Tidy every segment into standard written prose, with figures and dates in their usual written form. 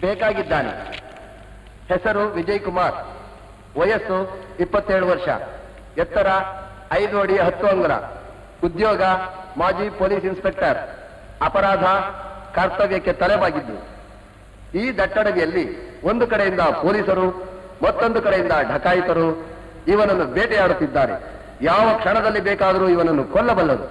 ಬೇಕಾಗಿದ್ದಾನೆ. ಹೆಸರು ವಿಜಯ್ ಕುಮಾರ್, ವಯಸ್ಸು 27 ವರ್ಷ, ಎತ್ತರ 5 ಅಡಿ 10 ಅಂಗುಲ, ಉದ್ಯೋಗ ಮಾಜಿ ಪೊಲೀಸ್ ಇನ್ಸ್ಪೆಕ್ಟರ್, ಅಪರಾಧ ಕರ್ತವ್ಯಕ್ಕೆ ತಲೆಬಾಗಿದ್ದು. ಈ ದಟ್ಟಡವಿಯಲ್ಲಿ ಒಂದು ಕಡೆಯಿಂದ ಪೊಲೀಸರು ಮತ್ತೊಂದು ಕಡೆಯಿಂದ ಢಕಾಯಿತರು ಇವನನ್ನು ಬೇಟೆಯಾಡುತ್ತಿದ್ದಾರೆ. ಯಾವ ಕ್ಷಣದಲ್ಲಿ ಬೇಕಾದರೂ ಇವನನ್ನು ಕೊಲ್ಲಬಲ್ಲದು.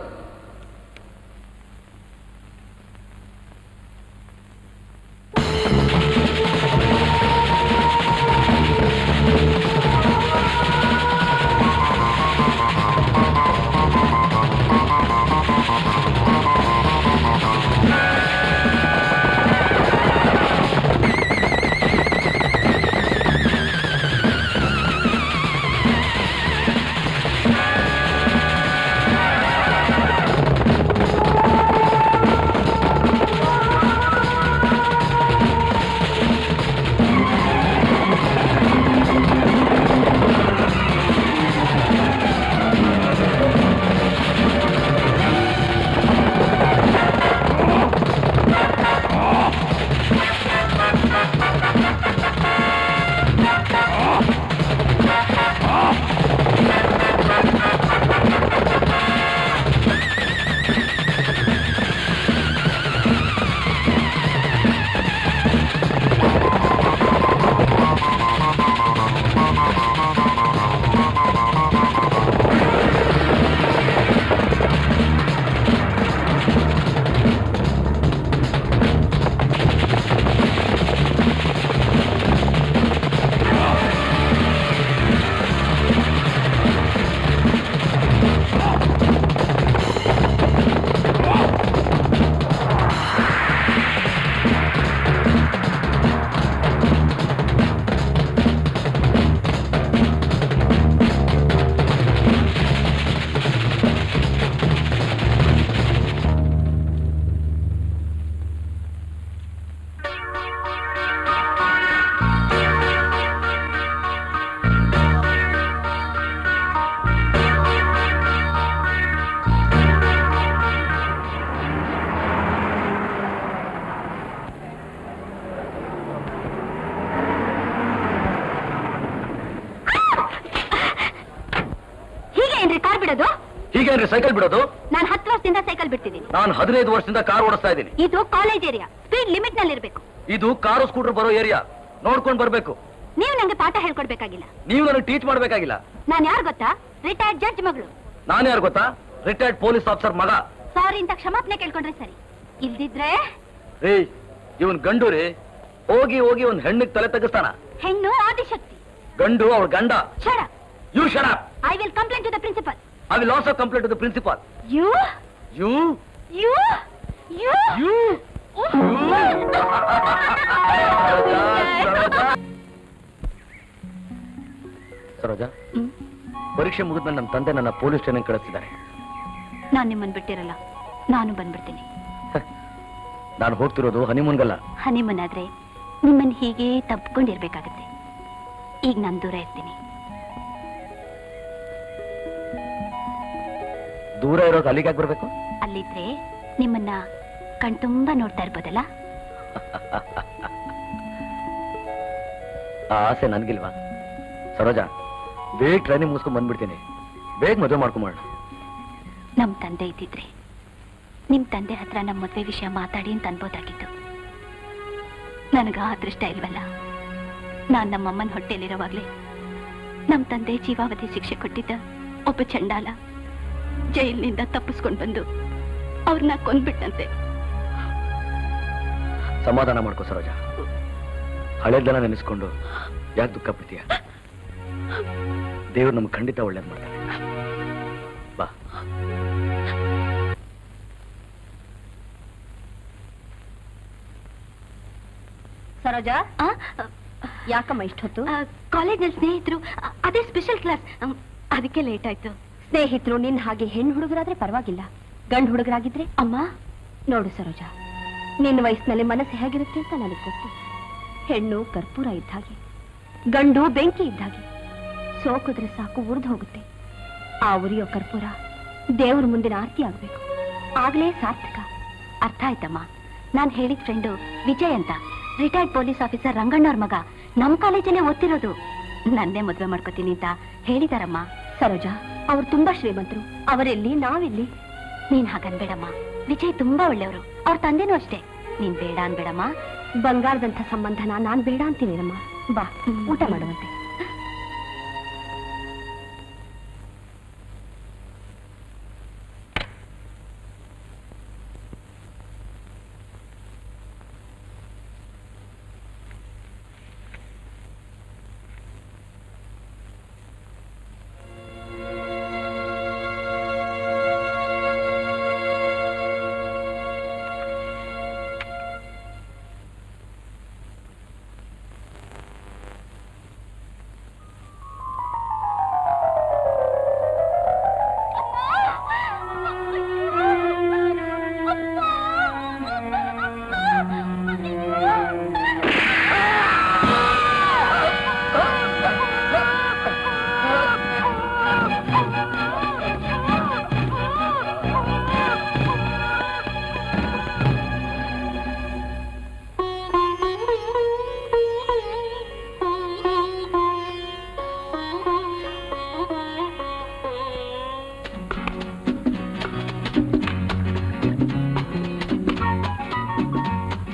ಹೀಗೇನ್ರಿ ಸೈಕಲ್ ಬಿಡೋದು? ನಾನು 10 ವರ್ಷದಿಂದ ಸೈಕಲ್ ಬಿಡ್ತಿದ್ದೀನಿ. ನಾನು 15 ವರ್ಷದಿಂದ ಕಾರ್ ಓಡಿಸ್ತಾ ಇದ್ದೀನಿ. ಇದು ಕಾಲೇಜ್ ಏರಿಯಾ, ಸ್ಪೀಡ್ ಲಿಮಿಟ್ ನಲ್ಲಿ ಇರಬೇಕು. ಇದು ಕಾರು ಸ್ಕೂಟರ್ ಬರೋ ಏರಿಯಾ, ನೋಡ್ಕೊಂಡು ಬರ್ಬೇಕು. ನೀವು ನಂಗೆ ಪಾಠ ಹೇಳ್ಕೊಡ್ಬೇಕಾಗಿಲ್ಲ. ನೀವು ನನಗೆ ಟೀಚ್ ಮಾಡ್ಬೇಕಾಗಿಲ್ಲ. ನಾನು ಯಾರು ಗೊತ್ತಾ? ರಿಟೈರ್ಡ್ ಜಡ್ಜ್ ಮಗಳು. ನಾನು ಯಾರು ಗೊತ್ತಾ? ರಿಟೈರ್ಡ್ ಪೊಲೀಸ್ ಆಫೀಸರ್ ಮಗ. ಸಾರಿ ಅಂತ ಕ್ಷಮಾಪಣೆ ಕೇಳ್ಕೊಂಡ್ರೆ ಸರಿ, ಇಲ್ದಿದ್ರೆ ಇವನ್ ಗಂಡು ರೀ, ಹೋಗಿ ಹೋಗಿ ಒಂದ್ ಹೆಣ್ಣಿಗೆ ತಲೆ ತೆಗಿಸ್ತಾನ. ಹೆಣ್ಣು ಆದಿಶಕ್ತಿ, ಗಂಡು ಅವಳ ಗಂಡ. Shut you shut up. I will complain to the principal. I will also complain to the principal. You? Saroja, ಪರೀಕ್ಷೆ ಮುಗಿದ್ಮೇಲೆ ನಮ್ಮ ತಂದೆ ನನ್ನ ಪೊಲೀಸ್ ಸ್ಟೇಷನ್ ಕಳಿಸ್ತಿದ್ದಾರೆ. ನಾನು ನಿಮ್ಮನ್ನು ಬಿಟ್ಟಿರಲ್ಲ, ನಾನು ಬಂದ್ಬಿಡ್ತೀನಿ. ನಾನು ಹೋಗ್ತಿರೋದು ಹನಿಮೂನ್ಗಲ್ಲ. ಹನಿಮೂನ್ ಆದ್ರೆ ನಿಮ್ಮನ್ನು ಹೀಗೆ ತಪ್ಪಿಕೊಂಡಿರ್ಬೇಕಾಗತ್ತೆ. ಈಗ ನಾನು ದೂರ ಇರ್ತೀನಿ. ದೂರ ಇರೋದು ಅಲ್ಲಿಗೆ ಯಾಕೆ ಬರ್ಬೇಕು? ಅಲ್ಲಿದ್ರೆ ನಿಮ್ಮನ್ನ ಕಣ್ತುಂಬಾ ನೋಡ್ತಾ ಇರ್ಬೋದಲ್ಲ. ಆ ಆಸೆ ನನ್ಗಿಲ್ವಾ? ಸರೋಜಾ, ಬೇಗ ಟ್ರೈನಿಂಗ್ ಮುಗಿಸ್ಕೊಂಡ್ ಬಂದ್ಬಿಡ್ತೀನಿ, ಬೇಗ ಮದುವೆ ಮಾಡ್ಕೊಂಬೋಣ. ನಮ್ ತಂದೆ ಇದ್ದಿದ್ರೆ ನಿಮ್ ತಂದೆ ಹತ್ರ ನಮ್ಮ ಮದುವೆ ವಿಷಯ ಮಾತಾಡಿ ಅಂತ ಅನ್ಬೋದಾಗಿತ್ತು. ನನಗ ಅದೃಷ್ಟ ಇಲ್ವಲ್ಲ. ನಾನ್ ನಮ್ಮಮ್ಮನ ಹೊಟ್ಟೆಲಿರುವಾಗ್ಲೇ ನಮ್ ತಂದೆ ಜೀವಾವಧಿ ಶಿಕ್ಷೆ ಕೊಟ್ಟಿದ್ದ ಒಬ್ಬ ಚಂಡಾಲ ಜೈಲಿನಿಂದ ತಪ್ಪಿಸ್ಕೊಂಡು ಬಂದು ಅವ್ರನ್ನ ಕೊಂದ್ಬಿಟ್ಟಂತೆ. ಸಮಾಧಾನ ಮಾಡ್ಕೋ ಸರೋಜಾ, ಹಳೆದೆಲ್ಲ ನೆನೆಸ್ಕೊಂಡು ಯಾಕೆ ದುಃಖ ಪಡ್ತೀಯ? ದೇವ್ರು ನಮ್ಗೆ ಖಂಡಿತ ಒಳ್ಳೇದು ಮಾಡ್ತಾರೆ. ಬಾ. ಸರೋಜಾ, ಯಾಕಮ್ಮ ಇಷ್ಟೊತ್ತು? ಕಾಲೇಜಲ್ಲಿ ಸ್ನೇಹಿತರು, ಅದೇ ಸ್ಪೆಷಲ್ ಕ್ಲಾಸ್, ಅದಕ್ಕೆ ಲೇಟ್ ಆಯ್ತು. ಸ್ನೇಹಿತರು ನಿನ್ ಹಾಗೆ ಹೆಣ್ಣು ಹುಡುಗರಾದ್ರೆ ಪರವಾಗಿಲ್ಲ, ಗಂಡು ಹುಡುಗರಾಗಿದ್ರೆ? ಅಮ್ಮ ನೋಡು ಸರೋಜಾ, ನಿನ್ನ ವಯಸ್ಸಿನಲ್ಲಿ ಮನಸ್ಸು ಹೇಗಿರುತ್ತೆ ಅಂತ ನನಗೆ ಗೊತ್ತು. ಹೆಣ್ಣು ಕರ್ಪೂರ ಇದ್ದ ಹಾಗೆ, ಗಂಡು ಬೆಂಕಿ ಇದ್ದ ಹಾಗೆ. ಸೋಕಿದ್ರೆ ಸಾಕು ಉರಿದು ಹೋಗುತ್ತೆ. ಆ ಉರಿಯೋ ಕರ್ಪೂರ ದೇವ್ರ ಮುಂದಿನ ಆರತಿ ಆಗ್ಬೇಕು, ಆಗ್ಲೇ ಸಾರ್ಥಕ. ಅರ್ಥ ಆಯ್ತಮ್ಮ? ನಾನು ಹೇಳಿದ ಫ್ರೆಂಡು ವಿಜಯ್ ಅಂತ, ರಿಟೈರ್ಡ್ ಪೊಲೀಸ್ ಆಫೀಸರ್ ರಂಗಣ್ಣವ್ರ ಮಗ ನಮ್ ಕಾಲೇಜಲ್ಲೇ ಓದ್ತಿರೋದು. ನನ್ನೇ ಮದ್ವೆ ಮಾಡ್ಕೋತೀನಿ ಅಂತ ಹೇಳಿದಾರಮ್ಮ. ಸರೋಜಾ, ಅವ್ರು ತುಂಬಾ ಶ್ರೀಮಂತರು, ಅವರೆಲ್ಲಿ ನಾವೆಲ್ಲಿ? ನೀನ್ ಹಾಗನ್ಬೇಡಮ್ಮ. ವಿಜಯ್ ತುಂಬಾ ಒಳ್ಳೆಯವರು, ಅವ್ರ ತಂದೆನೂ ಅಷ್ಟೇ. ನೀನ್ ಬೇಡ ಅನ್ಬೇಡಮ್ಮ. ಬಂಗಾರದಂಥ ಸಂಬಂಧನ ನಾನ್ ಬೇಡ ಅಂತೀನೇನಮ್ಮ. ಬಾ, ಊಟ ಮಾಡುವಂತೆ.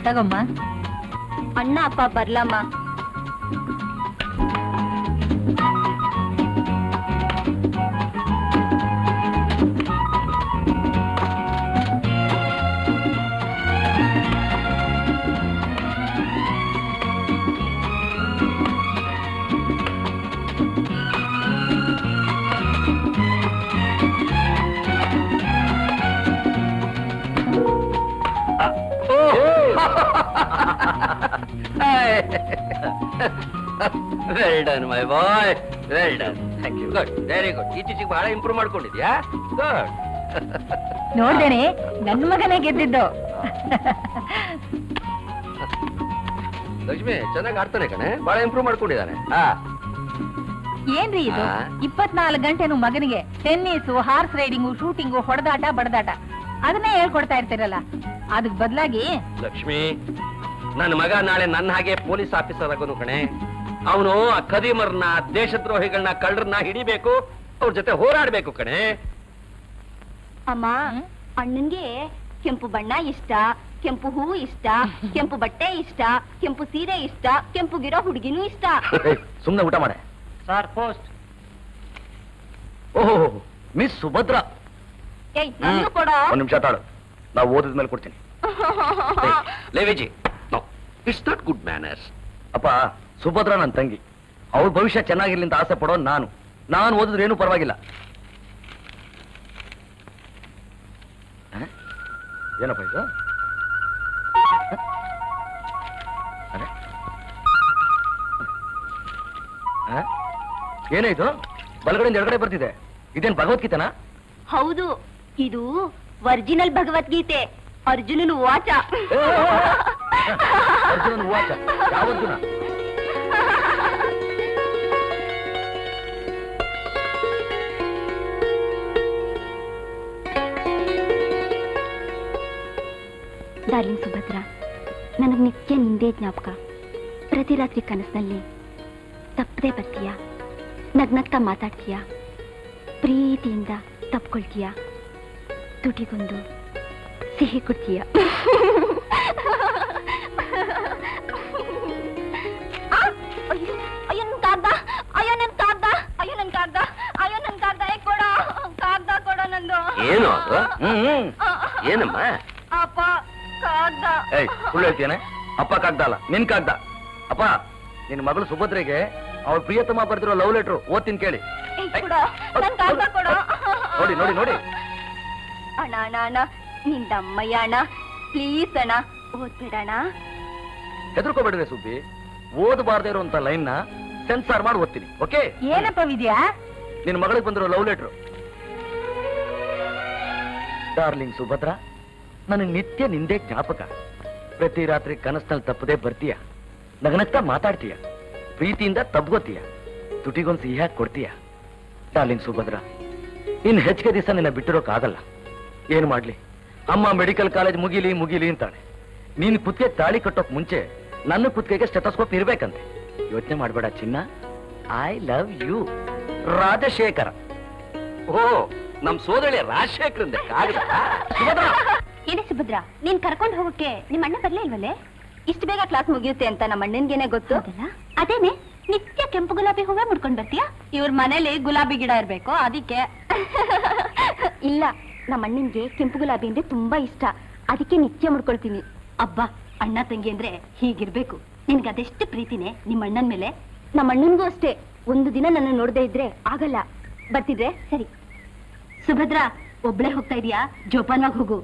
ತಗೊಮ್ಮ. ಅಣ್ಣ ಅಪ್ಪ ಬರ್ಲಮ್ಮ. Well done my boy, well done. Thank you. Good, very good. ಈಚೀಚೆಗೆ ಬಹಳ ಇಂಪ್ರೂವ್ ಮಾಡ್ಕೊಂಡಿದ್ಯಾ. ಗುಡ್. ನೋಡ್ದೇನೆ, ನನ್ನ ಮಗನೇ ಗೆದ್ದಿದ್ದು. ಲಕ್ಷ್ಮಿ ಚೆನ್ನಾಗಿ ಆಡ್ತಾನೆ ಕಣೆ, ಬಹಳ ಇಂಪ್ರೂವ್ ಮಾಡ್ಕೊಂಡಿದ್ದಾನೆ. ಏನ್ರಿ ಇದು? ಆ? 24 ಗಂಟೆನು ಮಗನಿಗೆ ಟೆನ್ನಿಸು, ಹಾರ್ಸ್ ರೈಡಿಂಗು, ಶೂಟಿಂಗು, ಹೊಡೆದಾಟ ಬಡದಾಟ ಅದನ್ನೇ ಹೇಳ್ಕೊಡ್ತಾ ಇರ್ತೀರಲ್ಲ. ಅದಕ್ ಬದಲಾಗಿ ಲಕ್ಷ್ಮಿ, ನನ್ನ ಮಗ ನಾಳೆ ನನ್ನ ಹಾಗೆ ಪೊಲೀಸ್ ಆಫೀಸರ್ ಆಗೋನು ಕಣೆ. ಅವನು ಆ ಖದೀಮರ್ನ, ದೇಶದ್ರೋಹಿಗಳನ್ನ, ಕಳ್ಳರನ್ನ ಹಿಡಿಬೇಕು, ಅವ್ರ ಜೊತೆ ಹೋರಾಡ್ಬೇಕು ಕಣೆ. ಅಮ್ಮ, ಅಣ್ಣನ್ಗೆ ಕೆಂಪು ಬಣ್ಣ ಇಷ್ಟ, ಕೆಂಪು ಹೂ ಇಷ್ಟ, ಕೆಂಪು ಬಟ್ಟೆ ಇಷ್ಟ, ಕೆಂಪು ಸೀರೆ ಇಷ್ಟ, ಕೆಂಪುಗಿರೋ ಹುಡುಗಿನೂ ಇಷ್ಟ. ಸುಮ್ನೆ ಊಟ ಮಾಡೆ. Sir post. ಓಹೋ, ಮಿಸ್ ಸುಭದ್ರಾ. ಏಯ್, ನನ್ಗೂ ಕೊಡೋ. ಒಂದ್ ನಿಮಿಷ ತಾಳು, ನಾವು ಓದಿದ ಮೇಲೆ ಕೊಡ್ತೀನಿ. ಲೇವಿಜಿ, no, it's not good manners. ಅಪ್ಪ, ಸುಭದ್ರಾ ನನ್ನ ತಂಗಿ, ಅವಳ ಭವಿಷ್ಯ ಚೆನ್ನಾಗಿರ್ಲಿ ಅಂತ ಆಸೆ ಪಡೋ ನಾನು ಓದಿದ್ರೆ ಏನೂ ಪರವಾಗಿಲ್ಲ. ಏನಪ್ಪ ಇದು? ಏನೇ ಇದು? ಬಲಗಡೆಯಿಂದ ಎಡಗಡೆ ಬರ್ತಿದೆ. ಇದೇನ್ ಭಗವದ್ಗೀತೆನಾ? ಹೌದು, ಇದು ಒರಿಜಿನಲ್ ಭಗವದ್ಗೀತೆ, ಅರ್ಜುನನ ವಾಚ. ಅರ್ಜುನನ ವಾಚ? ಯಾವ ಅರ್ಜುನ? ಡಾರ್ಲಿಂಗ್ ಸುಭದ್ರಾ, ನನಗ್ ನಿತ್ಯ ನಿಂದೇ ಜ್ಞಾಪಕ. ಪ್ರತಿ ರಾತ್ರಿ ಕನಸಿನಲ್ಲಿ ತಪ್ಪದೆ ಬರ್ತೀಯ, ನಗ್ನಗ್ತಾ ಮಾತಾಡ್ತೀಯ, ಪ್ರೀತಿಯಿಂದ ತಪ್ಕೊಳ್ತೀಯ, ತುಟಿಗೊಂದು ಸಿಹಿ ಕೊಡ್ತೀಯ. ಅಯ್ಯೋ ನನ್ ಕಾಗ್ದ, ಅಯ್ಯೋ ನನ್ ಕಾಗ್ದ, ಅಯ್ಯೋ ನನ್ ಕಾಗ್ದ, ಅಯ್ಯೋ ನನ್ ಕಾಗ್ದ, ಕೊಡ ಕಾಗ್ದ, ಕೊಡ ನಂದು. ಏನು ಅದು? ಏನಮ್ಮ? ಅಪ್ಪ ಕಾಗ್ದ. ಏಯ್, ಸುಳ್ಳು ಹೇಳ್ತೇನೆ. ಅಪ್ಪ ಕಾಗ್ದ ಅಲ್ಲ, ನಿನ್ ಕಾಗ್ದ. ಅಪ್ಪ, ನಿನ್ ಮಗಳು ಸುಭದ್ರೆಗೆ ಅವಳ ಪ್ರಿಯತಮ ಬರ್ತಿರೋ ಲವ್ ಲೆಟ್ರು ಓದ್ತೀನಿ ಕೇಳಿ. ನನ್ ಕಾಗ್ದ ಕೊಡ. ನೋಡಿ ನೋಡಿ ನೋಡಿ. ಅಣ್ಣ ಅಣ್ಣ ಅಣ್ಣ, ನಿಂದಮ್ಮಯ್ಯ ಅಣ್ಣ, ಪ್ಲೀಸ್ ಅಣ್ಣ, ಓದ್ಬೇಡಣ್ಣ. ಹೆದರ್ಕೋಬೇಡ್ರೆ ಸುಬ್ಬಿ, ಓದಬಾರ್ದೇ ಇರುವಂತ ಲೈನ್ ನ ಸೆನ್ಸಾರ್ ಮಾಡಿ ಓದ್ತೀನಿ. ಓಕೆ? ಏನಪ್ಪ ವಿದ್ಯಾ? ನಿನ್ ಮಗಳಿಗೆ ಬಂದಿರೋ ಲವ್ ಲೆಟ್ರು. ಡಾರ್ಲಿಂಗ್ ಸುಭದ್ರಾ, ನನಗೆ ನಿತ್ಯ ನಿಂದೇ ಜ್ಞಾಪಕ. ಪ್ರತಿ ರಾತ್ರಿ ಕನಸಿನಲ್ಲಿ ತಪ್ಪದೆ ಬರ್ತೀಯ, ನಗನಗ್ತಾ ಮಾತಾಡ್ತೀಯ, ಪ್ರೀತಿಯಿಂದ ತಬ್ಗೋತೀಯ, ತುಟಿಗೊಂದು ಸಿಹಿ ಹಾಕಿ ಕೊಡ್ತೀಯ. ಡಾರ್ಲಿಂಗ್ ಸುಭದ್ರಾ, ಇನ್ ಹೆಚ್ಚಿಗೆ ದಿವಸ ನಿನ್ನ ಬಿಟ್ಟಿರೋಕ್ಕಾಗಲ್ಲ. ಏನ್ ಮಾಡ್ಲಿ, ಅಮ್ಮ ಮೆಡಿಕಲ್ ಕಾಲೇಜ್ ಮುಗಿಲಿ ಅಂತಾಳೆ. ನೀನ್ ಕುತ್ತಿಗೆ ತಾಳಿ ಕಟ್ಟೋಕ್ ಮುಂಚೆ ನನ್ನ ಕುತ್ತಿಗೆಗೆ ಸ್ಟೆಥೋಸ್ಕೋಪ್ ಇರ್ಬೇಕಂತೆ. ಯೋಚನೆ ಮಾಡ್ಬೇಡ ಚಿನ್ನ. I love you Rajashekara. ಓ ನಮ್ ಸೋದಳಿ ರಾಜಶೇಖರಂದೆ ಕಾಗದ. ಸುಭದ್ರಾ, ಏನೇ ಸುಭದ್ರ, ನೀನ್ ಕರ್ಕೊಂಡು ಹೋಗಕ್ಕೆ ನಿಮ್ಮ ಅಣ್ಣ ಬರ್ಲೇ ಇಲ್ವಲ್ಲೇ? ಇಷ್ಟು ಬೇಗ ಕ್ಲಾಸ್ ಮುಗಿಯುತ್ತೆ ಅಂತ ನಮ್ಮ ಅಣ್ಣನ್ಗೇನೆ ಗೊತ್ತು. ಅದೇನೆ ನಿತ್ಯ ಕೆಂಪು ಗುಲಾಬಿ ಹೂವೇ ಮುಡ್ಕೊಂಡ್ ಬರ್ತೀಯಾ? ಇವ್ರ ಮನೇಲಿ ಗುಲಾಬಿ ಗಿಡ ಇರ್ಬೇಕು ಅದಕ್ಕೆ. ಇಲ್ಲ, ನಮ್ಮ ಅಣ್ಣನ್ಗೆ ಕೆಂಪು ಗುಲಾಬಿ ಅಂದ್ರೆ ತುಂಬಾ ಇಷ್ಟ, ಅದಕ್ಕೆ ನಿತ್ಯ ಮುಡ್ಕೊಳ್ತೀನಿ. ಅಬ್ಬಾ, ಅಣ್ಣ ತಂಗಿ ಅಂದ್ರೆ ಹೀಗಿರ್ಬೇಕು. ನಿನ್ಗೆ ಅದೆಷ್ಟು ಪ್ರೀತಿನೇ ನಿಮ್ಮ ಅಣ್ಣನ ಮೇಲೆ. ನಮ್ಮ ಅಣ್ಣನ್ಗೂ ಅಷ್ಟೇ. ಒಂದು ದಿನ ನನ್ನ ನೋಡದೇ ಇದ್ರೆ ಆಗಲ್ಲ. ಬರ್ತಿದ್ರೆ ಸರಿ. ಸುಭದ್ರಾ, ಒಬ್ಳೆ ಹೋಗ್ತಾ ಇದೀಯಾ? ಜೋಪಾನವಾಗಿ ಹೋಗು.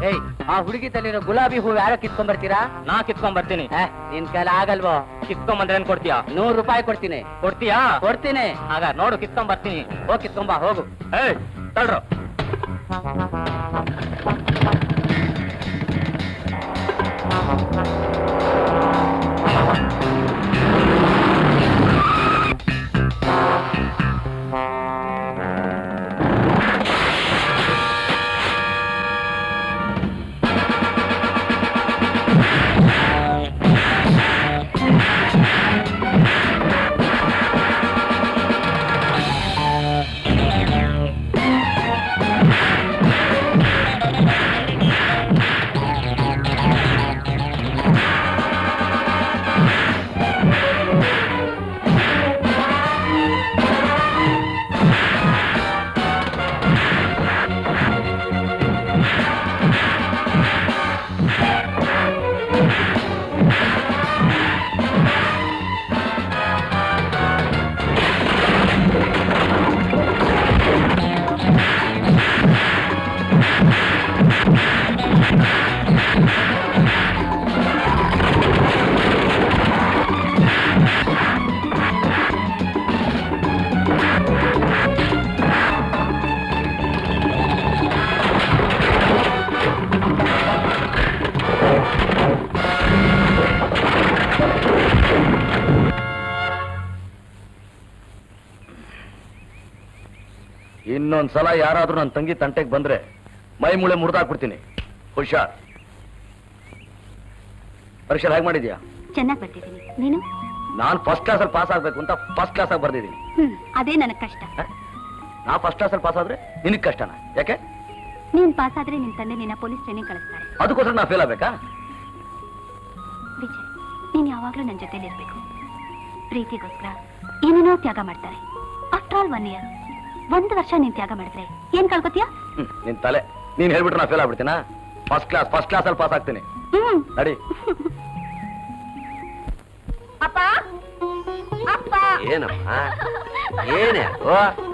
ಏಯ್, ಆ ಹುಡುಗಿ ತಲ್ಲಿರೋ ಗುಲಾಬಿ ಹೂವು ಯಾರೋ ಕಿತ್ಕೊಂಡ್ ಬರ್ತೀರಾ? ನಾ ಕಿತ್ಕೊಂಡ್ ಬರ್ತೀನಿ. ನಿನ್ ಕೈಲಿ ಆಗಲ್ವೋ? ಕಿತ್ಕೊಂಡ್ ಬಂದ್ರೆ ಏನ್ ಕೊಡ್ತೀಯಾ? 100 ರೂಪಾಯಿ ಕೊಡ್ತೀನಿ. ಕೊಡ್ತೀಯಾ? ಕೊಡ್ತೀನಿ. ಆಗ ನೋಡು, ಕಿತ್ಕೊಂಡ್ ಬರ್ತೀನಿ. ಹೋಗ್ ಕಿತ್ಕೊಂಬ, ಹೋಗು. ಏಯ್ ತಳ್ರು. ಇನ್ನೊಂದ್ಸಲ ಯಾರಾದ್ರೂ ನನ್ನ ತಂಗಿ ತಂಟೆಗೆ ಬಂದ್ರೆ ಮೈ ಮೂಳೆ ಮುರಿದಾಕ್ಬಿಡ್ತೀನಿ. ಹುಷಾರ್. ಪರೀಕ್ಷೆ ಹೇಗೆ ಮಾಡಿದ್ಯಾ? ಚೆನ್ನಾಗಿ ಬರ್ತಿದ್ದೀನಿ. ನೀನು? ನಾನ್ ಫಸ್ಟ್ ಕ್ಲಾಸಲ್ಲಿ ಪಾಸ್ ಆಗ್ಬೇಕು ಅಂತ ಫಸ್ಟ್ ಕ್ಲಾಸ್ ಆಗಿ ಬರ್ದಿದ್ದೀನಿ. ಅದೇ ನನಗ್ ಕಷ್ಟ. ನಾ ಫಸ್ಟ್ ಕ್ಲಾಸಲ್ಲಿ ಪಾಸ್ ಆದ್ರೆ ನಿನಗ್ ಕಷ್ಟನಾ? ಯಾಕೆ? ನೀನ್ ಪಾಸ್ ಆದ್ರೆ ನಿನ್ ತಂದೆ ನಿನ್ನ ಪೊಲೀಸ್ ಟ್ರೈನಿಂಗ್ ಕಳಿಸ್ತಾರೆ. ಅದಕ್ಕೋಸ್ಕರ ನಾ ಫೇಲ್ ಆಗ್ಬೇಕಾ? ವಿಜಯ್, ನೀನ್ ಯಾವಾಗ್ಲೂ ನನ್ನ ಜೊತೆಲಿ ಇರ್ಬೇಕು. ಪ್ರೀತಿಗೋಸ್ಕರ ಏನೇನೋ ತ್ಯಾಗ ಮಾಡ್ತಾರೆ. ಆಫ್ಟರ್ ಆಲ್ 1 year, 1 ವರ್ಷ ನೀನ್ ತ್ಯಾಗ ಮಾಡಿದ್ರೆ ಏನ್ ಕಳ್ಕೊತೀಯ? ನಿನ್ ತಲೆ. ನೀನ್ ಹೇಳ್ಬಿಟ್ರೆ ನಾ ಫೇಲ್ ಆಗ್ಬಿಡ್ತೀನಾ? ಫಸ್ಟ್ ಕ್ಲಾಸಲ್ಲಿ ಪಾಸ್ ಆಗ್ತೀನಿ. ನಡಿ. ಅಪ್ಪ, ಅಪ್ಪ, ಏನಮ್ಮ ಏನೇ?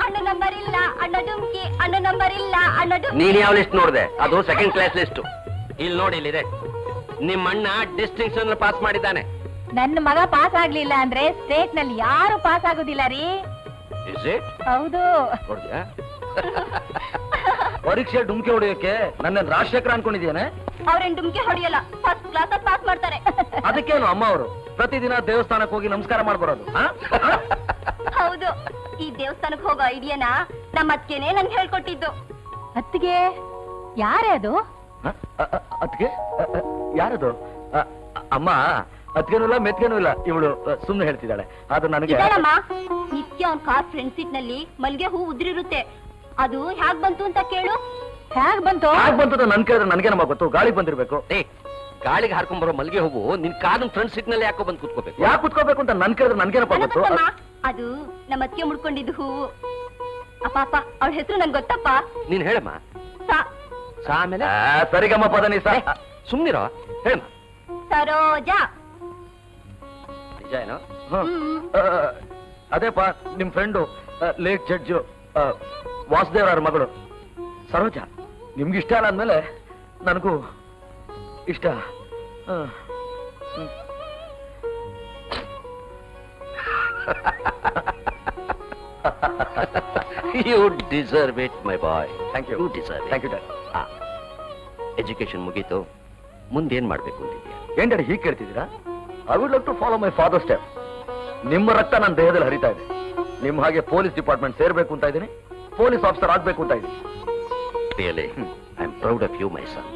ಅಣ್ಣ ನಂಬರ್ ಇಲ್ಲ, ಅಣ್ಣ ಡುಮ್ಕಿ, ಅಣ್ಣ ನಂಬರ್ ಇಲ್ಲ, ಅಣ್ಣ ಡುಮ್ಕಿ. ನೀನ್ ಯಾವ ಲಿಸ್ಟ್ ನೋಡ್ದೆ? ಅದು ಸೆಕೆಂಡ್ ಕ್ಲಾಸ್ ಲಿಸ್ಟ್. ಇಲ್ಲಿ ನೋಡಿ, ಇಲ್ಲಿದೆ. ನಿಮ್ಮ ಅಣ್ಣ ಡಿಸ್ಟಿಂಕ್ಷನ್ ಪಾಸ್ ಮಾಡಿದ್ದಾನೆ. ನನ್ನ ಮಗ ಪಾಸ್ ಆಗ್ಲಿಲ್ಲ ಅಂದ್ರೆ ಸ್ಟೇಟ್ ನಲ್ಲಿ ಯಾರು ಪಾಸ್ ಆಗುದಿಲ್ಲ ರೀ. Is it? ಹೌದು. ನೋಡ್ದ್ಯಾ? ಪರೀಕ್ಷೆ ಡುಮ್ಕಿ ಹೊಡೆಯೋಕೆ ನನ್ನ ರಾಜಶೇಖರ ಅನ್ಕೊಂಡಿದ್ಯಾನೆ? ಅವ್ರೇನ್ ಡುಮ್ಕಿ ಹೊಡೆಯಲ್ಲ, ಫಸ್ಟ್ ಕ್ಲಾಸ್ ಪಾಸ್ ಮಾಡ್ತಾರೆ. ಅದಕ್ಕೇನು ಅಮ್ಮ ಅವರು ಪ್ರತಿದಿನ ದೇವಸ್ಥಾನಕ್ಕೆ ಹೋಗಿ ನಮಸ್ಕಾರ ಮಾಡ್ಬರೋದು? ಹೌದು, ಈ ದೇವಸ್ಥಾನಕ್ಕೆ ಹೋಗೋ ಐಡಿಯಾನ ನಮ್ಮ ಅತ್ತಿಗೆನೇ ನನ್ಗೆ ಹೇಳ್ಕೊಟ್ಟಿದ್ದು. ಅತ್ತಿಗೆ ಯಾರೇ ಅದು? ಅದಕ್ಕೆ ಯಾರದು? ಅಮ್ಮ, ಅದ್ಗೇನೂ ಇಲ್ಲ ಮೆತ್ಗೇನೂ ಇಲ್ಲ. ಇವಳು ಸುಮ್ನೆ ಹೇಳ್ತಿದ್ದಾಳೆ. ಅದು ನನಗೆ ಇದಾಳಮ್ಮ, ನಿತ್ಯ ಅವ್ನ್ ಕಾರ್ ಫ್ರಂಟ್ ಸೀಟ್ ನಲ್ಲಿ ಮಲ್ಗೆ ಹೂ ಉದ್ರಿರುತ್ತೆ. ಅದು ಹ್ಯಾಗ್ ಬಂತು ಅಂತ ಕೇಳು. ಹೇಗ್ ಬಂತು? ಯಾಕೆ ಬಂತದ ನನ್ ಕೇಳಿದ್ರೆ ನನ್ಗೇನಮ್ಮ ಗೊತ್ತು? ಗಾಳಿಗೆ ಬಂದಿರ್ಬೇಕು. ಗಾಳಿಗೆ ಹಾರ್ಕೊಂಡ್ ಬರೋ ಮಲ್ಗೆ ಹೂವು ನಿನ್ ಕಾರಿನ ಫ್ರಂಟ್ ಸೀಟ್ ನಲ್ಲಿ ಯಾಕೋ ಬಂದು ಕೂತ್ಕೋಬೇಕು? ಯಾಕೆ ಕುತ್ಕೋಬೇಕು ಅಂತ ನನ್ ಕೇಳಿದ್ರೆ ನನ್ಗೇನಪ್ಪ ನನಗ್ ಗೊತ್ತು? ಗೊತ್ತಮ್ಮ, ಅದು ನಮ್ಮ ಅತ್ತಿಗೆ ಮುಡ್ಕೊಂಡಿದ್ದು ಹೂವು. ಅಪ್ಪ ಅಪ್ಪ, ಅವಳ ಹೆಸರು ನಂಗೆ ಗೊತ್ತಪ್ಪ. ನೀನ್ ಹೇಳಮ್ಮ. ಆಮೇಲೆ ಸರಿಗಮ್ಮ ಪದನಿ ಸರ್. ಸುಮ್ನಿರೋ, ಹೇಳಮ್ಮ. ಸರೋಜಾ. ನಿಜ ಏನೋ? ಅದೇಪ್ಪ ನಿಮ್ ಫ್ರೆಂಡು ಲೇಟ್ ಜಡ್ಜು ವಾಸುದೇವರ ಮಗಳು ಸರೋಜಾ. ನಿಮ್ಗೆ ಇಷ್ಟ ಅಲ್ಲ ಅಂದ್ಮೇಲೆ ನನಗೂ ಇಷ್ಟ. You deserve it my boy. Thank you. You deserve. Thank you dad. Education ಮುಗೀತು, ಮುಂದೇನ್ ಮಾಡ್ಬೇಕು ಅಂತಿದ್ಯಾ? ಏನ್ ಡ್ಯಾಡಿ ಹೀಗೆ ಕೇಳ್ತಿದ್ದೀರಾ? I would like to follow my father step. ನಿಮ್ಮ ರಕ್ತ ನನ್ನ ದೇಹದಲ್ಲಿ ಹರಿತಾ ಇದೆ. ನಿಮ್ಮ ಹಾಗೆ ಪೊಲೀಸ್ ಡಿಪಾರ್ಟ್ಮೆಂಟ್ ಸೇರ್ಬೇಕು ಅಂತ ಇದ್ದೀನಿ, ಪೊಲೀಸ್ ಆಫೀಸರ್ ಆಗ್ಬೇಕು ಅಂತ ಇದ್ದೀನಿ. Really I am proud of you my son.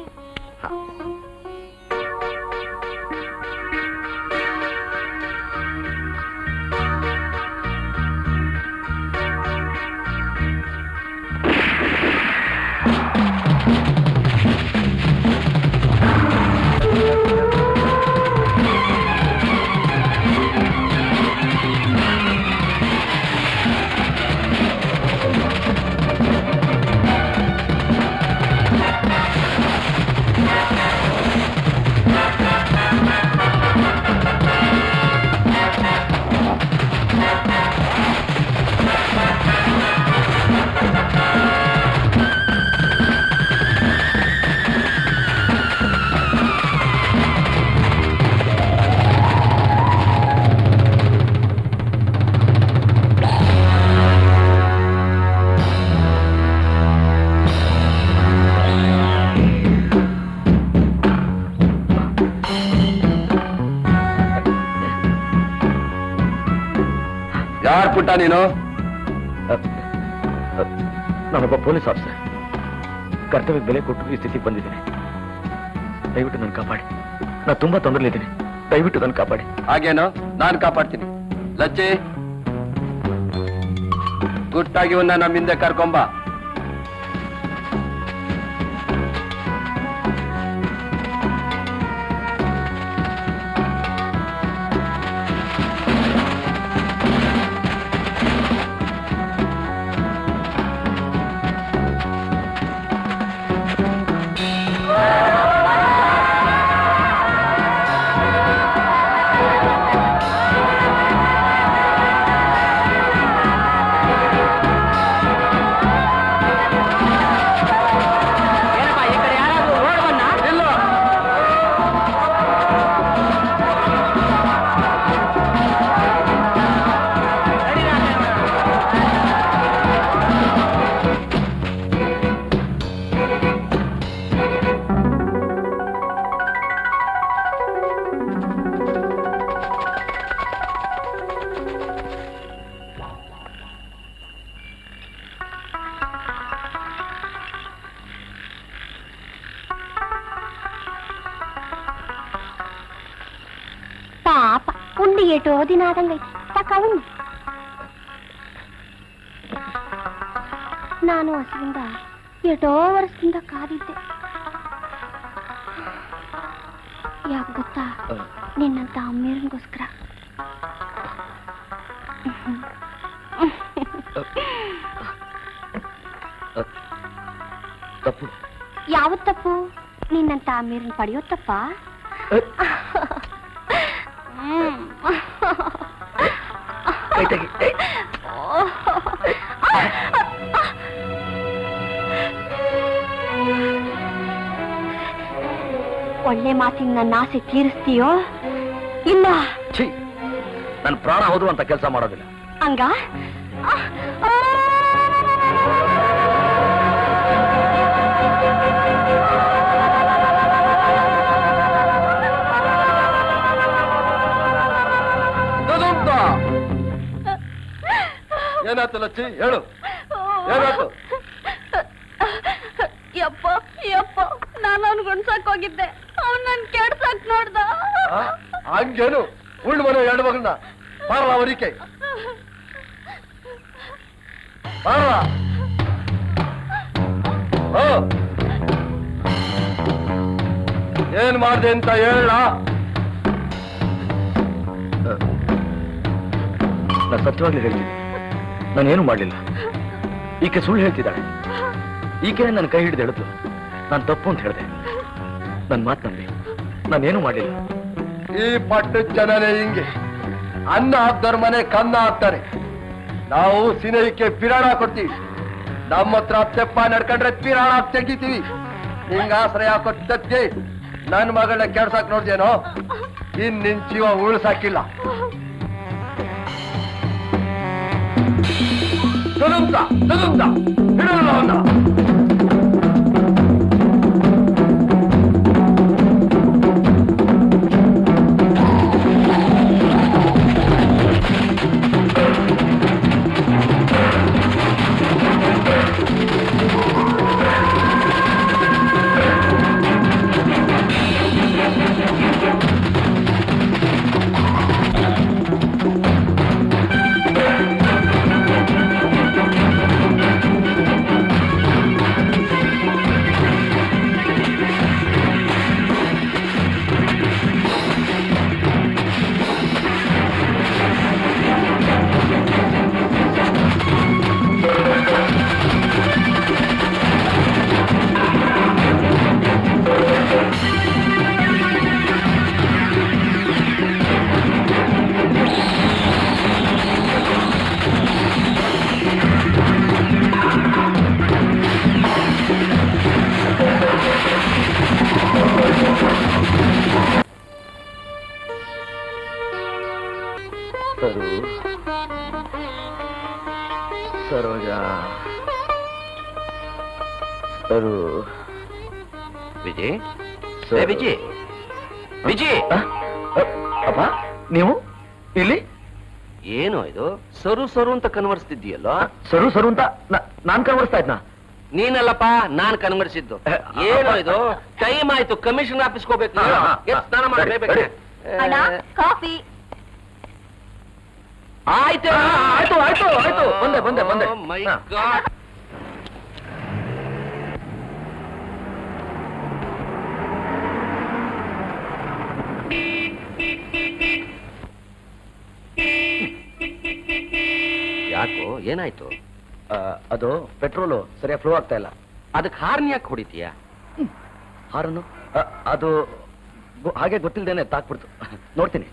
ಯಾರು ಪುಟ್ಟ ನೀನು? ನಾನೊಬ್ಬ ಪೊಲೀಸ್ ಆಫೀಸರ್. ಕರ್ತವ್ಯಕ್ಕೆ ಬೆಲೆ ಕೊಟ್ಟು ಈ ಸ್ಥಿತಿಗೆ ಬಂದಿದ್ದೀನಿ. ದಯವಿಟ್ಟು ನನ್ನ ಕಾಪಾಡಿ. ನಾನು ತುಂಬಾ ತೊಂದರೆಲಿದ್ದೀನಿ. ದಯವಿಟ್ಟು ನನ್ನ ಕಾಪಾಡಿ. ಹಾಗೇನೋ, ನಾನು ಕಾಪಾಡ್ತೀನಿ. ಲಚ್ಚಿ, ಗುಟ್ಟಾಗಿ ಇವನ್ನ ನಮ್ಮ ಹಿಂದೆ ಕರ್ಕೊಂಬ. ಪಾಪ ಉಂಡಿ ಏಟೋ ದಿನ ಆದಂಗೈತಿ. ತಕ ಉಂಡು. ನಾನು ಹಸಿರಿಂದ ಏಟೋ ವರ್ಷದಿಂದ ಕಾದಿದ್ದೆ. ಯಾಕೆ ಗೊತ್ತಾ? ನಿನ್ನಂತ ಅಮ್ಮೀರನ್ಗೋಸ್ಕರ. ತಪ್ಪು. ಯಾವ ತಪ್ಪು? ನಿನ್ನಂತ ಅಮ್ಮೀರನ್ ಪಡೆಯೋ ತಪ್ಪ? ಒಳ್ಳೆ ಮಾತಿನ ನನ್ನ ಆಸೆ ತೀರಿಸ್ತೀಯೋ ಇಲ್ಲ? ಛೀ, ನನ್ನ ಪ್ರಾಣ ಹೋದ್ರು ಅಂತ ಕೆಲಸ ಮಾಡೋದಿಲ್ಲ. ಹಂಗ ಏನಾಯ್ತು ಲಚ್ಚಿ? ಹೇಳು, ಏನಾಯ್ತು? ಯಪ್ಪ ಯಪ್ಪ, ನಾನು ಅವ್ನು ಗುಣ್ಸಕ್ ಹೋಗಿದ್ದೆ. ಅವ್ನು ನನ್ ಕೆಡ್ಸಕ್ ನೋಡ್ದ. ಹಂಗೇನು? ಉಳ್ಳು ಮನೆ ಎರಡು ಮಗಳನ್ನ ಬಾರಲ್ಲ ಅವರಿಕೆ ಬಾರಲ್ಲ. ಏನ್ ಮಾಡ್ದೆ ಅಂತ ಹೇಳ. ನಾನು ಸತ್ಯವಾಗ್ಲೂ ಹೇಳ್ತೀನಿ, ನಾನೇನು ಮಾಡಲಿಲ್ಲ. ಈಕೆ ಸುಳ್ಳು ಹೇಳ್ತಿದ್ದಾಳೆ. ಈಕೆ ನನ್ನ ಕೈ ಹಿಡಿದು ಹೇಳಿದ್ಲು. ನಾನು ತಪ್ಪು ಅಂತ ಹೇಳಿದೆ. ನನ್ನ ಮಾತು ನಂಬಿ, ನಾನೇನು ಮಾಡಲಿಲ್ಲ. ಈ ಪಟ್ಟದ ಜನನೇ ಹಿಂಗೆ. ಅನ್ನ ಹಾಕ್ದವ್ರ ಮನೆ ಕನ್ನ ಹಾಕ್ತಾರೆ. ನಾವು ಸಿನೇಹಿಕೆ ಪಿರಾಣ ಕೊಡ್ತೀವಿ. ನಮ್ಮ ಹತ್ರ ತೆಪ್ಪ ನಡ್ಕೊಂಡ್ರೆ ಪಿರಾಣ ತೆಗಿತೀವಿ. ಹಿಂಗ ಆಶ್ರಯ ಕೊಟ್ಟಕ್ಕೆ ನನ್ನ ಮಗಳನ್ನ ಕೆಡ್ಸಾಕ್ ನೋಡ್ದೇನೋ, ಇನ್ ನಿನ್ ಜೀವ ಉಳ್ಸಾಕಿಲ್ಲ. ಬಿಡಲ್ಲ ಅವನ್ನ. ಸರು ಸರೋಜಾ ಸರು ವಿಜಯ್ ಸರ್. ವಿಜಯ್ ವಿಜಯ್ ಅಪ್ಪ ನೀವು ಇಲ್ಲಿ ಏನು ಇದು ಸರು ಸರು ಅಂತ ಕನ್ವರ್ಸ್ತಿದ್ದೀಯಲ್ಲ? ಸರು ಸರು ಅಂತ ನಾನ್ ಕನ್ವರ್ಸ್ತಾ ಇದ್ನಾ? ನೀನಲ್ಲಪ್ಪ, ನಾನ್ ಕನ್ವರ್ಸಿದ್ದು. ಏನು ಇದು? ಟೈಮ್ ಆಯ್ತು, ಕಮಿಷನ್ ಆಫೀಸ್ ಹೋಗ್ಬೇಕು. ಎದ್ದು ಸ್ನಾನ ಮಾಡಬೇಕು. ಅಣ್ಣ ಕಾಫಿ. ಆಯ್ತು ಆಯ್ತು ಆಯ್ತು ಆಯ್ತು ಬಂದೆ ಬಂದೆ ಬಂದೆ ಮೈ ಹಾ. ಗಾಡ್. ಯಾಕೋ ಏನಾಯ್ತು? ಅದು ಪೆಟ್ರೋಲು ಸರಿಯಾಗಿ ಫ್ಲೋ ಆಗ್ತಾ ಇಲ್ಲ. ಅದಕ್ಕೆ ಹಾರ್ನ್ ಯಾಕೆ ಹೊಡಿತೀಯ? ಹಾರನ್ನು ಅದು ಹಾಗೆ ಗೊತ್ತಿಲ್ದೇನೆ ತಾಕ್ಬಿಡ್ತು. ನೋಡ್ತೀನಿ.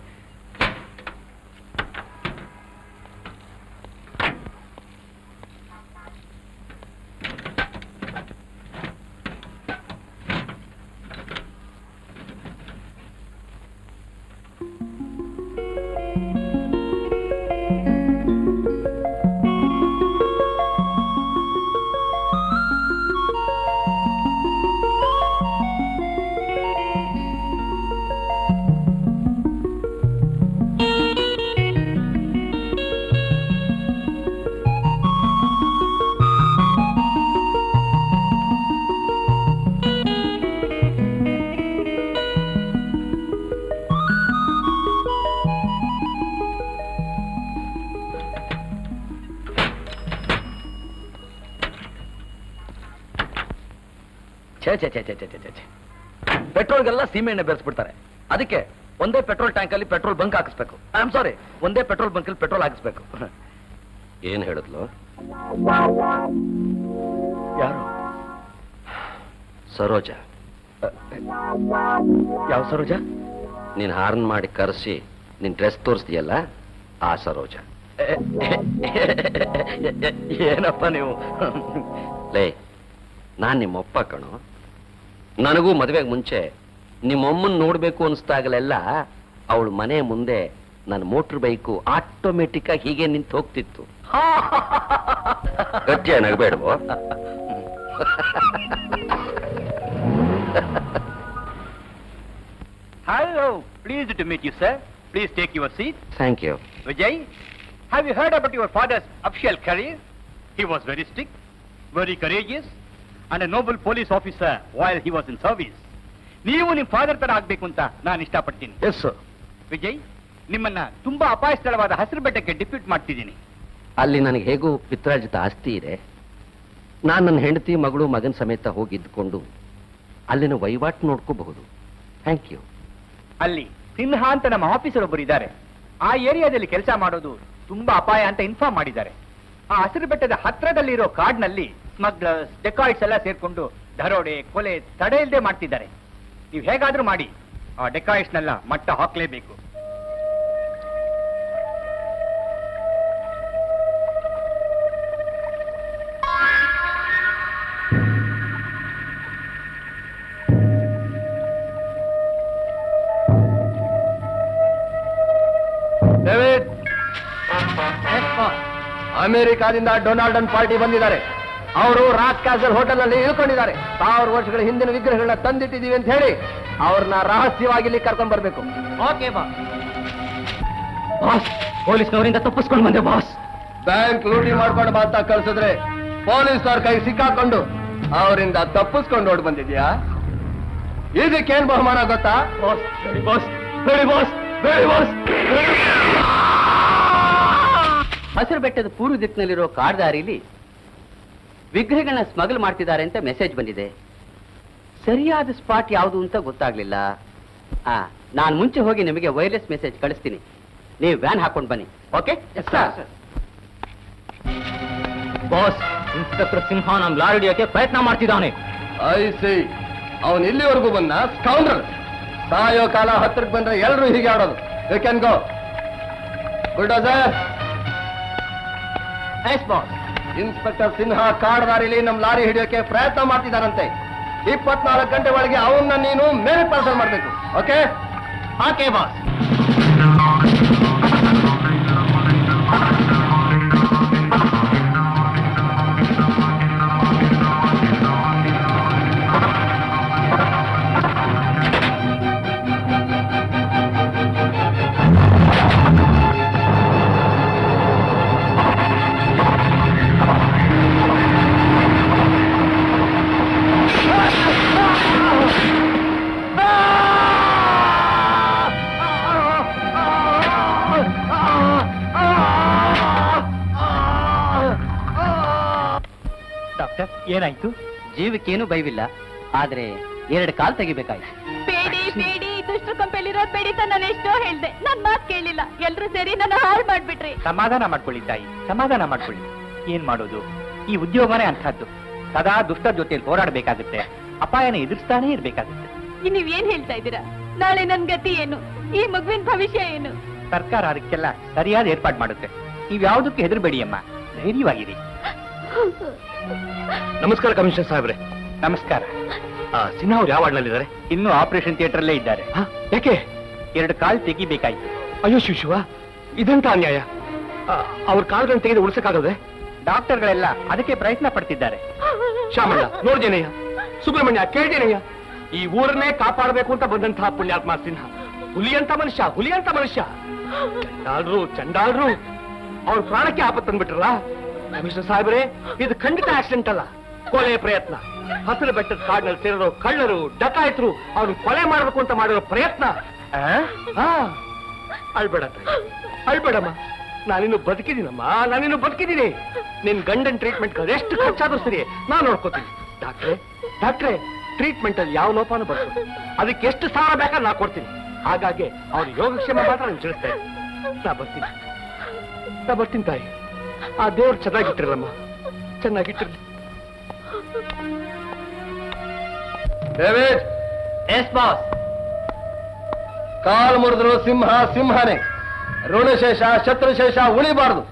ಛೇ ಛೇ ಛೇ ಛೇ ಛೇ ಛೇ ಛೇ ಪೆಟ್ರೋಲ್ಗೆಲ್ಲ ಸೀಮೆ ಎಣ್ಣೆ ಬೆರೆಸ್ಬಿಡ್ತಾರೆ. ಅದಕ್ಕೆ ಒಂದೇ ಪೆಟ್ರೋಲ್ ಟ್ಯಾಂಕ್ ಅಲ್ಲಿ ಪೆಟ್ರೋಲ್ ಬಂಕ್ ಹಾಕಿಸ್ಬೇಕು. ಐ ಆಮ್ ಸಾರಿ, ಒಂದೇ ಪೆಟ್ರೋಲ್ ಬಂಕ್ ಅಲ್ಲಿ ಪೆಟ್ರೋಲ್ ಹಾಕಿಸ್ಬೇಕು. ಏನ್ ಹೇಳಿದ್ಲು? ಯಾರು? ಸರೋಜ. ಯಾವ ಸರೋಜ? ನೀನ್ ಹಾರ್ನ್ ಮಾಡಿ ಕರೆಸಿ ನಿನ್ ಡ್ರೆಸ್ ತೋರಿಸ್ತೀಯಲ್ಲ, ಆ ಸರೋಜ. ಏನಪ್ಪ ನೀವು? ಲೇ, ನಾನ್ ನಿಮ್ಮಪ್ಪ ಕಣೋ. ನನಗೂ ಮದುವೆಗೆ ಮುಂಚೆ ನಿಮ್ಮಮ್ಮನ್ ನೋಡ್ಬೇಕು ಅನ್ಸ್ದಾಗಲೆಲ್ಲ ಅವಳು ಮನೆ ಮುಂದೆ ನನ್ನ ಮೋಟರ್ ಬೈಕು ಆಟೋಮೆಟಿಕ್ ಆಗಿ ಹೀಗೆ ನಿಂತು ಹೋಗ್ತಿತ್ತು. ಗಟ್ಟಿಯ ನಗಬೇಡವೋ? Hello, pleased to meet you, sir. Please take your seat. Thank you. Vijay, have you heard about your father's official career? He was very strict, very courageous, and a noble police officer while he was in service. ನೀವು ನಿಮ್ಮ father ತರ ಆಗ್ಬೇಕು ಅಂತ ನಾನು ಇಷ್ಟಪಡ್ತೀನಿ. Yes sir. Vijay, ನಿಮ್ಮನ್ನ ತುಂಬಾ ಅಪಾಯ ಸ್ಥಳವಾದ ಹಸಿರು ಬೆಟ್ಟಕ್ಕೆ ಡಿಪ್ಯೂಟ್ ಮಾಡ್ತಿದ್ದೀನಿ. ಅಲ್ಲಿ ನನಗೆ ಹೇಗೂ ಪಿತ್ರಾರ್ಜಿತ ಆಸ್ತಿ ಇದೆ. ನಾನು ನನ್ನ ಹೆಂಡತಿ ಮಗಳು ಮಗನ ಸಮೇತ ಹೋಗಿದ್ದುಕೊಂಡು ಅಲ್ಲಿನ ವಹಿವಾಟು ನೋಡ್ಕೋಬಹುದು. Thank you. ಅಲ್ಲಿ ಸಿನ್ಹಾ ಅಂತ ನಮ್ಮ ಆಫೀಸರ್ ಒಬ್ಬರು ಇದ್ದಾರೆ. ಆ ಏರಿಯಾದಲ್ಲಿ ಕೆಲಸ ಮಾಡೋದು ತುಂಬಾ ಅಪಾಯ ಅಂತ ಇನ್ಫಾರ್ಮ್ ಮಾಡಿದ್ದಾರೆ. ಆ ಹಸಿರು ಬೆಟ್ಟದ ಹತ್ರದಲ್ಲಿರೋ ಕಾಡ್ನಲ್ಲಿ ಸ್ಮಗ್ಲರ್ಸ್, ಡೆಕಾಯ್ಟ್ಸ್ ಎಲ್ಲ ಸೇರ್ಕೊಂಡು ದರೋಡೆ, ಕೊಲೆ ತಡೆ ಇಲ್ಲದೆ ಮಾಡ್ತಿದ್ದಾರೆ. ನೀವು ಹೇಗಾದ್ರೂ ಮಾಡಿ ಆ ಡೆಕಾಯ್ಟ್ಸ್ನೆಲ್ಲ ಮಟ್ಟ ಹಾಕ್ಲೇಬೇಕು. ಡೇವಿಡ್, ಅಮೆರಿಕಾದಿಂದ ಡೊನಾಲ್ಡನ್ ಪಾರ್ಟಿ ಬಂದಿದ್ದಾರೆ. ಅವರು ರಾಕ್ ಕ್ಯಾಸಲ್ ಹೋಟೆಲ್ ನಲ್ಲಿ ಇಳ್ಕೊಂಡಿದ್ದಾರೆ. 1000 ವರ್ಷಗಳ ಹಿಂದಿನ ವಿಗ್ರಹಗಳನ್ನ ತಂದಿಟ್ಟಿದೀವಿ ಅಂತ ಹೇಳಿ ಅವ್ರನ್ನ ರಹಸ್ಯವಾಗಿ ಇಲ್ಲಿ ಕರ್ಕೊಂಡ್ ಬರ್ಬೇಕು. ಓಕೆ ಬಾಸ್, ಪೊಲೀಸ್ನವರಿಂದ ತಪ್ಪಿಸ್ಕೊಂಡು ಬಂದೆ ಬಾಸ್. ಬ್ಯಾಂಕ್ ಲೂಟಿ ಮಾಡ್ಕೊಂಡು ಬಾ ಅಂತ ಕಳ್ಸಿದ್ರೆ ಪೊಲೀಸವ್ರ ಕೈ ಸಿಕ್ಕಾಕೊಂಡು ಅವರಿಂದ ತಪ್ಪಿಸ್ಕೊಂಡು ಓಡ್ ಬಂದಿದ್ಯಾ? ಇದಕ್ಕೇನ್ ಬಹುಮಾನ ಗೊತ್ತಾ? ಬಾಸ್, ಬೇಡಿ ಬಾಸ್, ಬೇಡಿ ಬಾಸ್, ಬೇಡಿ ಬಾಸ್. ಹಸಿರು ಬೆಟ್ಟದ ಪೂರ್ವ ದಿಕ್ಕಿನಲ್ಲಿರೋ ಕಾಡ್ದಾರಿಲಿ ವಿಗ್ರಹಗಳನ್ನ ಸ್ಮಗಲ್ ಮಾಡ್ತಿದ್ದಾರೆ ಅಂತ ಮೆಸೇಜ್ ಬಂದಿದೆ. ಸರಿಯಾದ ಸ್ಪಾಟ್ ಯಾವುದು ಅಂತ ಗೊತ್ತಾಗ್ಲಿಲ್ಲ. ನಾನು ಮುಂಚೆ ಹೋಗಿ ನಿಮಗೆ ವೈರ್ಲೆಸ್ ಮೆಸೇಜ್ ಕಳಿಸ್ತೀನಿ. ನೀವು ವ್ಯಾನ್ ಹಾಕೊಂಡು ಬನ್ನಿ. Okay sir? Boss, inspector Sinha ನಮ್ ಲಾರಿ ಹಿಡಿಯೋಕೆ ಪ್ರಯತ್ನ ಮಾಡ್ತಿದ್ದಾನೆ. ಐಸಿ, ಅವನ್ ಇಲ್ಲಿವರೆಗೂ ಬಂದ ಸ್ಕೌಂಡ್ರಲ್. ಸಾಯೋ ಕಾಲ ಹತ್ರಕ್ಕೆ ಬಂದ್ರೆ ಎಲ್ರು ಹೀಗೆ ಆಡೋದು. You can go. Bulldozer. Yes boss. Inspector Sinha ಕಾಡ್ದಾರಿಲಿ ನಮ್ ಲಾರಿ ಹಿಡಿಯೋಕೆ ಪ್ರಯತ್ನ ಮಾಡ್ತಿದ್ದಾರಂತೆ. 24 ಗಂಟೆ ಒಳಗೆ ಅವನ್ನ ನೀನು ಮೇಲೆ ಪಾರ್ಸಲ್ ಮಾಡ್ಬೇಕು. ಓಕೆ? Okay boss. ಏನಾಯ್ತು? ಜೀವಕ್ಕೇನು ಭಯವಿಲ್ಲ, ಆದ್ರೆ 2 ಕಾಲ್ ತೆಗಿಬೇಕಾಯ್ತು. ಬೇಡಿ ಬೇಡಿ ದುಷ್ಟ ಕಂಪೆಲಿರೋದ್ ಬೇಡಿ ಅಂತ ನಾನು ಎಷ್ಟೋ ಹೇಳ್ದೆ, ನನ್ ಮಾತ್ ಕೇಳಿಲ್ಲ. ಎಲ್ರು ಸೇರಿ ನನ್ನ ಹಾಳು ಮಾಡ್ಬಿಟ್ರಿ. ಸಮಾಧಾನ ಮಾಡ್ಕೊಳ್ಳಿ ತಾಯಿ, ಸಮಾಧಾನ ಮಾಡ್ಕೊಳ್ಳಿ. ಏನ್ ಮಾಡೋದು, ಈ ಉದ್ಯೋಗನೇ ಅಂಥದ್ದು. ಸದಾ ದುಷ್ಟರ ಜೊತೆಲಿ ಹೋರಾಡಬೇಕಾಗುತ್ತೆ, ಅಪಾಯನ ಎದುರಿಸ್ತಾನೇ ಇರ್ಬೇಕಾಗುತ್ತೆ. ನೀವ್ ಏನ್ ಹೇಳ್ತಾ ಇದ್ದೀರಾ? ನಾಳೆ ನನ್ ಗತಿ ಏನು? ಈ ಮಗುವಿನ ಭವಿಷ್ಯ ಏನು? ಸರ್ಕಾರ ಅದಕ್ಕೆಲ್ಲ ಸರಿಯಾದ ಏರ್ಪಾಡು ಮಾಡುತ್ತೆ. ನೀವ್ ಯಾವ್ದಕ್ಕೂ ಹೆದರ್ಬೇಡಿ ಅಮ್ಮ, ಧೈರ್ಯವಾಗಿರಿ. ನಮಸ್ಕಾರ ಕಮಿಷನರ್ ಸಾಹೇಬ್ರೆ. ನಮಸ್ಕಾರ. ಸಿನ್ಹಾ ಅವ್ರು ಯಾವ ವಾರ್ಡ್ನಲ್ಲಿದ್ದಾರೆ? ಇನ್ನೂ ಆಪರೇಷನ್ ಥಿಯೇಟರ್ ಅಲ್ಲೇ ಇದ್ದಾರೆ. ಯಾಕೆ? 2 ಕಾಲ್ ತೆಗಿಬೇಕಾಯ್ತು. ಅಯ್ಯೋ ಶಿವ, ಇದಂತ ಅನ್ಯಾಯ. ಅವ್ರ ಕಾಲುಗಳನ್ನು ತೆಗೆದು ಉಳಿಸಕ್ಕಾಗದೆ? ಡಾಕ್ಟರ್ಗಳೆಲ್ಲ ಅದಕ್ಕೆ ಪ್ರಯತ್ನ ಪಡ್ತಿದ್ದಾರೆ. ಶಾಮಣ್ಣ ನೋಡ್ದೇನಯ್ಯ, ಸುಬ್ರಹ್ಮಣ್ಯ ಕೇಳ್ದೇನಯ್ಯ, ಈ ಊರನ್ನೇ ಕಾಪಾಡಬೇಕು ಅಂತ ಬಂದಂತಹ ಪುಣ್ಯಾತ್ಮ ಸಿನ್ಹಾ ಹುಲಿ ಅಂತ ಮನುಷ್ಯ, ಹುಲಿ ಅಂತ ಮನುಷ್ಯ. ಚಂಡಾಲ್ರು ಅವ್ರ ಪ್ರಾಣಕ್ಕೆ ಆಪತ್ತು ತಂದ್ಬಿಟ್ರಲ್ಲ. ಕಮಿಷನರ್ ಸಾಹೇಬ್ರೆ, ಇದು ಖಂಡಿತ ಆಕ್ಸಿಡೆಂಟ್ ಅಲ್ಲ, ಕೊಲೆ ಪ್ರಯತ್ನ. ಹಸಿರು ಬೆಟ್ಟದ ಕಾಡಿನಲ್ಲಿ ಸೇರಿರೋ ಕಳ್ಳರು ಡಕಾಯಿತರು ಅವ್ರನ್ನ ಕೊಲೆ ಮಾಡಬೇಕು ಅಂತ ಮಾಡಿರೋ ಪ್ರಯತ್ನ. ಅಳ್ಬೇಡ ಅಳ್ಬೇಡಮ್ಮ, ನಾನಿನ್ನು ಬದುಕಿದ್ದೀನಮ್ಮ, ನಾನಿನ್ನು ಬದುಕಿದ್ದೀನಿ. ನಿನ್ ಗಂಡನ್ ಟ್ರೀಟ್ಮೆಂಟ್ ಎಷ್ಟು ಖರ್ಚಾದ್ರೂ ಸರಿ ನಾನ್ ನೋಡ್ಕೋತೀನಿ. ಡಾಕ್ಟ್ರೆ ಟ್ರೀಟ್ಮೆಂಟ್ ಅಲ್ಲಿ ಯಾವ ಲೋಪಾನು ಬರ್ತದೆ, ಅದಕ್ಕೆ ಎಷ್ಟು ಸಾಲ ಬೇಕಾದ್ರೆ ನಾ ಕೊಡ್ತೀನಿ. ಹಾಗಾಗಿ ಅವ್ರ ಯೋಗಕ್ಷೇಮ ಮಾತ್ರ ನಾನು ತಿಳಿಸ್ತೇನೆ. ನಾ ಬರ್ತೀನಿ ತಾಯಿ. ಆ ದೇವ್ರು ಚೆನ್ನಾಗಿಟ್ಟಿರಲ್ಲಮ್ಮ, ಚೆನ್ನಾಗಿಟ್ಟಿರ್ಲಿ. Yes boss. ಕಾಲು ಮುರಿದ್ರು ಸಿಂಹನೇ. ಋಣಶೇಷ ಶತ್ರುಶೇಷ ಉಳಿಬಾರ್ದು.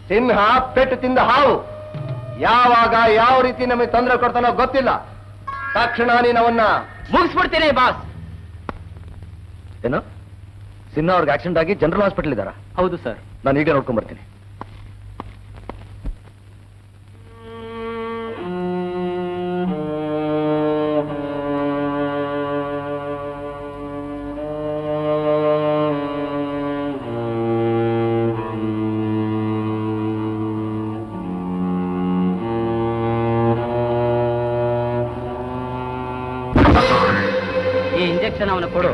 ಸಿಂಹ ಪೆಟ್ಟು ತಿಂದ ಹಾವು ಯಾವಾಗ ಯಾವ ರೀತಿ ನಮಗೆ ತೊಂದರೆ ಕೊಡ್ತಾನೋ ಗೊತ್ತಿಲ್ಲ. ತಕ್ಷಣ ನೀನವನ್ನ ಮುಗಿಸ್ಬಿಡ್ತೇನೆ ಬಾಸ್. ಏನು, ಸಿನ್ಹಾ ಅವ್ರಿಗೆ ಆಕ್ಸಿಡೆಂಟ್ ಆಗಿ ಜನರಲ್ ಹಾಸ್ಪಿಟಲ್ ಇದ್ದಾರಾ? ಹೌದು ಸರ್. ನಾನು ಈಗ ನೋಡ್ಕೊಂಡ್ ಬರ್ತೀನಿ. ಈ ಇಂಜೆಕ್ಷನ್ ಅವನು ಕೊಡು.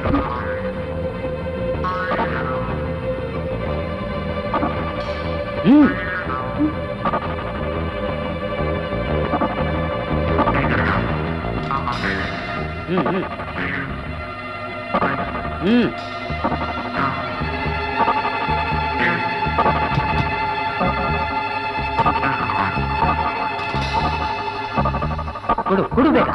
ಕೊಡು ಬೇಗ.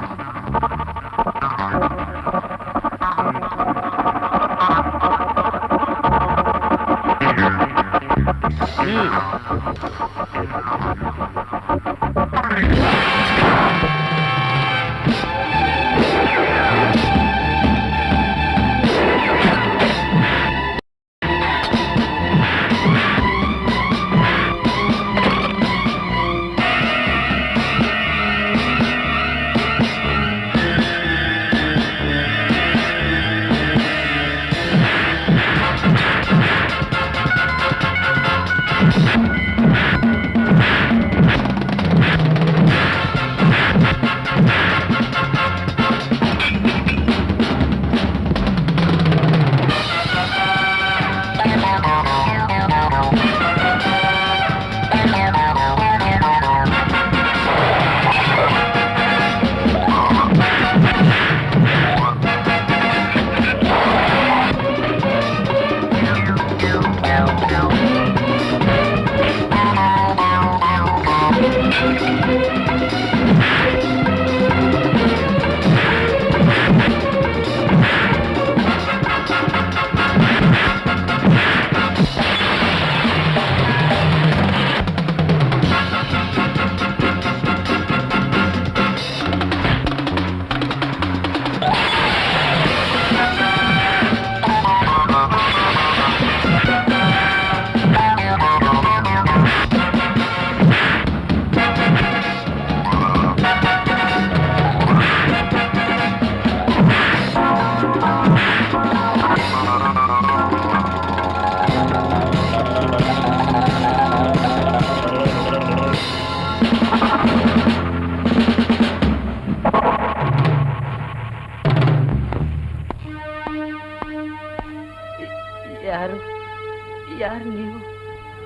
ಯಾರು ನೀವು?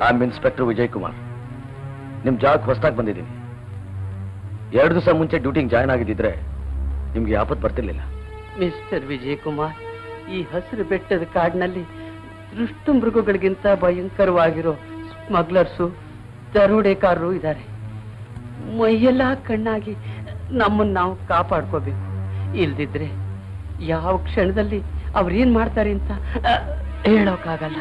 I am inspector Vijay Kumar. ನಿಮ್ ಜಾಗಕ್ಕೆ ಹೊಸದಾಗಿ ಬಂದಿದ್ದೀನಿ. 2 ದಿವಸ ಮುಂಚೆ ಡ್ಯೂಟಿಗೆ ಜಾಯ್ನ್ ಆಗಿದ್ದಿದ್ರೆ ನಿಮ್ಗೆ ಆಪತ್ತು ಬರ್ತಿರ್ಲಿಲ್ಲ. ಮಿಸ್ಟರ್ ವಿಜಯ್ ಕುಮಾರ್, ಈ ಹಸಿರು ಬೆಟ್ಟದ ಕಾಡಿನಲ್ಲಿ ದೃಷ್ಟ ಮೃಗಗಳಿಗಿಂತ ಭಯಂಕರವಾಗಿರೋ ಸ್ಮಗ್ಲರ್ಸು, ದರೋಡೆಕಾರರು ಇದ್ದಾರೆ. ಮೈಯೆಲ್ಲ ಕಣ್ಣಾಗಿ ನಮ್ಮನ್ನು ನಾವು ಕಾಪಾಡ್ಕೋಬೇಕು. ಇಲ್ದಿದ್ರೆ ಯಾವ ಕ್ಷಣದಲ್ಲಿ ಅವ್ರೇನ್ ಮಾಡ್ತಾರೆ ಅಂತ ಹೇಳೋಕ್ಕಾಗಲ್ಲ.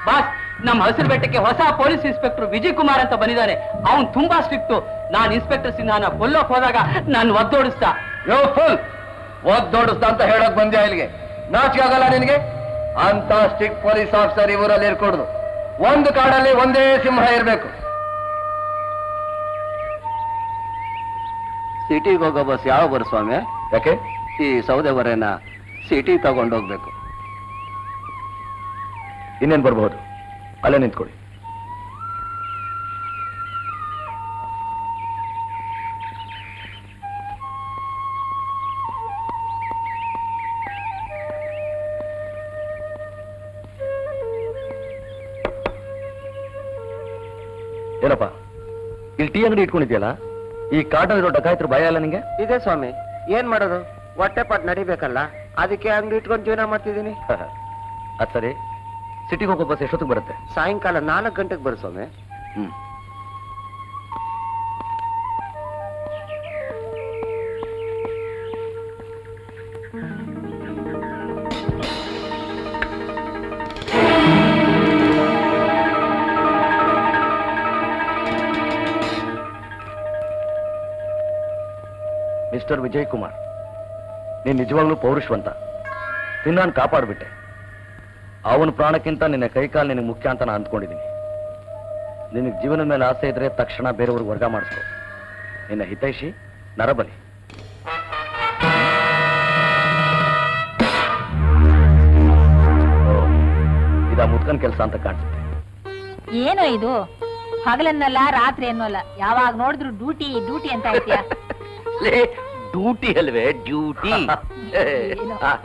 ಬಾಸ್, ನಮ್ಮ ಹಸಿರು ಬೆಟ್ಟಕ್ಕೆ ಹೊಸ ಪೊಲೀಸ್ ಇನ್ಸ್ಪೆಕ್ಟರ್ ವಿಜಯ್ ಕುಮಾರ್ ಅಂತ ಬಂದಿದ್ದಾನೆ. ಅವನು ತುಂಬಾ ಸ್ಟ್ರಿಕ್ಟು. ನಾನು ಇನ್ಸ್ಪೆಕ್ಟರ್ ಸಿನ್ಹಾನ ಕೊಲ್ಲೋಕ್ ಹೋದಾಗ ನಾನು ಒದ್ದೋಡಿಸ್ದ. ಯೋ ಫುಲ್ ಒದ್ದೋಡಿಸ್ದ ಅಂತ ಹೇಳಕ್ ಬಂದ್ಯಾ ಇಲ್ಲಿಗೆ? ನಾಚಿಕೆ ಆಗಲ್ಲ ನಿನಗೆ? ಅಂತ ಸ್ಟ್ರಿಕ್ಟ್ ಪೊಲೀಸ್ ಆಫೀಸರ್ ಇವರಲ್ಲಿ ಇರ್ಕೊಡುದು. ಒಂದು ಕಾಡಲ್ಲಿ ಒಂದೇ ಸಿಂಹ ಇರಬೇಕು. ಸಿಟಿಗೆ ಹೋಗೋ ಬಸ್ ಯಾವ ಬರು ಸ್ವಾಮಿ? ಯಾಕೆ? ಈ ಸೌದೆವರೆನ ಸಿಟಿ ತಗೊಂಡೋಗ್ಬೇಕು. ಇನ್ನೇನು ಬರಬಹುದು, ಅಲ್ಲೇ ನಿಂತ್ಕೊಳ್ಳಿ. ಏನಪ್ಪ, ಇಲ್ಲಿ ಟೀ ಅಂಗಡಿ ಇಟ್ಕೊಂಡಿದ್ಯಲ್ಲ, ಈ ಕಾಟಲ್ಲಿರೋ ಡಕಾಯಿತ್ರ ಭಯ ಅಲ್ಲ ನಿಂಗೆ? ಇದೆ ಸ್ವಾಮಿ, ಏನ್ ಮಾಡೋದು? ಹೊಟ್ಟೆ ಪಾಟ್ ನಡಿಬೇಕಲ್ಲ, ಅದಕ್ಕೆ ಅಂಗಡಿ ಇಟ್ಕೊಂಡು ಜೀವನ ಮಾಡ್ತಿದ್ದೀನಿ. ಅದ್ ಸರಿ, ಸಿಟಿಗೆ ಹೋಗೋ ಬಸ್ ಎಷ್ಟೊತ್ತಿಗೆ ಬರುತ್ತೆ? ಸಾಯಂಕಾಲ 4 ಗಂಟೆಗೆ ಬರು ಸ್ವಾಮಿ. ಹ್ಮ್. ಮಿಸ್ಟರ್ ವಿಜಯ್ ಕುಮಾರ್, ನೀನ್ ನಿಜವಾಗ್ಲೂ ಪೌರುಷವಂತ. ಸಿನ್ಹಾನ್ ಕಾಪಾಡ್ಬಿಟ್ಟೆ. ಅವನ ಪ್ರಾಣಕ್ಕಿಂತ ನಿನ್ನ ಕೈಕಾಲು ನಿನಗೆ ಮುಖ್ಯ ಅಂತ ನಾನು ಅಂದ್ಕೊಂಡಿದ್ದೀನಿ. ನಿನಗೆ ಜೀವನದ ಮೇಲೆ ಆಸೆ ಇದ್ರೆ ತಕ್ಷಣ ಬೇರೆಯವ್ರಿಗೆ ವರ್ಗ ಮಾಡಿಸ್ಕೊ. ನಿನ್ನ ಹಿತೈಷಿ ನರಬಲಿ. ಇದಾ ಮುದ್ಕನ್ ಕೆಲಸ ಅಂತ ಕಾಣಿಸುತ್ತೆ. ಏನೋ ಇದು, ಹಗಲನ್ನಲ್ಲ ರಾತ್ರಿ ಅನ್ನೋಲ್ಲ, ಯಾವಾಗ ನೋಡಿದ್ರು ಡ್ಯೂಟಿ ಡ್ಯೂಟಿ ಅಂತ ಹೇಳ್ತೀಯ. ಡ್ಯೂಟಿ ಅಲ್ವೇ, ಡ್ಯೂಟಿ.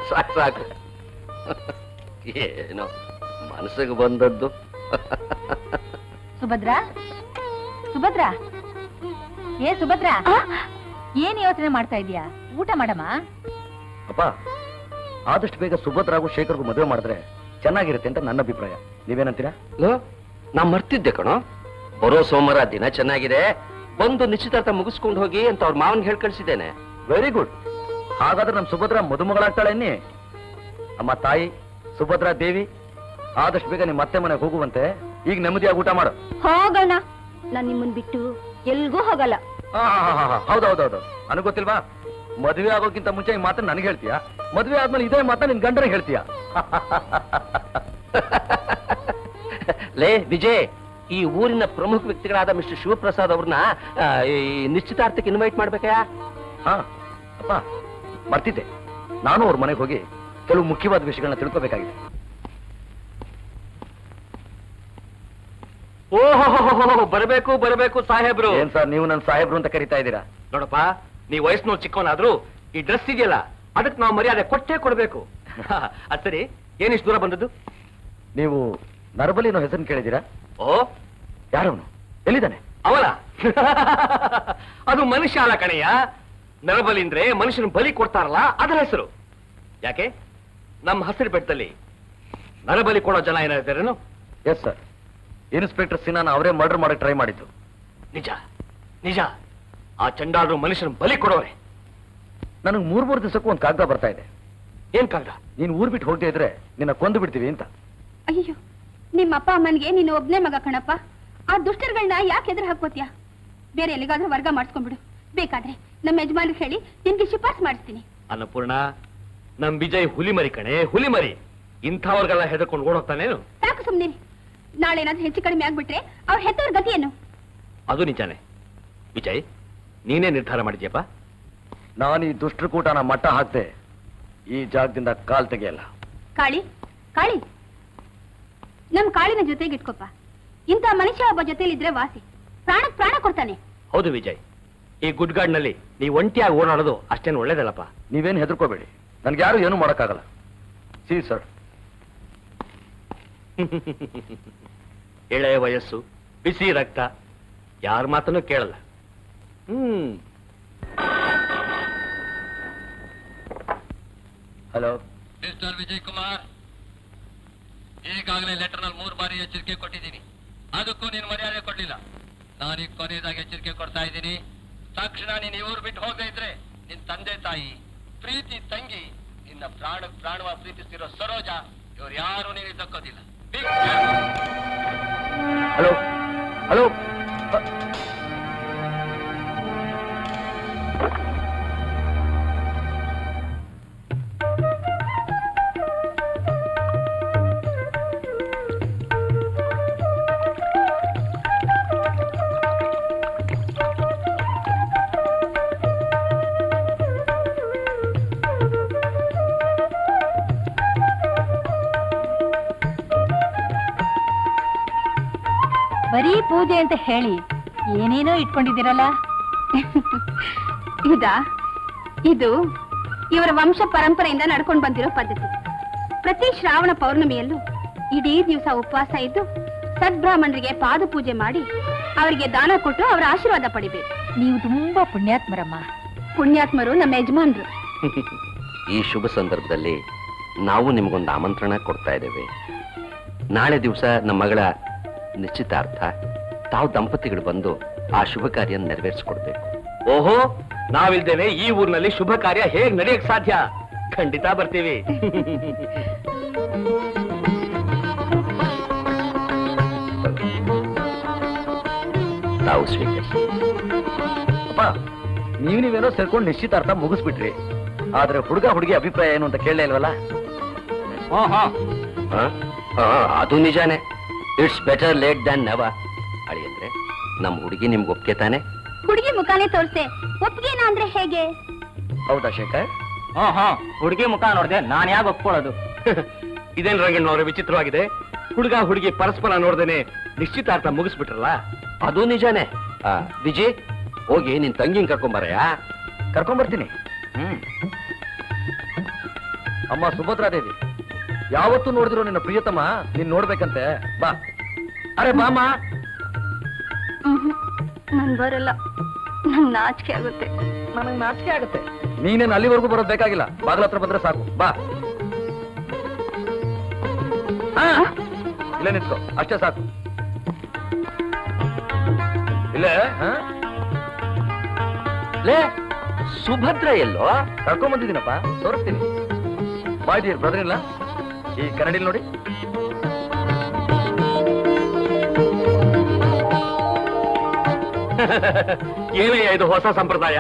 ಸಾಕು ಸಾಕು. ಏನೋ ಮನಸ್ಸಿಗೆ ಬಂದದ್ದು. ಸುಭದ್ರಾ, ಸುಭದ್ರಾ, ಏ ಸುಭದ್ರಾ, ಏನ್ ಯೋಚನೆ ಮಾಡ್ತಾ ಇದೀಯಾ? ಊಟ ಮಾಡಮ್ಮ. ಅಪ್ಪ, ಆದಷ್ಟು ಬೇಗ ಸುಭದ್ರಾಗೂ ಶೇಖರ್ಗೂ ಮದುವೆ ಮಾಡಿದ್ರೆ ಚೆನ್ನಾಗಿರುತ್ತೆ ಅಂತ ನನ್ನ ಅಭಿಪ್ರಾಯ. ನೀವೇನಂತೀರಾ? ನಾ ಮರ್ತಿದ್ದೆ ಕಣೋ. ಬರೋ ಸೋಮವಾರ ದಿನ ಚೆನ್ನಾಗಿದೆ, ಬಂದು ನಿಶ್ಚಿತಾರ್ಥ ಮುಗಿಸ್ಕೊಂಡು ಹೋಗಿ ಅಂತ ಅವ್ರ ಮಾವನ್ಗೆ ಹೇಳ್ ಕಳ್ಸಿದ್ದೇನೆ. Very good. ಹಾಗಾದ್ರೆ ನಮ್ಮ ಸುಭದ್ರಾ ಮದುಮಗಳಾಗ್ತಾಳೆ ಅನ್ನಿ. ಅಮ್ಮ ತಾಯಿ ಸುಭದ್ರಾ ದೇವಿ, ಆದಷ್ಟು ಬೇಗ ನಿಮ್ಮ ಅತ್ತೆ ಮನೆಗೆ ಹೋಗುವಂತೆ. ಈಗ ನೆಮ್ಮದಿಯಾಗಿ ಊಟ ಮಾಡು. ಹೋಗೋಣ, ನಾನ್ ನಿಮ್ಮನ್ ಬಿಟ್ಟು ಎಲ್ಗೂ ಹೋಗಲ್ಲ. ಹೌದೌದೌದು, ನನಗೆ ಗೊತ್ತಿಲ್ವಾ? ಮದುವೆ ಆಗೋಕ್ಕಿಂತ ಮುಂಚೆ ಈ ಮಾತನ್ನ ನನಗೆ ಹೇಳ್ತೀಯಾ? ಮದುವೆ ಆದ್ಮೇಲೆ ಇದೇ ಮಾತನ್ನ ನಿನ್ ಗಂಡನಿಗೆ ಹೇಳ್ತೀಯಾ? ಲೇ ವಿಜಯ್, ಈ ಊರಿನ ಪ್ರಮುಖ ವ್ಯಕ್ತಿಗಳಾದ ಮಿಸ್ಟರ್ ಶಿವಪ್ರಸಾದ್ ಅವ್ರನ್ನ ನಿಶ್ಚಿತಾರ್ಥಕ್ಕೆ ಇನ್ವೈಟ್ ಮಾಡ್ಬೇಕಾ? ಹಾ ಅಪ್ಪ, ಮರ್ತಿದ್ದೆ. ನಾನು ಅವ್ರ ಮನೆಗೆ ಹೋಗಿ ಕೆಲವು ಮುಖ್ಯವಾದ ವಿಷಯಗಳನ್ನ ತಿಳ್ಕೋಬೇಕಾಗಿದೆ. ಓಹೋ, ಬರಬೇಕು ಬರಬೇಕು ಸಾಹೇಬ್ರು. ಏನ್ ಸರ್ ನೀವು ನನ್ನ ಸಾಹೇಬ್ರು ಅಂತ ಕರಿತಾ ಇದ್ದೀರಾ? ನೋಡಪ್ಪ, ನೀ ವಯಸ್ಸಿನವ್ರು ಚಿಕ್ಕವನಾದ್ರೂ ಈ ಡ್ರೆಸ್ ಇದೆಯಲ್ಲ, ಅದಕ್ಕೆ ನಾವು ಮರ್ಯಾದೆ ಕೊಟ್ಟೇ ಕೊಡ್ಬೇಕು. ಅದ್ ಸರಿ, ಏನಿಷ್ಟು ದೂರ ಬಂದದ್ದು? ನೀವು ನರಬಲಿ ಅನ್ನೋ ಹೆಸರನ್ನು ಕೇಳಿದ್ದೀರಾ? ಓ, ಯಾರವನು? ಎಲ್ಲಿದ್ದಾನೆ? ಅವಳ ಅದು ಮನುಷ್ಯ ಅಲ್ಲ ಕಣಯ್ಯ. ನರಬಲಿ ಅಂದ್ರೆ ಮನುಷ್ಯನ ಬಲಿ ಕೊಡ್ತಾರಲ್ಲ, ಅದರ ಹೆಸರು. ಯಾಕೆ ನಮ್ಮ ಹಸಿರು ಬೆಟ್ಟದಲ್ಲಿ ನರಬಲಿ ಕೊಡೋ ಜನ ಏನಾಗಿದ್ದಾರೇನು? ಎಸ್ ಸರ್, ಇನ್ಸ್ಪೆಕ್ಟರ್ ಸಿನ್ಹಾನ ಅವರೇ ಮರ್ಡರ್ ಮಾಡಕ್ ಟ್ರೈ ಮಾಡಿದ್ದು. ನಿಜ ನಿಜ, ಆ ಚಂಡಾಲರು ಮನುಷ್ಯನ ಬಲಿ ಕೊಡೋರೆ. ನನಗೆ 3 ದಿವಸಕ್ಕೂ ಒಂದು ಕಾಗದ ಬರ್ತಾ ಇದೆ. ಏನ್ ಕಾಗದ? ನೀನ್ ಊರ್ ಬಿಟ್ಟು ಹೋಗ್ತಾ ಇದ್ರೆ ನಿನ್ನ ಕೊಂದು ಬಿಡ್ತೀವಿ ಅಂತ. ಅಯ್ಯೋ, ನಿಮ್ಮ ಅಪ್ಪ ಅಮ್ಮನ್ಗೆ ನೀನು ಒಬ್ನೇ ಮಗ ಕಣಪ್ಪ. ಆ ದುಷ್ಟರುಗಳನ್ನ ಯಾಕೆ ಎದುರು ಹಾಕೋತ್ಯಾ? ಬೇರೆ ಎಲ್ಲಿಗಾದ್ರೂ ವರ್ಗ ಮಾಡಿಸ್ಕೊಂಡ್ಬಿಡು. ಬೇಕಾದ್ರೆ ನಮ್ಮ ಯಜಮಾನ್ರಿಗೆ ಹೇಳಿ ನಿನ್ಗೆ ಶಿಫಾರ್ಸ್ ಮಾಡಿಸ್ತೀನಿ. ಅನ್ನಪೂರ್ಣ, ನಮ್ ವಿಜಯ್ ಹುಲಿಮರಿ ಕಣೆ, ಹುಲಿಮರಿ. ಇಂಥವ್ರಿಗೆಲ್ಲ ಹೆದರ್ಕೊಂಡು ಓಡೋಗ್ತಾನೇನು? ಸಾಕು ಸುಮ್ನಿರಿ. ನಾಳೆ ಏನಾದ್ರೂ ಹೆಚ್ಚು ಕಡಿಮೆ ಆಗ್ಬಿಟ್ರೆ ಅವ್ರ ಹೆತ್ತವ್ರ ಗತಿ ಏನು? ಅದು ನಿಜಾನೆ. ವಿಜಯ್, ನೀನೇ ನಿರ್ಧಾರ ಮಾಡಿದ್ಯಪ್ಪ? ನಾನು ಈ ದುಷ್ಟಕೂಟನ ಮಟ್ಟ ಹಾಕ್ದೆ ಈ ಜಾಗದಿಂದ ಕಾಲ್ ತೆಗೆಯಲ್ಲ. ಕಾಳಿ, ಕಾಳಿ, ನಮ್ ಕಾಳಿನ ಜೊತೆಗೆ ಇಟ್ಕೊಪ್ಪ. ಇಂಥ ಮನುಷ್ಯ ಒಬ್ಬ ಜೊತೆಲಿದ್ರೆ ವಾಸಿ, ಪ್ರಾಣಕ್ ಪ್ರಾಣ ಕೊಡ್ತಾನೆ. ಹೌದು ವಿಜಯ್, ಈ ಗುಡ್ಗಾಡ್ನಲ್ಲಿ ನೀವು ಒಂಟಿಯಾಗಿ ಓಡಾಡೋದು ಅಷ್ಟೇನು ಒಳ್ಳೇದಲ್ಲಪ್ಪ. ನೀವೇನು ಹೆದರ್ಕೋಬೇಡಿ, ನನ್ಗೆ ಯಾರು ಏನು ಮಾಡಕ್ಕಾಗಲ್ಲ. C sir. ಎಳೆಯ ವಯಸ್ಸು, ಬಿಸಿ ರಕ್ತ, ಯಾರ ಮಾತನ್ನು ಕೇಳಲ್ಲ. ಹಲೋ ಮಿಸ್ಟರ್ ವಿಜಯ್ ಕುಮಾರ್, ಈಗಾಗಲೇ ಲೆಟರ್ ನಲ್ಲಿ 3 ಬಾರಿ ಎಚ್ಚರಿಕೆ ಕೊಟ್ಟಿದ್ದೀನಿ. ಅದಕ್ಕೂ ನೀನು ಮರ್ಯಾದೆ ಕೊಡ್ಲಿಲ್ಲ. ನಾನೀಗ ಕೊನೆಯದಾಗಿ ಎಚ್ಚರಿಕೆ ಕೊಡ್ತಾ ಇದ್ದೀನಿ. ತಕ್ಷಣ ನೀನು ಇವ್ರು ಬಿಟ್ಟು ಹೋಗದೇ ಇದ್ರೆ ನಿನ್ ತಂದೆ ತಾಯಿ, ಪ್ರೀತಿ ತಂಗಿ, ನಿನ್ನ ಪ್ರಾಣವಾಗಿ ಪ್ರೀತಿಸ್ತಿರೋ ಸರೋಜ, ಇವ್ರು ಯಾರು ನೀನು ದಕ್ಕೋದಿಲ್ಲ. ಹಲೋ ಹಲೋ ಬರೀ ಪೂಜೆ ಅಂತ ಹೇಳಿ ಏನೇನೋ ಇಟ್ಕೊಂಡಿದ್ದೀರಲ್ಲ. ಇದು ಇವರ ವಂಶ ಪರಂಪರೆಯಿಂದ ನಡ್ಕೊಂಡು ಬಂದಿರೋ ಪದ್ಧತಿ. ಪ್ರತಿ ಶ್ರಾವಣ ಪೌರ್ಣಮಿಯಲ್ಲೂ ಇಡೀ ದಿವಸ ಉಪವಾಸ ಇದ್ದು ಸದ್ಬ್ರಾಹ್ಮಣರಿಗೆ ಪಾದ ಪೂಜೆ ಮಾಡಿ ಅವರಿಗೆ ದಾನ ಕೊಟ್ಟು ಅವರ ಆಶೀರ್ವಾದ ಪಡಿಬೇಕು. ನೀವು ತುಂಬಾ ಪುಣ್ಯಾತ್ಮರಮ್ಮ. ಪುಣ್ಯಾತ್ಮರು ನಮ್ಮ ಯಜಮಾನ್ರು. ಈ ಶುಭ ಸಂದರ್ಭದಲ್ಲಿ ನಾವು ನಿಮಗೊಂದು ಆಮಂತ್ರಣ ಕೊಡ್ತಾ ಇದ್ದೇವೆ. ನಾಳೆ ದಿವಸ ನಮ್ಮ ಮಗಳ ನಿಶ್ಚಿತಾರ್ಥ. ತಾವು ದಂಪತಿಗಳು ಬಂದು ಆ ಶುಭ ಕಾರ್ಯ ನೆರವೇರಿಸಿಕೊಡ್ಬೇಕು. ಓಹೋ, ನಾವಿಲ್ದೇನೆ ಈ ಊರಿನಲ್ಲಿ ಶುಭ ಕಾರ್ಯ ಹೇಗ್ ನಡೆಯಕ್ ಸಾಧ್ಯ? ಖಂಡಿತ ಬರ್ತೀವಿ. ತಾವು ಸ್ವೀಕರಿಸಿ. ಅಪ್ಪ, ನೀವೇನೋ ಸೇರ್ಕೊಂಡು ನಿಶ್ಚಿತಾರ್ಥ ಮುಗಿಸ್ಬಿಟ್ರಿ. ಆದ್ರೆ ಹುಡುಗ ಹುಡುಗಿ ಅಭಿಪ್ರಾಯ ಏನು ಅಂತ ಕೇಳಲೇ ಇಲ್ವಲ್ಲ? ಅದು ನಿಜಾನೇ. It's better late than never. ಅಳಿಯಂದ್ರೆ ನಮ್ ಹುಡುಗಿ ನಿಮ್ಗೆ ಒಪ್ಗೆ ತಾನೆ? ಹುಡುಗಿ ಮುಖಾನೇ ತೋರಿಸೆ ಒಪ್ಪಿಗೆನಾ ಅಂದ್ರೆ ಹೇಗೆ? ಹೌದಾ ಶೇಖರ್? ಹುಡುಗಿ ಮುಖ ನೋಡ್ದೆ ನಾನ್ ಯಾಕೆ ಒಪ್ಕೊಳ್ಳೋದು? ಇದೇನ್ ರಂಗಣ್ಣವ್ರೆ ವಿಚಿತ್ರವಾಗಿದೆ. ಹುಡುಗ ಹುಡುಗಿ ಪರಸ್ಪರ ನೋಡ್ದೇನೆ ನಿಶ್ಚಿತಾರ್ಥ ಮುಗಿಸ್ಬಿಟ್ರಲ್ಲ? ಅದು ನಿಜಾನೇ. ವಿಜಯ್, ಹೋಗಿ ನಿನ್ ತಂಗಿನ ಕರ್ಕೊಂಬರಯ್ಯ. ಕರ್ಕೊಂಡ್ಬರ್ತೀನಿ. ಅಮ್ಮ ಸುಭದ್ರಾದೇವಿ, ಯಾವತ್ತೂ ನೋಡಿದಿರೋ ನಿನ್ನ ಪ್ರಿಯತಮ ನೀನ್ ನೋಡ್ಬೇಕಂತೆ. ಬಾ. ಅರೆ ಬಾಮ. ನನ್ ಬರಲ್ಲ, ನಂಗ್ ನಾಚಿಕೆ ಆಗುತ್ತೆ. ನನಗ್ ನಾಚಿಕೆ ಆಗುತ್ತೆ. ನೀನೇನು ಅಲ್ಲಿವರೆಗೂ ಬರೋದ್ ಬೇಕಾಗಿಲ್ಲ. ಬಾಗಿಲ ಹತ್ರ ಬಂದ್ರೆ ಸಾಕು. ಬಾ. ಇಲ್ಲೇ ನಿಂತ್ಕೋ, ಅಷ್ಟೇ ಸಾಕು. ಇಲ್ಲೇ ಲೇ, ಸುಭದ್ರ ಎಲ್ಲೋ? ಕರ್ಕೊಂಡ್ ಬಂದಿದ್ದೀನಪ್ಪ, ತೋರಿಸ್ತೀನಿ. ಮೈ ಡಿಯರ್ ಬ್ರದರ್ ಇಲ್ಲ, ಈ ಕನ್ನಡಿಲ್ ನೋಡಿ. ಏನಯ್ಯ ಇದು ಹೊಸ ಸಂಪ್ರದಾಯ?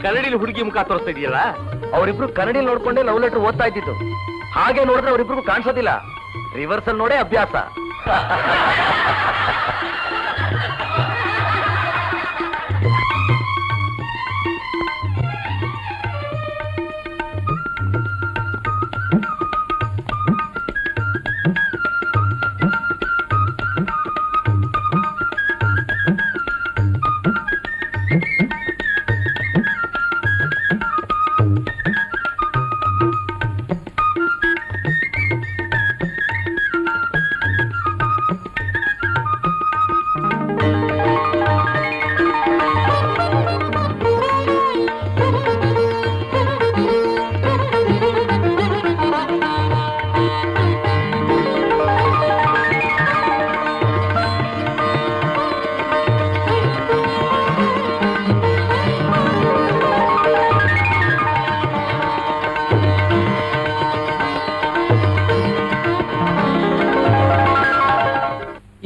ಕನ್ನಡಿಲಿ ಹುಡುಗಿ ಮುಖ ತೋರಿಸ್ತಾ ಇದೆಯಲ್ಲ? ಅವರಿಬ್ರು ಕನ್ನಡಿಲ್ ನೋಡ್ಕೊಂಡೆ ಲವ್ ಲೆಟರ್ ಓದ್ತಾ ಇದ್ದಿತ್ತು. ಹಾಗೆ ನೋಡಿದ್ರೆ ಅವರಿಬ್ರಿಗೂ ಕಾಣಿಸೋದಿಲ್ಲ. ರಿವರ್ಸಲ್ ನೋಡೇ ಅಭ್ಯಾಸ.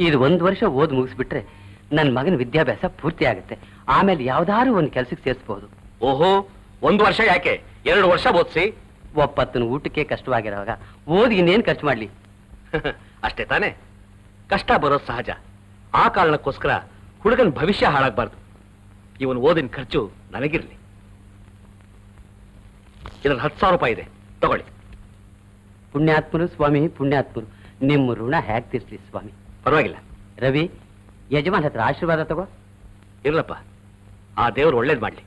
ಇದು 1 ವರ್ಷ ಓದ್ ಮುಗಿಸ್ಬಿಟ್ರೆ ನನ್ನ ಮಗನ ವಿದ್ಯಾಭ್ಯಾಸ ಪೂರ್ತಿ ಆಗುತ್ತೆ. ಆಮೇಲೆ ಯಾವ್ದಾದ್ರು ಒಂದು ಕೆಲ್ಸಕ್ಕೆ ಸೇರಿಸಬಹುದು. ಓಹೋ, 1 ವರ್ಷ ಯಾಕೆ 2 ವರ್ಷ ಓದಿಸಿ. ಒಪ್ಪತ್ತನ ಊಟಕ್ಕೆ ಕಷ್ಟವಾಗಿರುವಾಗ ಓದಿ ಇನ್ನೇನ್ ಖರ್ಚು ಮಾಡ್ಲಿ? ಅಷ್ಟೇ ತಾನೆ. ಕಷ್ಟ ಬರೋದು ಸಹಜ. ಆ ಕಾರಣಕ್ಕೋಸ್ಕರ ಹುಡುಗನ ಭವಿಷ್ಯ ಹಾಳಾಗಬಾರ್ದು. ಇವನ್ ಓದಿನ ಖರ್ಚು ನನಗಿರ್ಲಿ. ಇದ್ರಲ್ಲಿ 10,000 ರೂಪಾಯಿ ಇದೆ, ತಗೊಳ್ಳಿ. ಪುಣ್ಯಾತ್ಮರು ಸ್ವಾಮಿ, ಪುಣ್ಯಾತ್ಮರು. ನಿಮ್ಮ ಋಣ ಹೇಗ್ ತೀರ್ಸ್ಲಿ ಸ್ವಾಮಿ? ಪರವಾಗಿಲ್ಲ. ರವಿ, ಯಜಮಾನ್ ಹತ್ರ ಆಶೀರ್ವಾದ ತಗೋ. ಇರ್ಲಪ್ಪ, ಆ ದೇವ್ರು ಒಳ್ಳೇದ್ ಮಾಡ್ಲಿ.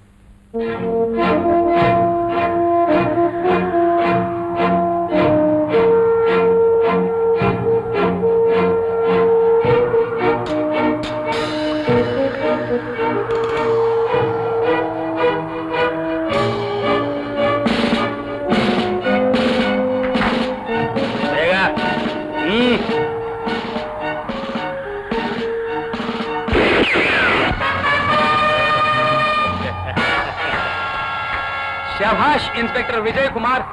ಶಭಾಷ್ ಇನ್ಸ್ಪೆಕ್ಟರ್ ವಿಜಯ್ ಕುಮಾರ್,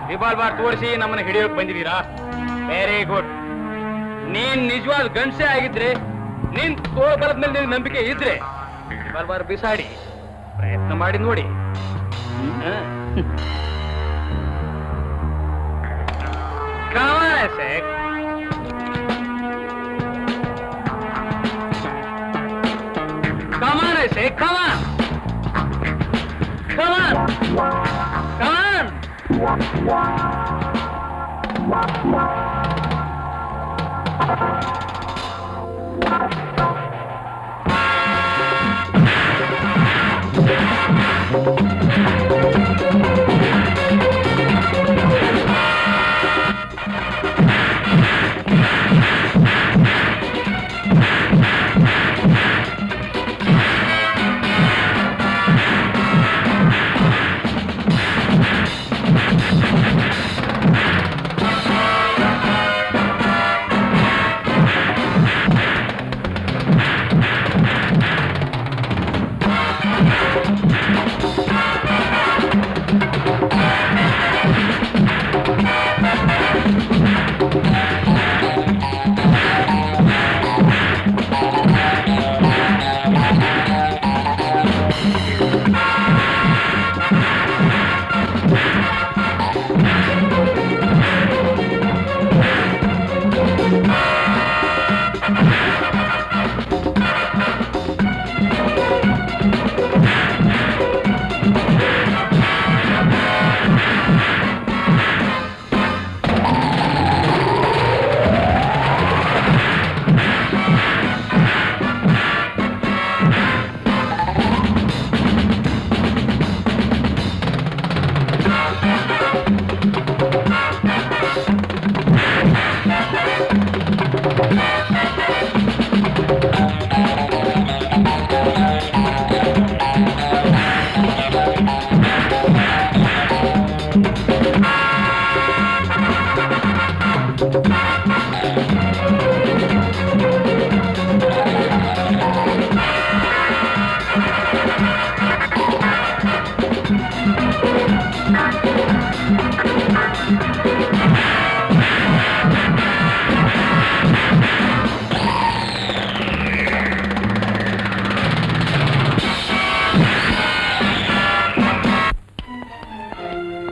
ರಿವಾಲ್ವರ್ ತೋರಿಸಿ ನಮ್ಮನ್ನ ಹಿಡಿಯೋಕ್ ಬಂದಿದ್ದೀರಾ? Very good. ನೀನ್ ನಿಜವಾದ ಗಂಡಸೆ ಆಗಿದ್ರೆ, ನಿನ್ ತೋಳ್ಬಲದ ಮೇಲೆ ನಿನ್ ನಂಬಿಕೆ ಇದ್ರೆ ರಿವಾಲ್ವರ್ ಬಿಸಾಡಿ ಪ್ರಯತ್ನ ಮಾಡಿ ನೋಡಿ. Come on, I say. Come on, I say. Come on. Come on. Come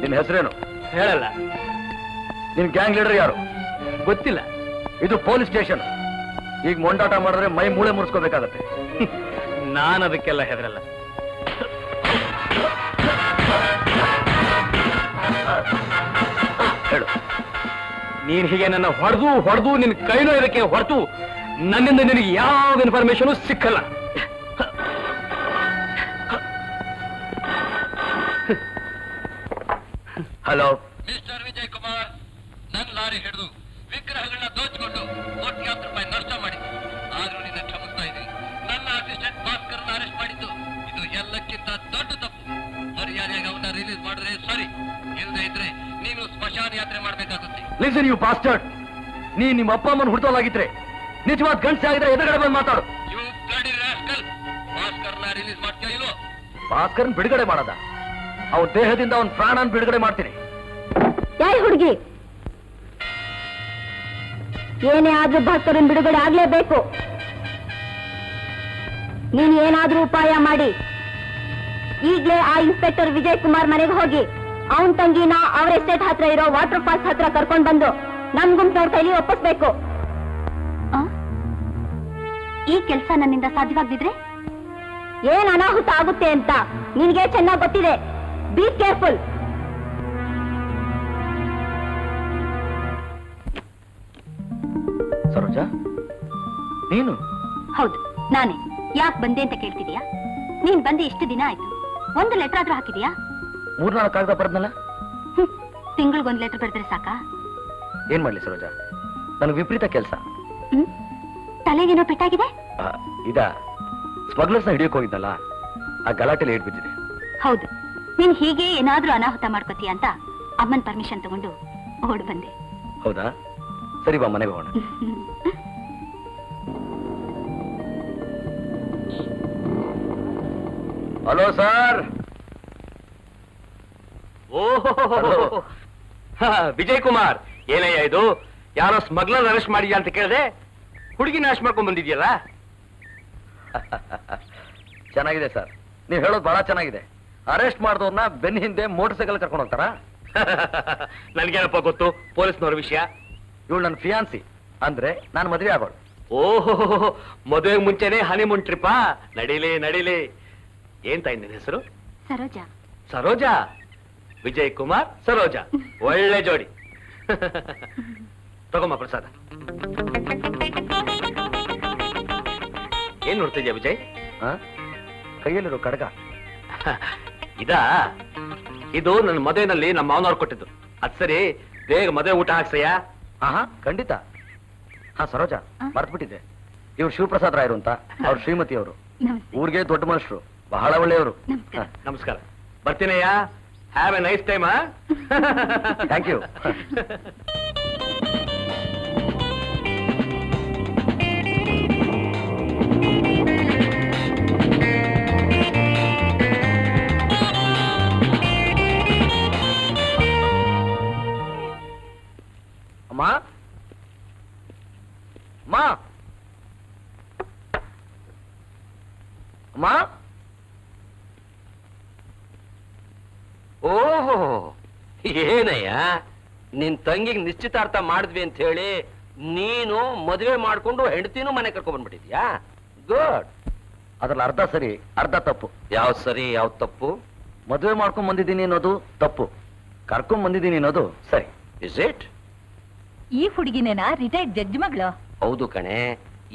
ನಿನ್ನ ಹೆಸರೇನು? ಹೇಳಲ್ಲ. ನಿನ್ ಗ್ಯಾಂಗ್ ಲೀಡರ್ ಯಾರು? ಗೊತ್ತಿಲ್ಲ. ಇದು ಪೊಲೀಸ್ ಸ್ಟೇಷನ್. ಈಗ ಮೊಂಡಾಟ ಮಾಡಿದ್ರೆ ಮೈ ಮೂಳೆ ಮುರಿಸ್ಕೋಬೇಕಾಗತ್ತೆ. ನಾನು ಅದಕ್ಕೆಲ್ಲ ಹೆದರಲ್ಲ. ಹೇಳು. ನೀನ್ ಹೀಗೆ ನನ್ನ ಹೊಡೆದು ನಿನ್ ಕೈನೋ ಇದಕ್ಕೆ ಹೊರತು ನನ್ನಿಂದ ನಿನಗೆ ಯಾವ ಇನ್ಫಾರ್ಮೇಶನ್ ಸಿಕ್ಕಲ್ಲ. ಹಲೋ ಮಿಸ್ಟರ್ ವಿಜಯ್ ಕುಮಾರ್, ನನ್ನ ಲಾರಿ ಹಿಡಿದು ವಿಗ್ರಹಗಳನ್ನ ದೋಚಿಕೊಂಡು ಕೋಟ್ಯಾಂತರ ರೂಪಾಯಿ ನಷ್ಟ ಮಾಡಿದ್ದು. ಆದ್ರೂ ನಿನ್ನ ಕ್ಷಮಿಸ್ತಾ ಇದ್ದೀನಿ. ನನ್ನ ಅಸಿಸ್ಟೆಂಟ್ ಭಾಸ್ಕರ್ನ ಅರೆಸ್ಟ್ ಮಾಡಿದ್ದು ಇದು ಎಲ್ಲಕ್ಕಿಂತ ದೊಡ್ಡ ತಪ್ಪು. ಮರ್ಯಾದೆಯಾಗಿ ಅವನ್ನ ರಿಲೀಸ್ ಮಾಡಿದ್ರೆ ಸರಿ, ಇಲ್ಲದೆ ಇದ್ರೆ ನೀನು ಸ್ಮಶಾನ ಯಾತ್ರೆ ಮಾಡ್ಬೇಕಾಗುತ್ತೆ. Listen you bastard. ನೀನ್ ನಿಮ್ಮ ಅಪ್ಪ ಅಮ್ಮನ ಹುಡ್ದೋಲಾಗಿದ್ರೆ, ನಿಜವಾದ ಗಂಡಸೆ ಆಗಿದ್ರೆ ಎದುರುಗಡೆ ಬಂದು ಮಾತಾಡು. ಯು ಬ್ಲಡಿ ರಾಸ್ಕಲ್, ಭಾಸ್ಕರ್ನ ರಿಲೀಸ್ ಮಾಡ್ತೀಯ ಇಲ್ಲೋ? ಭಾಸ್ಕರ್ನ್ ಬಿಡುಗಡೆ ಮಾಡದ? ಅವನ ದೇಹದಿಂದ ಅವನ ಪ್ರಾಣನ ಬಿಡುಗಡೆ ಮಾಡ್ತೀನಿ. ಯಾಯ್ ಹುಡುಗಿ, ಏನೇ ಆದ್ರೂ ಭಾಸ್ಕರನ್ ಬಿಡುಗಡೆ ಆಗ್ಲೇಬೇಕು. ನೀನ್ ಏನಾದ್ರೂ ಉಪಾಯ ಮಾಡಿ ಈಗ್ಲೇ ಆ ಇನ್ಸ್ಪೆಕ್ಟರ್ ವಿಜಯ್ ಕುಮಾರ್ ಮನೆಗೆ ಹೋಗಿ ಅವನ್ ತಂಗಿನ ಅವ್ರ ಎಸ್ಟೇಟ್ ಹತ್ರ ಇರೋ ವಾಟರ್ ಫಾಲ್ಸ್ ಹತ್ರ ಕರ್ಕೊಂಡ್ ಬಂದು ನಮ್ ಗುಂಪಿನವ್ರ ಕೈಲಿ ಒಪ್ಪಿಸ್ಬೇಕು. ಈ ಕೆಲಸ ನನ್ನಿಂದ ಸಾಧ್ಯವಾಗದಿದ್ರೆ ಏನ್ ಅನಾಹುತ ಆಗುತ್ತೆ ಅಂತ ನಿನ್ಗೆ ಚೆನ್ನಾಗಿ ಗೊತ್ತಿದೆ. Be careful. ಸರೋಜಾ, ನೀನು? ಹೌದು, ನಾನೇ. ಯಾಕೆ ಬಂದೆ ಅಂತ ಕೇಳ್ತಿದೀಯಾ? ನೀನ್ ಬಂದೆ ಎಷ್ಟು ದಿನ ಆಯ್ತು? ಒಂದು ಲೆಟರ್ ಆದ್ರೂ ಹಾಕಿದೀಯಾ? 3-4 ಕಾಗದ ಬರೆದ್ನಲ್ಲ. ತಿಂಗಳಿಗೊಂದು ಲೆಟರ್ ಬರೆದ್ರೆ ಸಾಕಾ? ಏನ್ ಮಾಡ್ಲಿ ಸರೋಜಾ, ನನಗೆ ವಿಪರೀತ ಕೆಲಸ. ತಲೆಗೇನೋ ಪೆಟ್ಟಾಗಿದೆ? ಇದ ಸ್ಮಗ್ಲರ್ಸ್ನ ಹಿಡಿಯೋಕೆ ಹೋಗಿದ್ನಲ್ಲ, ಆ ಗಲಾಟೆಲಿ ಏಟ್ ಬಿದ್ದಿದೆ. ಹೌದು, ನೀನ್ ಹೀಗೆ ಏನಾದ್ರೂ ಅನಾಹುತ ಮಾಡ್ಕೋತೀಯ ಅಂತ ಅಮ್ಮನ್ ಪರ್ಮಿಷನ್ ತಗೊಂಡು ಓಡ್ ಬಂದೆ. ಹೌದಾ? ಸರಿ ಬಾ, ಮನೆಗೆ ಹೋಗೋಣ. Hello sir. ಓಹೋ, ವಿಜಯ್ ಕುಮಾರ್, ಏನಯ್ಯ ಇದು? ಯಾರೋ ಸ್ಮಗ್ಲರ್ ಅರೆಸ್ಟ್ ಮಾಡಿದ್ಯಾ ಅಂತ ಕೇಳಿದೆ, ಹುಡುಗಿನ ಅರೆಸ್ಟ್ ಮಾಡ್ಕೊಂಡ್ ಬಂದಿದ್ಯಲ್ಲ? ಚೆನ್ನಾಗಿದೆ ಸರ್, ನೀವು ಹೇಳೋದು ಬಹಳ ಚೆನ್ನಾಗಿದೆ. ಅರೆಸ್ಟ್ ಮಾಡಿದವ್ರನ್ನ ಬೆನ್ನ ಹಿಂದೆ ಮೋಟರ್ ಸೈಕಲ್ ಕರ್ಕೊಂಡು ಹೋಗ್ತಾರಾ? ನನ್ಗೇನಪ್ಪ ಗೊತ್ತು ಪೊಲೀಸ್ನವ್ರ ವಿಷಯ. ಇವಳು ನನ್ನ ಫಿಯಾನ್ಸಿ, ಅಂದ್ರೆ ನಾನು ಮದುವೆ ಆಗೋಳು. ಓಹೋ, ಮದುವೆಗೆ ಮುಂಚೆನೆ ಹನಿಮೂನ್ ಟ್ರಿಪ್ಪಾ? ನಡೀಲಿ ನಡೀಲಿ. ಏನ್ ತಾಯಿ ನಿನ್ನ ಹೆಸರು? ಸರೋಜಾ. ಸರೋಜಾ? ವಿಜಯ್ ಕುಮಾರ್ ಸರೋಜಾ, ಒಳ್ಳೆ ಜೋಡಿ. ತಗೊಮ್ಮ ಪ್ರಸಾದ. ಏನ್ ನೋಡ್ತಿದ್ಯಾ ವಿಜಯ್? ಕೈಯಲ್ಲಿರೋ ಕಡಗ ಇದು ನನ್ನ ಮದುವೆನಲ್ಲಿ ನಮ್ಮ ಮಾವನವ್ರು ಕೊಟ್ಟಿದ್ದು. ಅದ್ ಸರಿ, ಬೇಗ ಮದುವೆ ಊಟ ಹಾಕ್ಸಯ್ಯ. ಖಂಡಿತ. ಸರೋಜಾ, ಮರ್ತ್ಬಿಟ್ಟಿದ್ದೆ, ಇವ್ರು ಶಿವಪ್ರಸಾದ್ ರಾಯರು ಅಂತ, ಅವ್ರು ಶ್ರೀಮತಿ ಅವರು, ಊರಿಗೆ ದೊಡ್ಡ ಮನುಷ್ಯರು, ಬಹಳ ಒಳ್ಳೆಯವರು. ನಮಸ್ಕಾರ, ಬರ್ತೀನಯ್ಯ. Have a nice time. Thank you. ಅಮ್ಮ, ಅಮ್ಮ, ಅಮ್ಮ. ಓಹೋ, ಏನಯ್ಯ, ನಿನ್ ತಂಗಿಗೆ ನಿಶ್ಚಿತಾರ್ಥ ಮಾಡಿದ್ವಿ ಅಂತ ಹೇಳಿ ನೀನು ಮದುವೆ ಮಾಡ್ಕೊಂಡು ಹೆಂಡತಿನೂ ಮನೆ ಕರ್ಕೊಂಡ್ ಬಂದ್ಬಿಟ್ಟಿದ್ಯಾ? ಗುಡ್. ಅದ್ರಲ್ಲಿ ಅರ್ಧ ಸರಿ, ಅರ್ಧ ತಪ್ಪು. ಯಾವ ಸರಿ ಯಾವ ತಪ್ಪು? ಮದುವೆ ಮಾಡ್ಕೊಂಡ್ ಬಂದಿದ್ದೀನಿ ಅನ್ನೋದು ತಪ್ಪು, ಕರ್ಕೊಂಡ್ ಬಂದಿದ್ದೀನಿ ಅನ್ನೋದು ಸರಿ. Is it? ಈ ಹುಡುಗಿನೇನಾ ರಿಟೈರ್ಡ್ ಜಡ್ಜ್ ಮಗಳು? ಹೌದು ಕಣೆ,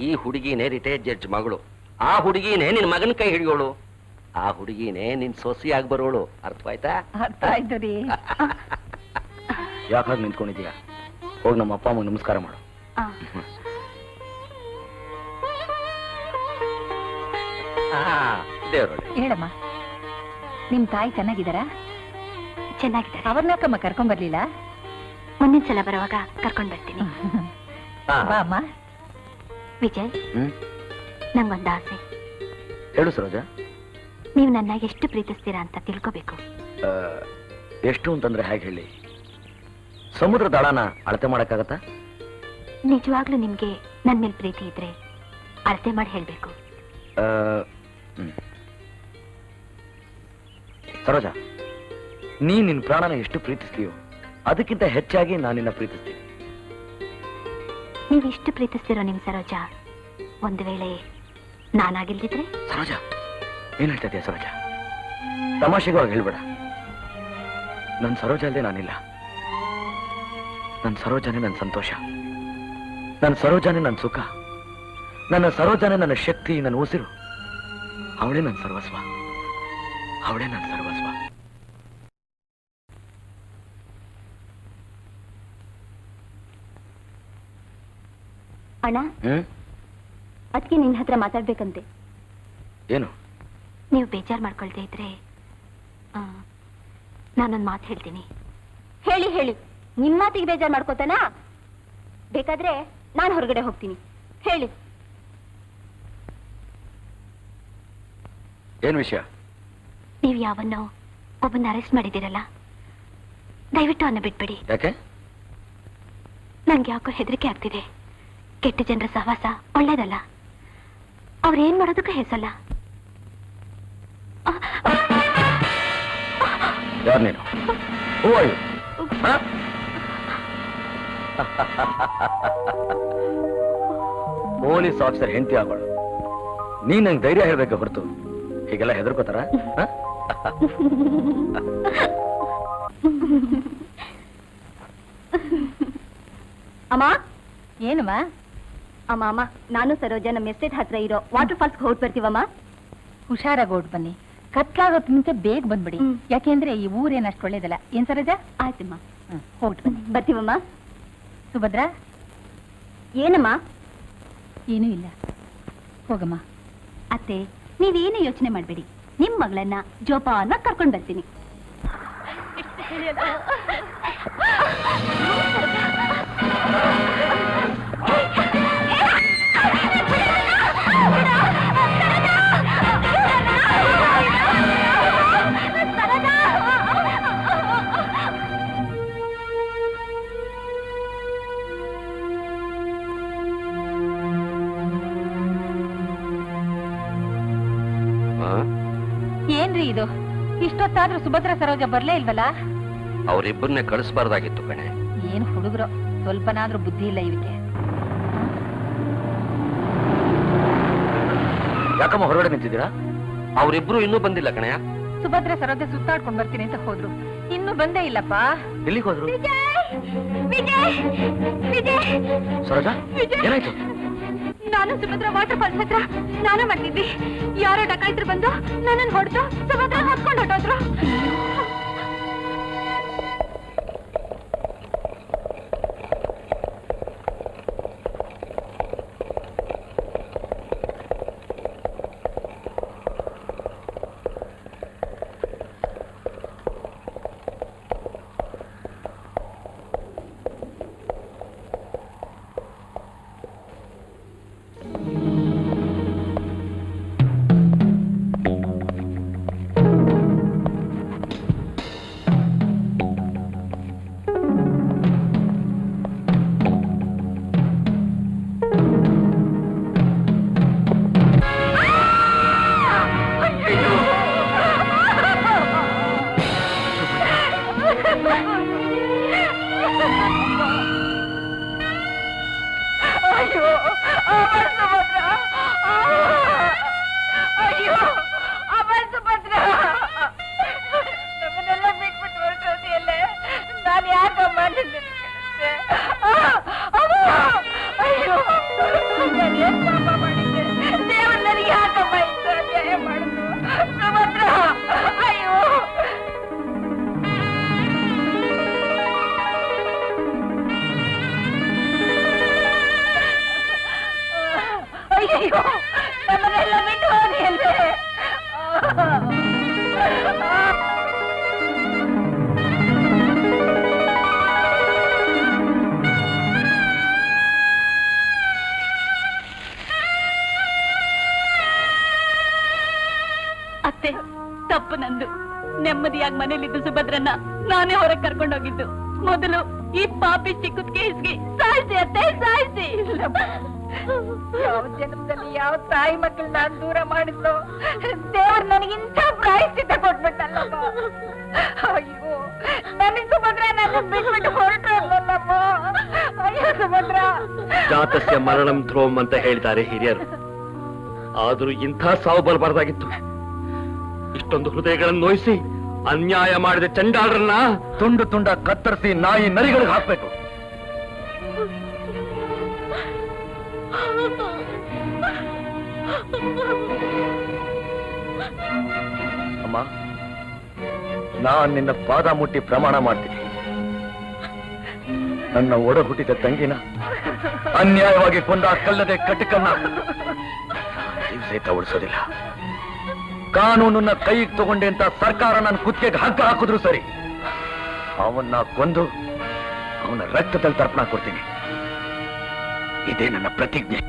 ಈ ಹುಡುಗಿನೇ ರಿಟೈರ್ಡ್ ಜಡ್ಜ್ ಮಗಳು. ಆ ಹುಡುಗಿನೇ ನಿನ್ ಮಗನ ಕೈ ಹಿಡಿಯೋಳು. ಆ ಹುಡುಗಿನೇ ನಿನ್ ಸೊಸೆಯಾಗಿ ಬರೋಳು. ಅರ್ಥವಾಯ್ತಾ? ಅರ್ಥ ಆಯ್ತು ರೀ. ಯಾಕಾಗ ನಿಂತ್ಕೊಂಡಿದ್ಯಾ? ಹೋಗಿ ನಮ್ಮ ಅಪ್ಪ ಅಮ್ಮಗೆ ನಮಸ್ಕಾರ ಮಾಡು. ದೇವ್ರೊಳ್ಳೆ. ಹೇಳಮ್ಮ, ನಿಮ್ ತಾಯಿ ಚೆನ್ನಾಗಿದ್ದಾರಾ? ಚೆನ್ನಾಗಿದ್ದಾರೆ. ಅವ್ರನ್ನಕ್ಕಮ್ಮ ಕರ್ಕೊಂಡ್ ಬರ್ಲಿಲ್ಲ? ಮುಂದಿನ ಸಲ ಬರುವಾಗ ಕರ್ಕೊಂಡ್ ಬರ್ತೀನಿ. ಬಾ ಅಮ್ಮ. ವಿಜಯ್, ನಂಗೊಂದು ಆಸೆ. ಹೇಳು ಸರೋಜಾ. ನೀವು ನನ್ನ ಎಷ್ಟು ಪ್ರೀತಿಸ್ತೀರಾ ಅಂತ ತಿಳ್ಕೋಬೇಕು. ಎಷ್ಟು ಅಂತಂದ್ರೆ ಹೇಗೆ ಹೇಳಿ? ಸಮುದ್ರ ದಳನ ಅಳತೆ ಮಾಡಕ್ಕಾಗತ್ತಾ? ನಿಜವಾಗ್ಲೂ ನಿಮ್ಗೆ ನನ್ ಮೇಲೆ ಪ್ರೀತಿ ಇದ್ರೆ ಅಳತೆ ಮಾಡಿ ಹೇಳ್ಬೇಕು. ಸರೋಜಾ, ನೀ ನಿನ್ ಪ್ರಾಣನ ಎಷ್ಟು ಪ್ರೀತಿಸ್ತೀಯೋ ಅದಕ್ಕಿಂತ ಹೆಚ್ಚಾಗಿ ನಾನು ನಿನ್ನ ಪ್ರೀತಿಸ್ತೀನಿ. ನೀವು ಇಷ್ಟು ಪ್ರೀತಿಸ್ತಿರೋ ನಿಮ್ ಸರೋಜಾ ಒಂದು ವೇಳೆ ನಾನಾಗಿಲ್ದಿದ್ರೆ? ಸರೋಜಾ, ಏನ್ ಹೇಳ್ತಾ ಇದೀಯ ಸರೋಜಾ? ತಮಾಷೆಗೂ ಹೇಳ್ಬೇಡ. ನನ್ನ ಸರೋಜಾ ಅಲ್ಲದೆ ನಾನಿಲ್ಲ. ನನ್ನ ಸರೋಜಾನೇ ನನ್ನ ಸಂತೋಷ, ನನ್ನ ಸರೋಜಾನೇ ನನ್ನ ಸುಖ, ನನ್ನ ಸರೋಜಾನೇ ನನ್ನ ಶಕ್ತಿ, ನನ್ನ ಉಸಿರು. ಅವಳೇ ನನ್ನ ಸರ್ವಸ್ವ, ಅವಳೇ ನನ್ನ ಸರ್ವಸ್ವ. ಅಣ್ಣ, ಅದಕ್ಕೆ ನಿನ್ನ ಹತ್ರ ಮಾತಾಡ್ಬೇಕಂತೆ. ಏನು? ನೀವು ಬೇಜಾರು ಮಾಡ್ಕೊಳ್ತಾ ಇದ್ರೆ ನಾನೊಂದು ಮಾತು ಹೇಳ್ತೀನಿ. ಹೇಳಿ ಹೇಳಿ, ನಿಮ್ಮ ಮಾತಿಗೆ ಬೇಜಾರು ಮಾಡ್ಕೋತಾನಾ? ಬೇಕಾದ್ರೆ ನಾನು ಹೊರಗಡೆ ಹೋಗ್ತೀನಿ. ಹೇಳಿ. ಏನ್ ವಿಷಯ? ನೀವು ಯಾವನ್ನೋ ಒಬ್ಬನ್ನ ಅರೆಸ್ಟ್ ಮಾಡಿದ್ದೀರಲ್ಲ, ದಯವಿಟ್ಟು ಅವನ್ನ ಬಿಟ್ಬಿಡಿ. ಯಾಕೆ? ನನ್ಗೆ ಯಾಕೋ ಹೆದರಿಕೆ ಆಗ್ತಿದೆ. ಕೆಟ್ಟ ಜನರ ಸಹವಾಸ ಒಳ್ಳೇದಲ್ಲ. ಅವ್ರೇನ್ ಮಾಡೋದಕ್ಕೂ ಹೆಸಲ್ಲ. ಯಾರು ನೀನು? ಪೊಲೀಸ್ ಆಫೀಸರ್ ಹೆಂಡತಿ ಆಗೋಳು. ನೀನ್ ನಂಗೆ ಧೈರ್ಯ ಹೇಳ್ಬೇಕು ಹೊರತು ಹೀಗೆಲ್ಲ ಹೆದರ್ಕೋತಾರ? ಅಮ್ಮ. ಏನಮ್ಮ? ಅಮ್ಮ ಅಮ್ಮ, ನಾನು ಸರೋಜಾ ನಮ್ಮ ಎಸ್ಟೇಟ್ ಹತ್ರ ಇರೋ ವಾಟರ್ ಫಾಲ್ಸ್ ಹೋಗಿ ಬರ್ತೀವಮ್ಮ. ಹುಷಾರಾಗಿ ಓಡ್ ಬನ್ನಿ. ಕತ್ಲಾಗೋತ್ ಮುಂಚೆ ಬೇಗ ಬಂದ್ಬಿಡಿ. ಯಾಕೆಂದ್ರೆ ಈ ಊರೇನು ಅಷ್ಟು ಒಳ್ಳೇದಲ್ಲ. ಏನ್ ಸರೋಜಾ? ಆಯ್ತಮ್ಮ, ಹೋಗ್ಬಿಟ್ಟು ಬನ್ನಿ. ಬರ್ತೀವಮ್ಮ. ಸುಭದ್ರಾ? ಏನಮ್ಮ? ಏನೂ ಇಲ್ಲ, ಹೋಗಮ್ಮ. ಅತ್ತೆ, ನೀವೇನು ಯೋಚನೆ ಮಾಡಬೇಡಿ, ನಿಮ್ ಮಗಳನ್ನ ಜೋಪಾನ ಕರ್ಕೊಂಡ್ ಬರ್ತೀನಿ. ಏನ್ರಿ ಇದು? ಇಷ್ಟೊತ್ತಾದ್ರೂ ಸುಭದ್ರ ಸರೋಜ ಬರ್ಲೇ ಇಲ್ವಲ್ಲ? ಅವರಿಬ್ಬರನ್ನೇ ಕಳಿಸ್ಬಾರ್ದಾಗಿತ್ತು ಕಣೆ. ಏನ್ ಹುಡುಗರು, ಸ್ವಲ್ಪನಾದ್ರೂ ಬುದ್ಧಿ ಇಲ್ಲ ಇವಕ್ಕೆ. ಯಾಕಮ್ಮ ಹೊರಗಡೆ ನಿಂತಿದ್ದೀರಾ? ಅವರಿಬ್ರು ಇನ್ನೂ ಬಂದಿಲ್ಲ ಕಣೆಯ. ಸುಭದ್ರ ಸರೋಜ ಸುತ್ತಾಡ್ಕೊಂಡ್ ಬರ್ತೀನಿ ಅಂತ ಹೋದ್ರು, ಇನ್ನು ಬಂದೇ ಇಲ್ಲಪ್ಪ. ಎಲ್ಲಿಗೆ ಹೋದ್ರು? ವಿಜಯ್, ವಿಜಯ್, ಸರೋಜ, ಏನಾಯ್ತು? ನಾನು ಸುಭದ್ರ ವಾಟರ್ ಫಾಲ್ಸ್ ಹತ್ರ ಸ್ನಾನ ಮಾಡ್ತಿದ್ವಿ. ಯಾರೋ ಡಕಾಯಿತರು ಬಂದು ನನ್ನನ್ನು ಹೊಡೆದು ಸುಭದ್ರ ಹಾಕೊಂಡು ಹೊಟ್ಟೋದ್ರು. ಅತ್ತೆ, ತಪ್ಪು ನಂದು. ನೆಮ್ಮದಿಯಾಗಿ ಮನೇಲಿದ್ದು ಸುಭದ್ರನ್ನ ನಾನೇ ಹೊರಗೆ ಕರ್ಕೊಂಡೋಗಿದ್ದು. ಮೊದಲು ಈ ಪಾಪಿಷ್ಟಿ ಕುತ್ತಿಗೆ ಸಾಯಿಸಿ ಅತ್ತೆ, ಸಾಯಿಸಿ. ಯಾವ ಜನ್ಮದಲ್ಲಿ ಯಾವ ತಾಯಿ ಮಕ್ಕಳನ್ನ ದೂರ ಮಾಡಿದ್ಲು, ದೇವ್ರು ನನಗಿಂತ ಪ್ರಾಯಶ್ಚಿತ್ತ ಕೊಟ್ಬಿಟ್ಟಲ್ಲಪ್ಪ. ಅಯ್ಯೋ, ನನಗೆ ಸುಭದ್ರ ನನ್ನ ಬಿಟ್ಬಿಟ್ಟು ಹೊರಟಲ್ಲಪ್ಪ. ಅಯ್ಯೋ ಸುಭದ್ರ. ಜಾತಸ್ಯ ಮರಣಂ ಧ್ರುವಂ ಅಂತ ಹೇಳ್ತಾರೆ ಹಿರಿಯರು. ಆದ್ರೂ ಇಂಥ ಸಾವು ಬರಬಾರ್ದಾಗಿತ್ತು. ಇಷ್ಟೊಂದು ಹೃದಯಗಳನ್ನು ನೋಯಿಸಿ ಅನ್ಯಾಯ ಮಾಡಿದ ಚಂಡಾಳರನ್ನ ತುಂಡು ತುಂಡ ಕತ್ತರಿಸಿ ನಾಯಿ ನರಿಗಳಿಗೆ ಹಾಕ್ಬೇಕು. ಅಮ್ಮ, ನಾನ್ ನಿನ್ನ ಪಾದ ಮುಟ್ಟಿ ಪ್ರಮಾಣ ಮಾಡ್ತೀನಿ. ನನ್ನ ಒಡ ಹುಟ್ಟಿದ ತಂಗಿನ ಅನ್ಯಾಯವಾಗಿ ಕೊಂದ ಕಲ್ಲದೆ ಕಟಕನ್ನ ಸಹಿತ ಉಳಿಸೋದಿಲ್ಲ. ಕಾನೂನನ್ನ ಕೈಗೆ ತಗೊಂಡೆ ಅಂತ ಸರ್ಕಾರ ನನ್ನ ಕುತ್ತಿಗೆಗೆ ಹಗ್ಗ ಹಾಕಿದ್ರು ಸರಿ, ಅವನ್ನ ಕೊಂದು ಅವನ ರಕ್ತದಲ್ಲಿ ತರ್ಪಣ ಕೊಡ್ತೀನಿ. ಇದೇ ನನ್ನ ಪ್ರತಿಜ್ಞೆ.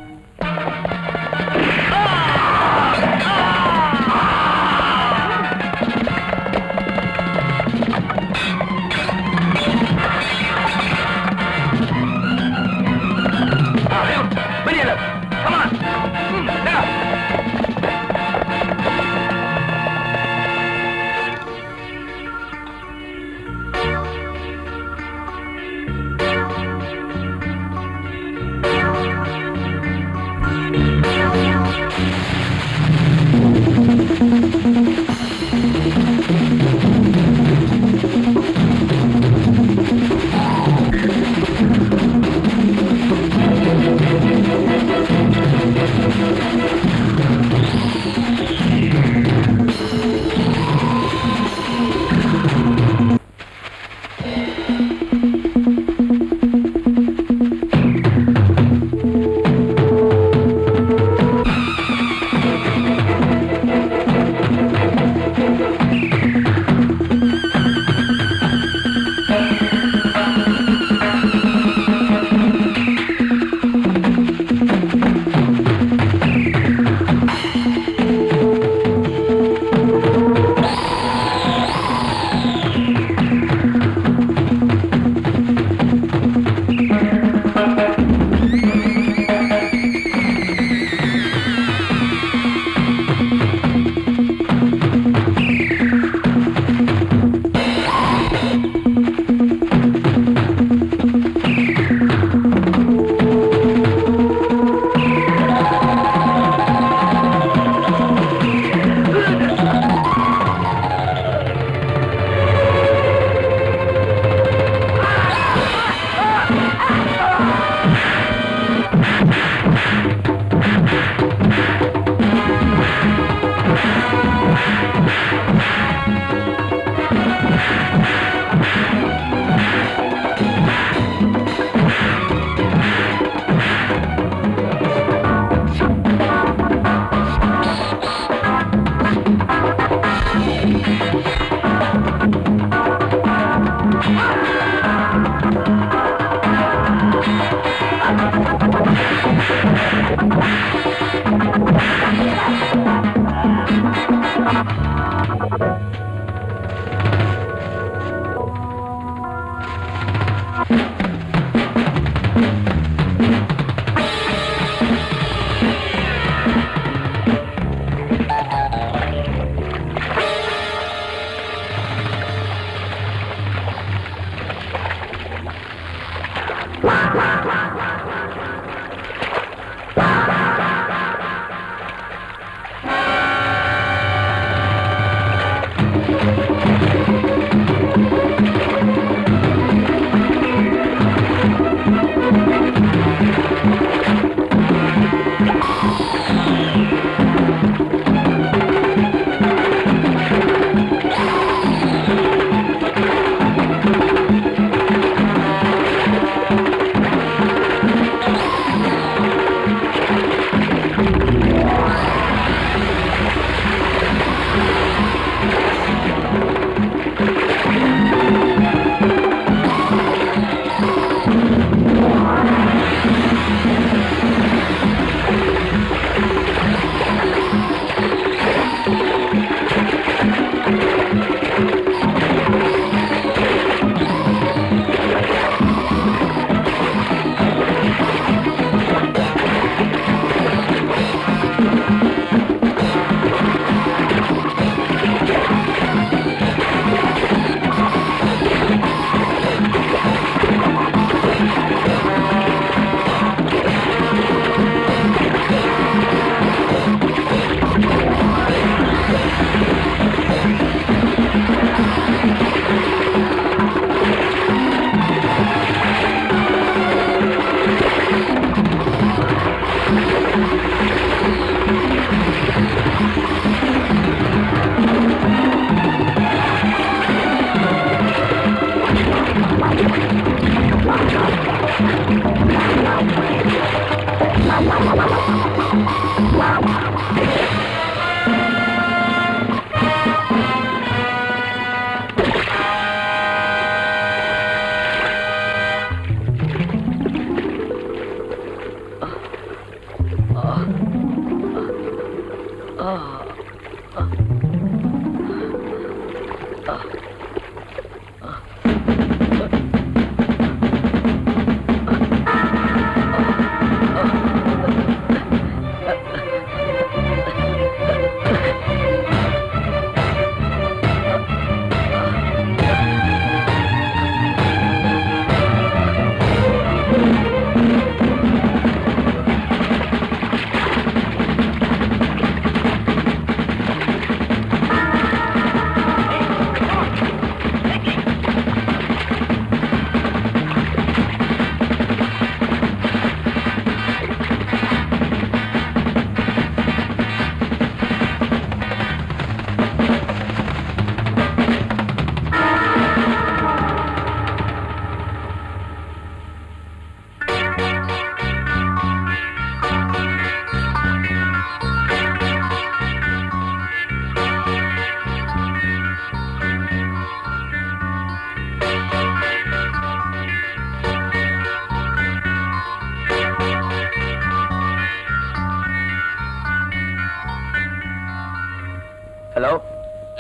ಹಲೋ,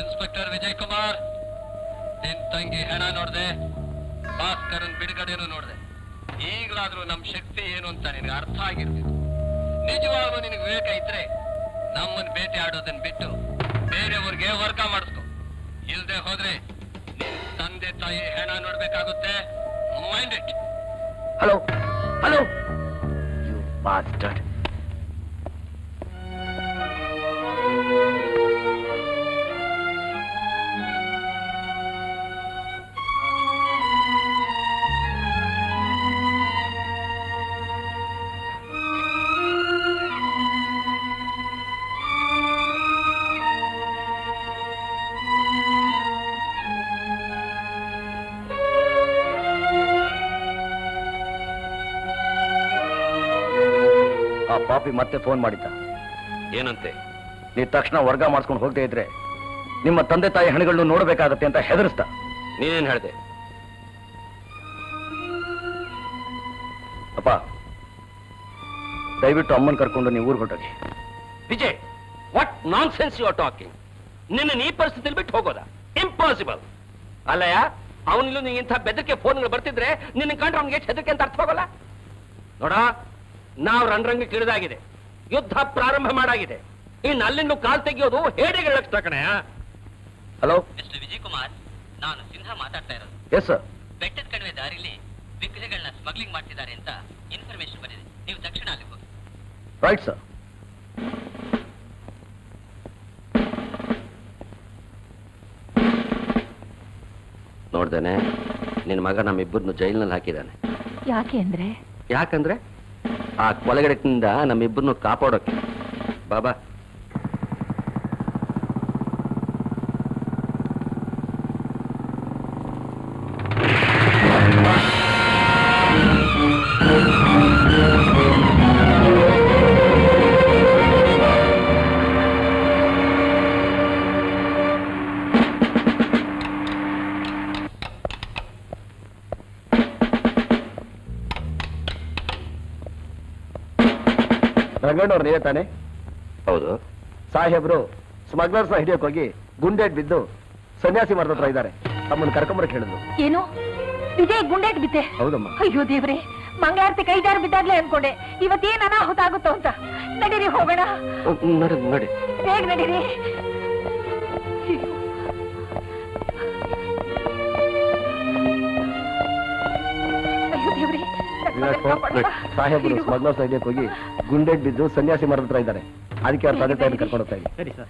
ಇನ್ಸ್ಪೆಕ್ಟರ್ ವಿಜಯ್ ಕುಮಾರ್, ನಿನ್ ತಂಗಿ ಹೆಣ ನೋಡ್ದೆ, ಭಾಸ್ಕರನ್ ಬಿಡುಗಡೆನೂ ನೋಡ್ದೆ. ಈಗಲಾದ್ರೂ ನಮ್ ಶಕ್ತಿ ಏನು ಅಂತ ನಿನಗೆ ಅರ್ಥ ಆಗಿರ್ತಿತ್ತು. ನಿಜವಾಗ್ಲೂ ನಿನಗೆ ವಿವೇಕ ಇದ್ರೆ ನಮ್ಮನ್ನ ಬೇಟೆ ಆಡೋದನ್ನ ಬಿಟ್ಟು ಬೇರೆಯವ್ರಿಗೆ ವರ್ಗ ಮಾಡಿಸ್ಕೊ. ಇಲ್ದೆ ಹೋದ್ರೆ ನಿನ್ ತಂದೆ ತಾಯಿ ಹೆಣ ನೋಡ್ಬೇಕಾಗುತ್ತೆ. Mind it. Hello, hello, you bastard. ಆ ಪಾಪಿ ಮತ್ತೆ ಫೋನ್ ಮಾಡಿದ್ದ. ಏನಂತೆ? ನೀವು ತಕ್ಷಣ ವರ್ಗ ಮಾಡಿಸ್ಕೊಂಡು ಹೋಗದೆ ಇದ್ರೆ ನಿಮ್ಮ ತಂದೆ ತಾಯಿ ಹಣಗಳನ್ನು ನೋಡಬೇಕಾಗತ್ತೆ ಅಂತ ಹೆದರಿಸ್ದ. ನೀನೇನ್ ಹೇಳ್ದೆ? ಅಪ್ಪ, ದಯವಿಟ್ಟು ಅಮ್ಮನ್ ಕರ್ಕೊಂಡು ನೀವು ಊರಿಗೆ ಹೊರಟೋಗಿ. Vijay, what nonsense you are talking? ನಿನ್ನ ಈ ಪರಿಸ್ಥಿತಿಯಲ್ಲಿ ಬಿಟ್ಟು ಹೋಗೋದಾ? ಇಂಪಾಸಿಬಲ್. ಅಲ್ಲಯ್ಯ, ಅವನಲ್ಲೂ ನೀ ಇಂಥ ಬೆದರಿಕೆ ಫೋನ್ಗಳು ಬರ್ತಿದ್ರೆ ನಿನ್ನ ಕಂಡ್ರೆ ಅವ್ನಿಗೆ ಎಷ್ಟು ಹೆದರಿಕೆ ಅಂತ ಅರ್ಥ ಹೋಗಲ್ಲ. ನೋಡ, ನಾವು ರಣರಂಗಕ್ಕೆ ಇಳಿದಾಗಿದೆ, ಯುದ್ಧ ಪ್ರಾರಂಭ ಮಾಡಾಗಿದೆ. ಇನ್ನು ಅಲ್ಲಿಂದ ಕಾಲ್ ತೆಗೆಯೋದು ಹೇಡಿಗಳ ಲಕ್ಷಣ ಕಣೆಯ. ಹಲೋ ಮಿಸ್ಟರ್ ವಿಜಯ್ ಕುಮಾರ್, ನಾನು ಸಿನ್ಹಾ ಮಾತಾಡ್ತಾ ಇರೋದು. Yes sir. ಬೆಟ್ಟದ ಕಣಿವೆ ದಾರಿಲಿ ವಿಗ್ರಹಗಳನ್ನ ಸ್ಮಗ್ಲಿಂಗ್ ಮಾಡ್ತಿದ್ದಾರೆ ಅಂತ ಇನ್ಫಾರ್ಮೇಶನ್ ಬಂದಿದೆ. ನೀವು ತಕ್ಷಣ ಅಲ್ಲಿ ಹೋಗಿ. Right sir. ನೋಡ್ದೇನೆ, ನಿನ್ನ ಮಗ ನಮ್ಮಿಬ್ಬರನ್ನು ಜೈಲಿನಲ್ಲಿ ಹಾಕಿದ್ದಾನೆ. ಯಾಕೆ ಅಂದ್ರೆ ಯಾಕಂದ್ರೆ ಆ ಕೊಲೆಗಡಕಿನಿಂದ ನಮ್ಮಿಬ್ಬರನ್ನು ಕಾಪಾಡೋಕೆ. ಬಾಬಾ, ರಂಗಣ್ಣವ್ರು ನೀವೇ ತಾನೆ? ಹೌದು. ಸಾಹೇಬ್ರು ಸ್ಮಗ್ಲರ್ಸ್ ಹಿಡಿಯೋಕ್ ಹೋಗಿ ಗುಂಡೇಟ್ ಬಿದ್ದು ಸನ್ಯಾಸಿ ಮರದ ಹತ್ರ ಇದ್ದಾರೆ. ತಮ್ಮನ್ನು ಕರ್ಕೊಂಬರಕ್ ಹೇಳಿದ್ರು. ಏನು ವಿಜಯ್ ಗುಂಡೇಟ್ ಬಿದ್ದೆ? ಹೌದಮ್ಮ. ಅಯ್ಯೋ ದೇವ್ರೆ, ಮಂಗಳಾರತಿ ಕೈದಾರು ಬಿದ್ದಾಗ್ಲೇ ಅನ್ಕೊಂಡೆ ಇವತ್ತೇನ್ ಅನಾಹುತ ಆಗುತ್ತೋ ಅಂತ. ನಡೀರಿ ಹೋಗೋಣ, ನಡಿ ನಡಿ. ಬೇಗ ನಡೀರಿ. ಅಯ್ಯೋ ದೇವ್ರೆ, ಸಾಹೇಬ್ರು ಸ್ಮಗ್ಲರ್ಸ್ ಹಿಡಿಯೋಕ್ ಹೋಗಿ ಗುಂಡೇಟ್ ಬಿದ್ದು ಸನ್ಯಾಸಿ ಮರದ ಹತ್ರ ಇದ್ದಾರೆ. ಅದಕ್ಕೆ ಅವ್ರ ತಂದೆ ತಾಯಿನ ಕರ್ಕೊಂಡು ಹೋಗ್ತಾ ಇದ್ದೀನಿ. ಸರಿ ಸರ್.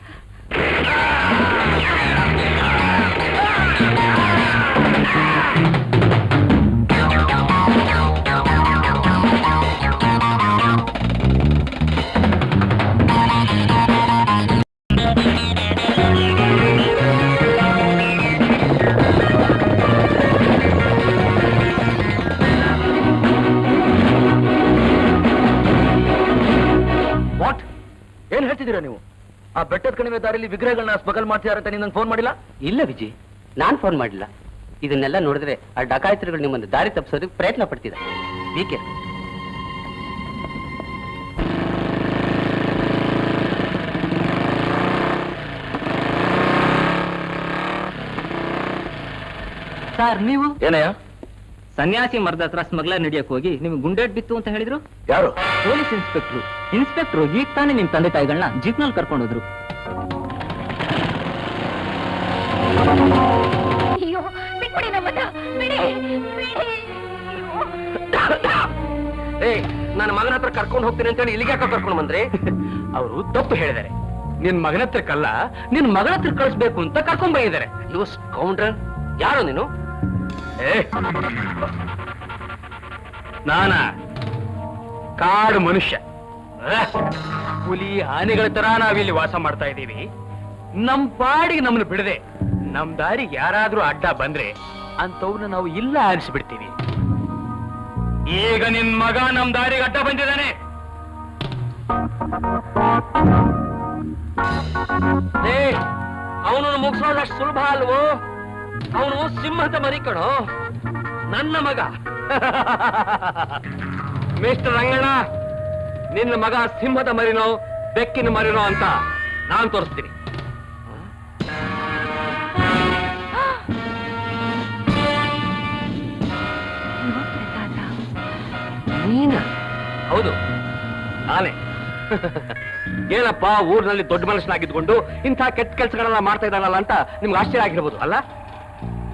ವಾಟ್? ಏನ್ ಹೇಳ್ತಿದ್ದೀರಾ ನೀವು? ಆ ಬೆಟ್ಟದ ಕಣಿವೆ ದಾರಿಯಲ್ಲಿ ವಿಗ್ರಹಗಳನ್ನ ಸ್ಮಗಲ್ ಮಾಡ್ತಿದ್ದಾರೆ ಅಂತ ನಿನ್ನ ಫೋನ್ ಮಾಡಿಲ್ಲ? ಇಲ್ಲ ವಿಜಯ್, ನಾನ್ ಫೋನ್ ಮಾಡಿಲ್ಲ. ಇದನ್ನೆಲ್ಲ ನೋಡಿದ್ರೆ ಆ ಡಕಾಯಿತರುಗಳು ನಿಮ್ಮನ್ನು ದಾರಿ ತಪ್ಪಿಸೋದಕ್ಕೆ ಪ್ರಯತ್ನ ಪಡ್ತಿದ್ದಾರೆ. ಬೀಕೆ. ಸರ್ ನೀವು ಏನಯ್ಯ? ಸನ್ಯಾಸಿ ಮರದ ಹತ್ರ ಸ್ಮಗ್ಲರ್ ನಡೆಯಕ್ ಹೋಗಿ ನಿಮ್ಗೆ ಗುಂಡೇಟ್ ಬಿತ್ತು ಅಂತ ಹೇಳಿದ್ರು. ಯಾರು? ಪೊಲೀಸ್ ಇನ್ಸ್ಪೆಕ್ಟ್ರು ಈಗ ತಾನೇ ನಿಮ್ ತಂದೆ ತಾಯಿಗಳನ್ನ ಜೀಪ್ನಲ್ಲಿ ಕರ್ಕೊಂಡೋದ್ರು. ಅಯ್ಯೋ ಬಿಟ್ಬಿಡಿ ನಮ್ಮನ್ನ, ಬಿಡಿ ಏ ನನ್ನ ಮಗನ ಹತ್ರ ಕರ್ಕೊಂಡು ಹೋಗ್ತೀನಿ ಅಂತೇಳಿ ಇಲ್ಲಿಗೆ ಯಾಕೆ ಕರ್ಕೊಂಡು ಬಂದ್ರಿ? ಅವರು ತಪ್ಪು ಹೇಳಿದ್ದಾರೆ. ನಿನ್ ಮಗನ ಹತ್ರಕ್ಕಲ್ಲ, ನಿನ್ ಮಗನ ಹತ್ರ ಕಳಿಸ್ಬೇಕು ಅಂತ ಕರ್ಕೊಂಡ್ ಬಂದಿದ್ದಾರೆ. ಯು ಕೌಂಟರ್, ಯಾರು ನೀನು? ನಾನ ಕಾಡು ಮನುಷ್ಯ. ಹುಲಿ ಆನೆಗಳ ತರ ನಾವಿಲ್ಲಿ ವಾಸ ಮಾಡ್ತಾ ಇದ್ದೀವಿ. ನಮ್ ಪಾಡಿಗೆ ನಮ್ಮನ್ನು ಬಿಡದೆ ನಮ್ ದಾರಿಗೆ ಯಾರಾದ್ರೂ ಅಡ್ಡ ಬಂದ್ರೆ ಅಂತವ್ರನ್ನ ನಾವು ಇಲ್ಲ ಆರಿಸ್ಬಿಡ್ತೀವಿ. ಈಗ ನಿನ್ ಮಗ ನಮ್ ದಾರಿಗೆ ಅಡ್ಡ ಬಂದಿದ್ದಾನೆ. ಅವನನ್ನು ಮುಗಿಸೋದಷ್ಟು ಸುಲಭ ಅಲ್ವೋ? ಅವನು ಸಿಂಹದ ಮರಿ ಕಣೋ, ನನ್ನ ಮಗ. ಮಿಸ್ಟರ್ ರಂಗಣ್ಣ, ನಿನ್ನ ಮಗ ಸಿಂಹದ ಮರಿನೋ ಬೆಕ್ಕಿನ ಮರಿನೋ ಅಂತ ನಾನ್ ತೋರಿಸ್ತೀನಿ. ಹೌದು, ನಾನೇ. ಏನಪ್ಪ ಊರಿನಲ್ಲಿ ದೊಡ್ಡ ಮನುಷ್ಯನಾಗಿದ್ಕೊಂಡು ಇಂಥ ಕೆಟ್ಟ ಕೆಲಸಗಳೆಲ್ಲ ಮಾಡ್ತಾ ಇದ್ದಾನಲ್ಲ ಅಂತ ನಿಮ್ಗೆ ಆಶ್ಚರ್ಯ ಆಗಿರ್ಬೋದು ಅಲ್ಲ?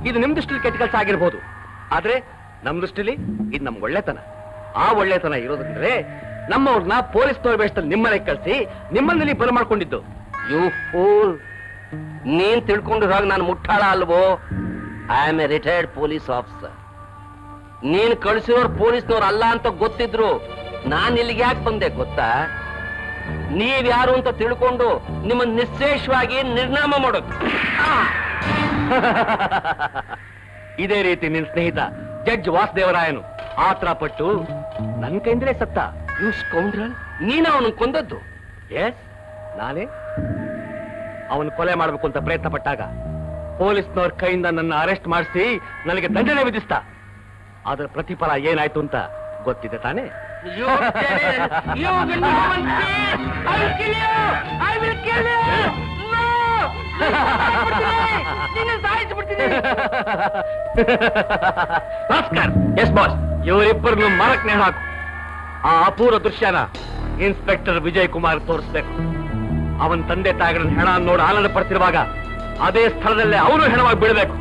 ಇದು ನಿಮ್ ದೃಷ್ಟಿಲಿ ಕೆಟ್ಟ ಕೆಲಸ ಆಗಿರ್ಬೋದು, ಆದ್ರೆ ನಮ್ ದೃಷ್ಟಿಲಿ ಇದು ನಮ್ ಒಳ್ಳೆತನ. ಆ ಒಳ್ಳೆತನ ಇರೋದಂದ್ರೆ ನಮ್ಮವ್ರನ್ನ ಪೊಲೀಸ್ ವೇಷದಲ್ಲಿ ನಿಮ್ಮನೆಗೆ ಕಳಿಸಿ ನಿಮ್ಮಲ್ಲಿ ಬರ ಮಾಡ್ಕೊಂಡಿದ್ದು. ಯು ಫೂಲ್, ನೀನ್ ತಿಳ್ಕೊಂಡಿರುವಾಗ ನಾನು ಮುಟ್ಟಾಳ ಅಲ್ವೋ? I am A retired police officer. ನೀನ್ ಕಳಿಸಿರೋರು ಪೊಲೀಸ್ನವ್ರು ಅಲ್ಲ ಅಂತ ಗೊತ್ತಿದ್ರು ನಾನ್ ಇಲ್ಲಿಗೆ ಯಾಕೆ ಬಂದೆ ಗೊತ್ತಾ? ನೀವ್ಯಾರು ಅಂತ ತಿಳ್ಕೊಂಡು ನಿಮ್ಮನ್ನ ನಿಶ್ಶೇಷವಾಗಿ ನಿರ್ನಾಮ ಮಾಡೋದು. ಇದೇ ರೀತಿ ನಿನ್ ಸ್ನೇಹಿತ ಜಡ್ಜ್ ವಾಸುದೇವರಾಯನು ಆತರ ಪಟ್ಟು ನನ್ ಕೈಂದ್ರೆ ಸತ್ತ. ಯು ಸ್ಕೌಂಡ್ರಲ್, ನೀನ ಅವನು ಕೊಂದದ್ದು? ಎಸ್, ನಾನೇ. ಅವನು ಕೊಲೆ ಮಾಡ್ಬೇಕು ಅಂತ ಪ್ರಯತ್ನ ಪಟ್ಟಾಗ ಪೊಲೀಸ್ನವ್ರ ಕೈಯಿಂದ ನನ್ನ ಅರೆಸ್ಟ್ ಮಾಡಿಸಿ ನನಗೆ ದಂಡನೆ ವಿಧಿಸ್ತಾ. ಅದರ ಪ್ರತಿಫಲ ಏನಾಯ್ತು ಅಂತ ಗೊತ್ತಿದೆ ತಾನೇ? ನಮಸ್ಕಾರ. ಎಸ್ ಬಾಸ್, ಇವರಿಬ್ಬರನ್ನು ಮರಕ್ ನೇಣು ಹಾಕು. ಆ ಅಪೂರ್ವ ದೃಶ್ಯನ ಇನ್ಸ್ಪೆಕ್ಟರ್ ವಿಜಯ್ ಕುಮಾರ್ ತೋರಿಸ್ಬೇಕು. ಅವನ ತಂದೆ ತಾಯಿಗಳನ್ನ ಹೆಣ ನೋಡಿ ಆನಂದ ಪಡ್ತಿರುವಾಗ ಅದೇ ಸ್ಥಳದಲ್ಲೇ ಅವನು ಹೆಣವಾಗಿ ಬಿಡಬೇಕು.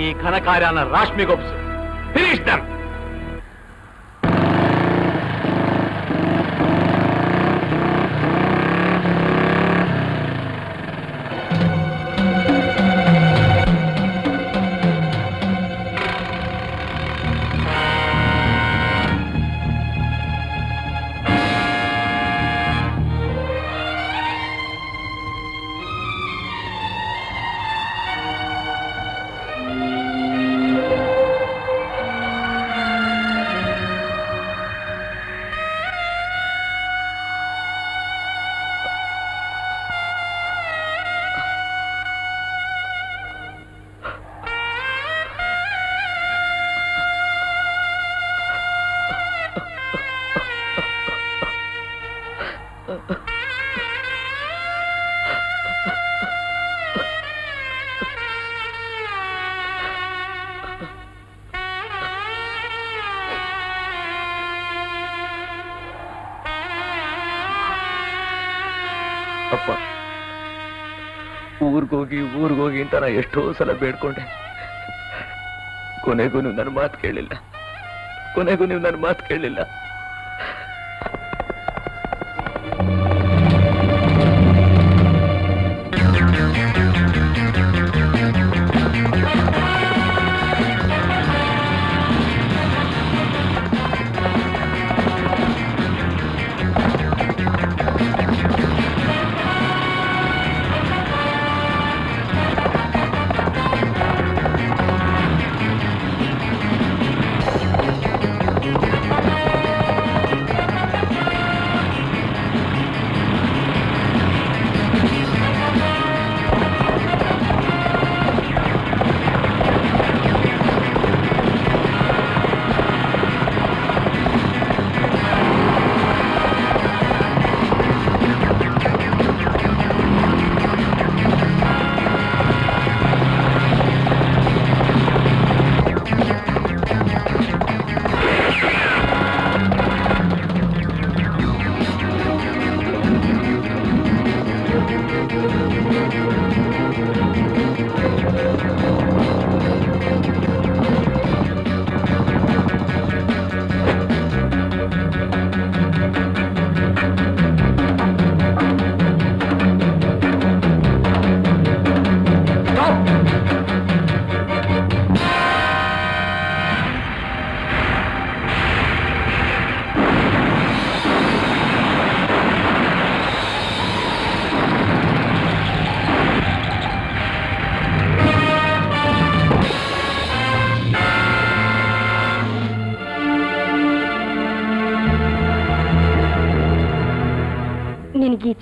ಈ ಘನ ಕಾರ್ಯನ ರಾಶ್ಮಿಗೊಪ್ಸು. ಫಿನಿಶ್ ದಮ್. ಅಪ್ಪ, ಊರ್ಗೋಗಿ ಅಂತ ನಾ ಎಷ್ಟೋ ಸಲ ಬೇಡ್ಕೊಂಡೆ. ಕೊನೆಗೂ ನೀವು ನನ್ನ ಮಾತು ಕೇಳಲಿಲ್ಲ.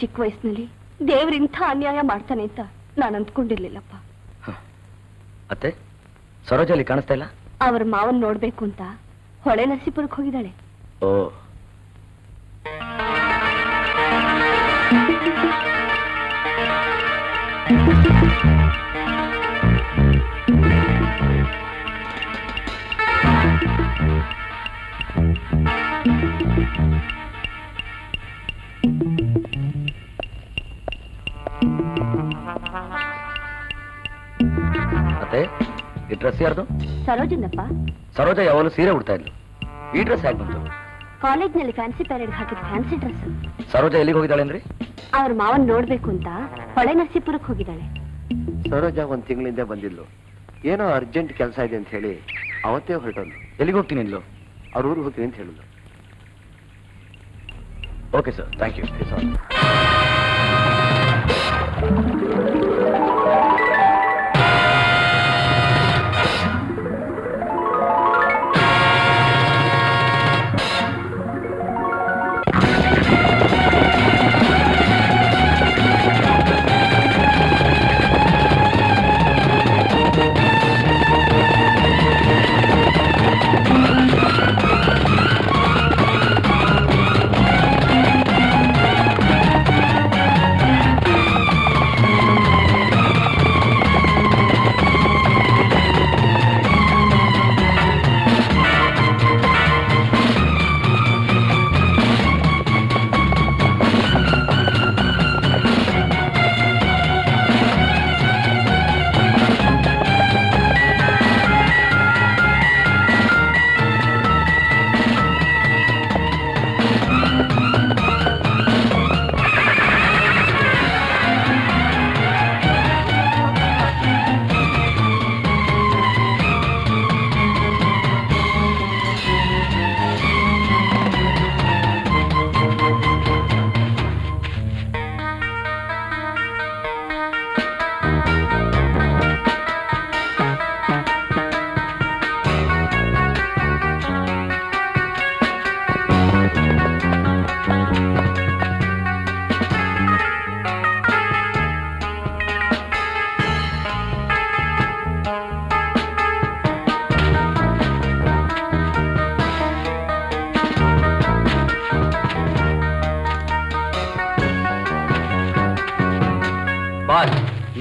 ಚಿಕ್ಕ ವಯಸ್ಸಿನಲ್ಲಿ ದೇವ್ರ ಇಂಥ ಅನ್ಯಾಯ ಮಾಡ್ತಾನೆ ಅಂತ ನಾನು ಅಂದ್ಕೊಂಡಿರ್ಲಿಲ್ಲಪ್ಪ. ಅತ್ತೆ, ಸರೋಜಲ್ಲಿ ಕಾಣಿಸ್ತಾ ಇಲ್ಲ? ಅವ್ರ ಮಾವನ್ ನೋಡ್ಬೇಕು ಅಂತ ಹೊಳೆ ನರಸೀಪುರಕ್ಕೆ ಹೋಗಿದ್ದಾಳೆ. ಓ, ಅತ್ತೆ, ಈ ಡ್ರೆಸ್ ಯಾರ್ದು? ಸರೋಜನಪ್ಪ. ಸರೋಜ ಯಾವಾಗಲೂ ಸೀರೆ ಉಡ್ತಾ ಇದ್ಲು, ಈ ಡ್ರೆಸ್ ಹೇಗೆ ಬಂತು? ಕಾಲೇಜ್ನಲ್ಲಿ ಫ್ಯಾನ್ಸಿ ಪ್ಯಾರೇಡ್ ಹಾಕಿದ ಫ್ಯಾನ್ಸಿ ಡ್ರೆಸ್. ಸರೋಜ ಎಲ್ಲಿಗೆ ಹೋಗಿದ್ದಾಳೆ ಅಂದ್ರಿ? ಅವ್ರ ಮಾವನ್ ನೋಡ್ಬೇಕು ಅಂತ ಹೊಳೆ ನರಸೀಪುರಕ್ಕೆ ಹೋಗಿದ್ದಾಳೆ. ಸರೋಜ 1 ತಿಂಗಳಿಂದ ಬಂದಿದ್ಲು. ಏನೋ ಅರ್ಜೆಂಟ್ ಕೆಲಸ ಇದೆ ಅಂತ ಹೇಳಿ ಅವತ್ತೇ ಹೊರಟೋದು. ಎಲ್ಲಿಗೆ ಹೋಗ್ತೀನಿ ಇಲ್ಲು? ಅವ್ರ ಊರಿಗೆ ಹೋಗ್ತೀನಿ ಅಂತ ಹೇಳಿದ್ರು. Okay sir, thank you.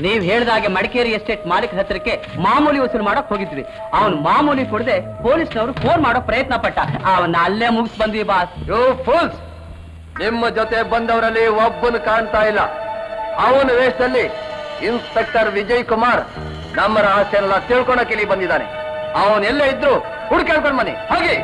ನೀವ್ ಹೇಳ್ದಾಗೆ ಮಡಿಕೇರಿ ಎಸ್ಟೇಟ್ ಮಾಲೀಕರ ಹತ್ರಕ್ಕೆ ಮಾಮೂಲಿ ವಸೂಲು ಮಾಡಕ್ ಹೋಗಿದ್ವಿ. ಅವನ್ ಮಾಮೂಲಿ ಕೊಡದೆ ಪೊಲೀಸ್ನವರು ಫೋನ್ ಮಾಡೋ ಪ್ರಯತ್ನ ಪಟ್ಟ. ಅವನ್ನ ಅಲ್ಲೇ ಮುಗಿಸ್ ಬಂದ್ವಿ ಬಾಸ್. ಯೋ ಫೂಲ್ಸ್, ನಿಮ್ಮ ಜೊತೆ ಬಂದವರಲ್ಲಿ ಒಬ್ಬನು ಕಾಣ್ತಾ ಇಲ್ಲ. ಅವನ ವೇಷದಲ್ಲಿ ಇನ್ಸ್ಪೆಕ್ಟರ್ ವಿಜಯ್ ಕುಮಾರ್ ನಮ್ಮ ರಹಸ್ಯನೆಲ್ಲ ತಿಳ್ಕೊಳಕ್ಕೆ ಇಲ್ಲಿ ಬಂದಿದ್ದಾನೆ. ಅವನೆಲ್ಲ ಇದ್ರು ಹುಡುಕಾಡ್ಕೊಂಡು ಬನ್ನಿ. ಹಾಗೆ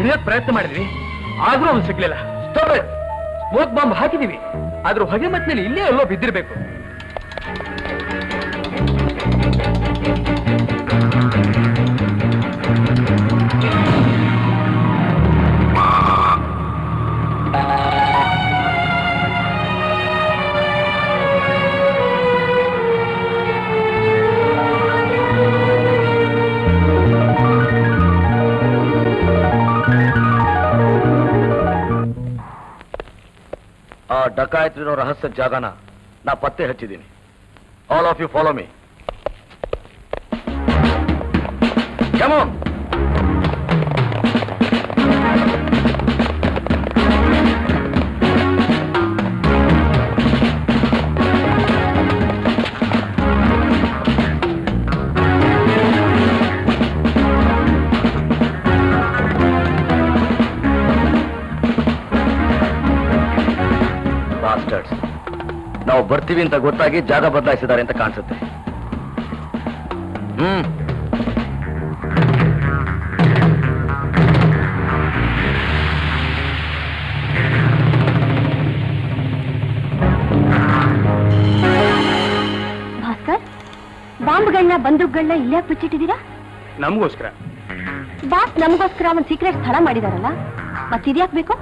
ಹಿಡಿಯಕ್ ಪ್ರಯತ್ನ ಮಾಡಿದ್ವಿ, ಆದ್ರೂ ಅವ್ನು ಸಿಗ್ಲಿಲ್ಲ. ಸ್ಮೋಕ್ ಬಾಂಬ್ ಹಾಕಿದೀವಿ, ಆದ್ರೂ ಹೊಗೆ ಮತ್ತಿನಲ್ಲಿ ಇಲ್ಲೇ ಎಲ್ಲೋ ಬಿದ್ದಿರ್ಬೇಕು. ಆ ಡಕಾಯತ್ರಿರೋ ರಹಸ್ಯ ಜಾಗನ ನಾ ಪತ್ತೆ ಹಚ್ಚಿದ್ದೀನಿ. All of you follow me. Come on. ನಾವು ಬರ್ತೀವಿ ಅಂತ ಗೊತ್ತಾಗಿ ಜಾಗ ಬದಲಾಯಿಸಿದ್ದಾರೆ ಅಂತ ಕಾಣಿಸುತ್ತೆ. ಭಾಸ್ಕರ್, ಬಾಂಬ್ಗಳನ್ನ ಬಂದೂಕ್ಗಳನ್ನ ಇಲ್ಲೇ ಬಿಚ್ಚಿಟ್ಟಿದ್ದೀರಾ? ನಮಗೋಸ್ಕರ. ಬಾಸ್ ನಮಗೋಸ್ಕರ ಒಂದು ಸೀಕ್ರೆಟ್ ಸ್ಥಳ ಮಾಡಿದಾರಲ್ಲ, ಮತ್ತಿದ್ಯಾಕ್ ಬೇಕು?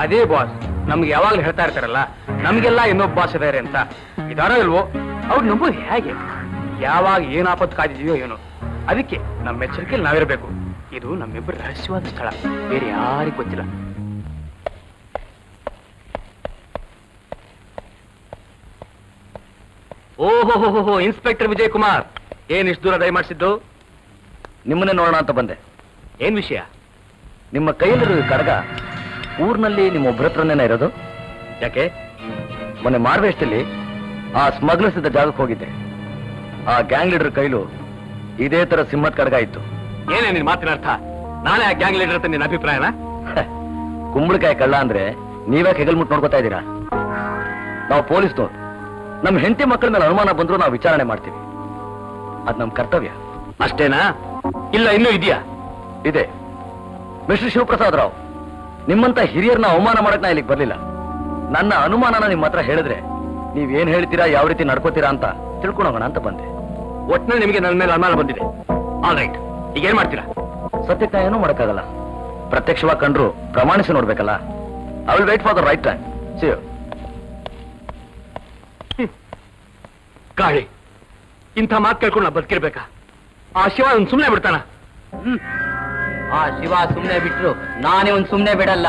ಅದೇ ಬಾಸ್ ನಮ್ಗೆ ಯಾವಾಗ್ಲೂ ಹೇಳ್ತಾ ಇರ್ತಾರಲ್ಲ, ನಮ್ಗೆಲ್ಲ ಇನ್ನೊಬ್ಬ ಬಾಸ್ ಇದಾರೆ ಅಂತ. ಇದಾರೋ ಇಲ್ವೋ ಅವ್ರು ನಂಬೋದು ಹೇಗೆ? ಯಾವಾಗ ಏನ್ ಆಪತ್ತು ಕಾದಿದೆಯೋ ಏನೋ. ಅದಕ್ಕೆ ನಮ್ಮ ಎಚ್ಚರಿಕೆಯಲ್ಲಿ ನಾವಿರಬೇಕು. ಇದು ನಮ್ಮಿಬ್ಬರ ರಹಸ್ಯವಾದ ಸ್ಥಳ, ಬೇರೆ ಯಾರಿಗೂ ಗೊತ್ತಿಲ್ಲ. ಓಹೋ, ಇನ್ಸ್ಪೆಕ್ಟರ್ ವಿಜಯ್ ಕುಮಾರ್, ಏನ್ ಇಷ್ಟು ದೂರ ದಯಮಾಡಿಸಿದ್ದು? ನಿಮ್ಮನ್ನೇ ನೋಡೋಣ ಅಂತ ಬಂದೆ. ಏನ್ ವಿಷಯ? ನಿಮ್ಮ ಕೈಯಲ್ಲಿರೋ ಕಡಗ ಊರ್ನಲ್ಲಿ ನಿಮ್ಮ ಒಬ್ಬರತ್ರನೇ ಇರೋದು? ಯಾಕೆ? ಮೊನ್ನೆ ಮಾರ್ವೇಸ್ಟಲ್ಲಿ ಆ ಸ್ಮಗ್ಲರ್ಸ್ ಇದ್ದ ಜಾಗಕ್ಕೆ ಹೋಗಿದ್ದೆ. ಆ ಗ್ಯಾಂಗ್ ಲೀಡರ್ ಕೈಲು ಇದೇ ತರ ಸಿಂಹದ ಕಡಗ ಇತ್ತು. ಏನೇ ನಿನ್ ಮಾತಿನ ಅರ್ಥ? ನಾನೇ ಆ ಗ್ಯಾಂಗ್ ಲೀಡರ್ ಅಂತ ನಿನ್ನ ಅಭಿಪ್ರಾಯನ? ಕುಂಬಳಕಾಯಿ ಕಳ್ಳ ಅಂದ್ರೆ ನೀವೇ ಹೆಗಲ್ ಮುಟ್ಟು ನೋಡ್ಕೊತಾ ಇದ್ದೀರಾ? ನಾವು ಪೊಲೀಸ್ನವ್ರು, ನಮ್ಮ ಹೆಂಡತಿ ಮಕ್ಕಳ ಮೇಲೆ ಅನುಮಾನ ಬಂದ್ರು ನಾವು ವಿಚಾರಣೆ ಮಾಡ್ತೀವಿ. ಅದ್ ನಮ್ ಕರ್ತವ್ಯ. ಅಷ್ಟೇನಾ? ಇಲ್ಲ ಇನ್ನೂ ಇದೆಯಾ? ಇದೆ. ಮಿಸ್ಟರ್ ಶಿವಪ್ರಸಾದ್ ರಾವ್, ನಿಮ್ಮಂತ ಹಿರಿಯರನ್ನ ಅವಮಾನ ಮಾಡಕ್ ನಾ ಇಲ್ಲಿಗೆ ಬರ್ಲಿಲ್ಲ. ನನ್ನ ಅನುಮಾನನ ನಿಮ್ಮ ಹತ್ರ ಹೇಳಿದ್ರೆ ನೀವೇನ್ ಹೇಳ್ತೀರಾ, ಯಾವ ರೀತಿ ನಡ್ಕೋತೀರಾ ಅಂತ ತಿಳ್ಕೊಂಡೋಗೋಣ ಅಂತ ಬಂದೆ. ಒಟ್ನಲ್ಲಿ ನಿಮಗೆ ನನ್ನ ಮೇಲೆ ಅನುಮಾನ ಬಂದಿದೆ. ಆಲ್ ರೈಟ್, ಈಗ ಏನ್ ಮಾಡ್ತೀರಾ? ಸದ್ಯಕ್ಕೆ ನಾ ಏನೂ ಮಾಡಕ್ಕಾಗಲ್ಲ. ಪ್ರತ್ಯಕ್ಷವಾಗಿ ಕಂಡ್ರು ಪ್ರಮಾಣಿಸಿ ನೋಡ್ಬೇಕಲ್ಲ. I will wait for the right time. See you. Kali, ಇಂಥ ಮಾತು ಕೇಳ್ಕೊಂಡು ನಾ ಬದುಕಿರ್ಬೇಕಾ? ಆ ಶಿವ ಒಂದು ಸುಮ್ಮನೆ ಬಿಡ್ತಾನ? ಆ ಶಿವ ಸುಮ್ನೆ ಬಿಟ್ರು ನಾನೇ ಒಂದ್ ಸುಮ್ನೆ ಬಿಡಲ್ಲ.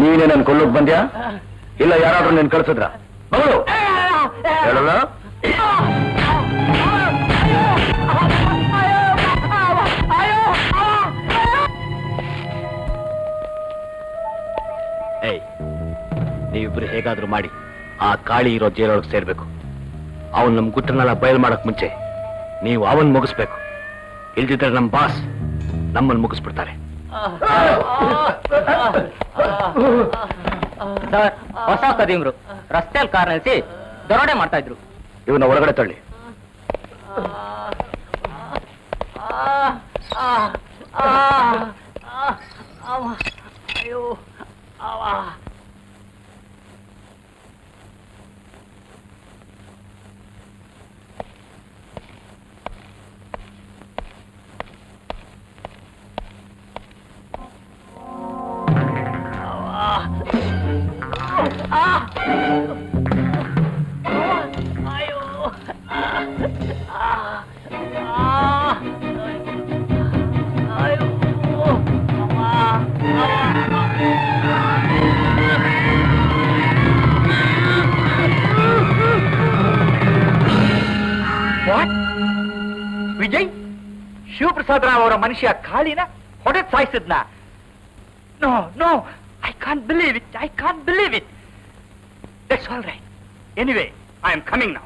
ನೀನೇ ನನ್ ಕೊಲ್ಲೋಕ್ ಬಂದ್ಯಾ, ಇಲ್ಲ ಯಾರಾದ್ರೂ ನೀನ್ ಕಳ್ಸಿದ್ರ? ಮಗಳು ಹೇಳಲ್ಲ. ನೀವಿಬ್ರು ಹೇಗಾದ್ರೂ ಮಾಡಿ ಆ ಕಾಳಿ ಇರೋ ಜೈಲೊಳಗೆ ಸೇರ್ಬೇಕು. ಅವನ್ ನಮ್ ಗುಟ್ಟನೆಲ್ಲ ಬಯಲ್ ಮಾಡಕ್ ಮುಂಚೆ ನೀವು ಅವನ್ ಮುಗಿಸ್ಬೇಕು. ಇಲ್ದಿದ್ರೆ ನಮ್ ಬಾಸ್ ನಮ್ಮನ್ನು ಮುಗಿಸ್ಬಿಡ್ತಾರೆ. ಸರ್, ಹೊಸ ಕದೀಮ್ರು ರಸ್ತೆಯಲ್ಲಿ ಕಾರ್ ನಿಲ್ಸಿ ದರೋಡೆ ಮಾಡ್ತಾ ಇದ್ರು. ಇವನ್ನ ಒಳಗಡೆ ತಳ್ಳಿ. ವಿಜಯ್, ಶಿವಪ್ರಸಾದ್ ರಾವ್ ಅವರ ಮನುಷ್ಯ ಕಾಳಿನ ಹೊಡೆದ್ ಸಾಯಿಸಿದ್ನ? No no, I can't believe it, I can't believe it. That's all right. Anyway, I am coming now.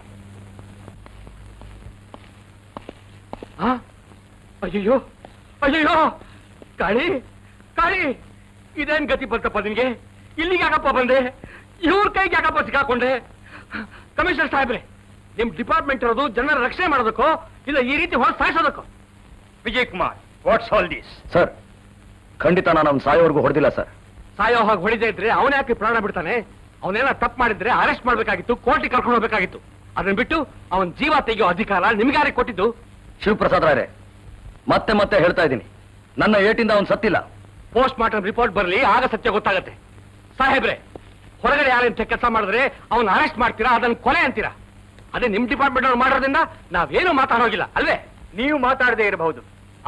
ಅಯ್ಯೋ ಅಯ್ಯೋ, ಕಾಳಿ ಕಾಳಿ, ಇದೇನ್ ಗತಿ ಬಂತಪ್ಪ ನಿನ್ಗೆ? ಇಲ್ಲಿಗೆ ಯಾಕಪ್ಪ ಬಂದೆ? ಇವ್ರ ಕೈಗೆ ಯಾಕಪ್ಪ ಸಿಕ್ಕಾಕೊಂಡೆ? ಕಮಿಷನರ್ ಸಾಹೇಬ್ರೆ, ನಿಮ್ ಡಿಪಾರ್ಟ್ಮೆಂಟ್ ಇರೋದು ಜನರ ರಕ್ಷಣೆ ಮಾಡೋದಕ್ಕೋ ಇಲ್ಲ ಈ ರೀತಿ ಹೊರ ಸಾಯಿಸೋದಕ್ಕೋ? Vijay Kumar, what's all this? Sir, ಖಂಡಿತ ನಾನು ಅವ್ನು ಸಾಯೋವರೆಗೂ ಹೊಡೆದಿಲ್ಲ ಸರ್. ಸಾಯೋ ಹಾಗೆ ಹೊಡಿದೇ ಇದ್ರೆ ಅವನೇ ಪ್ರಾಣ ಬಿಡ್ತಾನೆ? ಅವನೇನ ತಪ್ಪು ಮಾಡಿದ್ರೆ ಅರೆಸ್ಟ್ ಮಾಡ್ಬೇಕಾಗಿತ್ತು, ಕೋರ್ಟಿಗೆ ಕರ್ಕೊಂಡು ಹೋಗ್ಬೇಕಾಗಿತ್ತು. ಅದನ್ನ ಬಿಟ್ಟು ಅವನ್ ಜೀವ ತೆಗೆಯೋ ಅಧಿಕಾರ ನಿಮ್ಗಾರೆ ಕೊಟ್ಟಿದ್ದು? ಶಿವಪ್ರಸಾದ್ ರಾಯರೇ, ಮತ್ತೆ ಮತ್ತೆ ಹೇಳ್ತಾ ಇದ್ದೀನಿ, ನನ್ನ ಏಟಿಂದ ಅವನು ಸತ್ತಿಲ್ಲ. ಪೋಸ್ಟ್ ಮಾರ್ಟಮ್ ರಿಪೋರ್ಟ್ ಬರಲಿ, ಆಗ ಸತ್ಯ ಗೊತ್ತಾಗತ್ತೆ. ಸಾಹೇಬ್ರೆ, ಹೊರಗಡೆ ಯಾರೇನ್ ಕೆಲಸ ಮಾಡಿದ್ರೆ ಅವನ್ ಅರೆಸ್ಟ್ ಮಾಡ್ತೀರಾ, ಅದನ್ನ ಕೊಲೆ ಅಂತೀರಾ? ಅದೇ ನಿಮ್ ಡಿಪಾರ್ಟ್ಮೆಂಟ್ ಅವ್ರು ಮಾಡೋದ್ರಿಂದ ನಾವೇನು ಮಾತಾಡೋಗಿಲ್ಲ ಅಲ್ವೇ? ನೀವು ಮಾತಾಡದೇ ಇರಬಹುದು,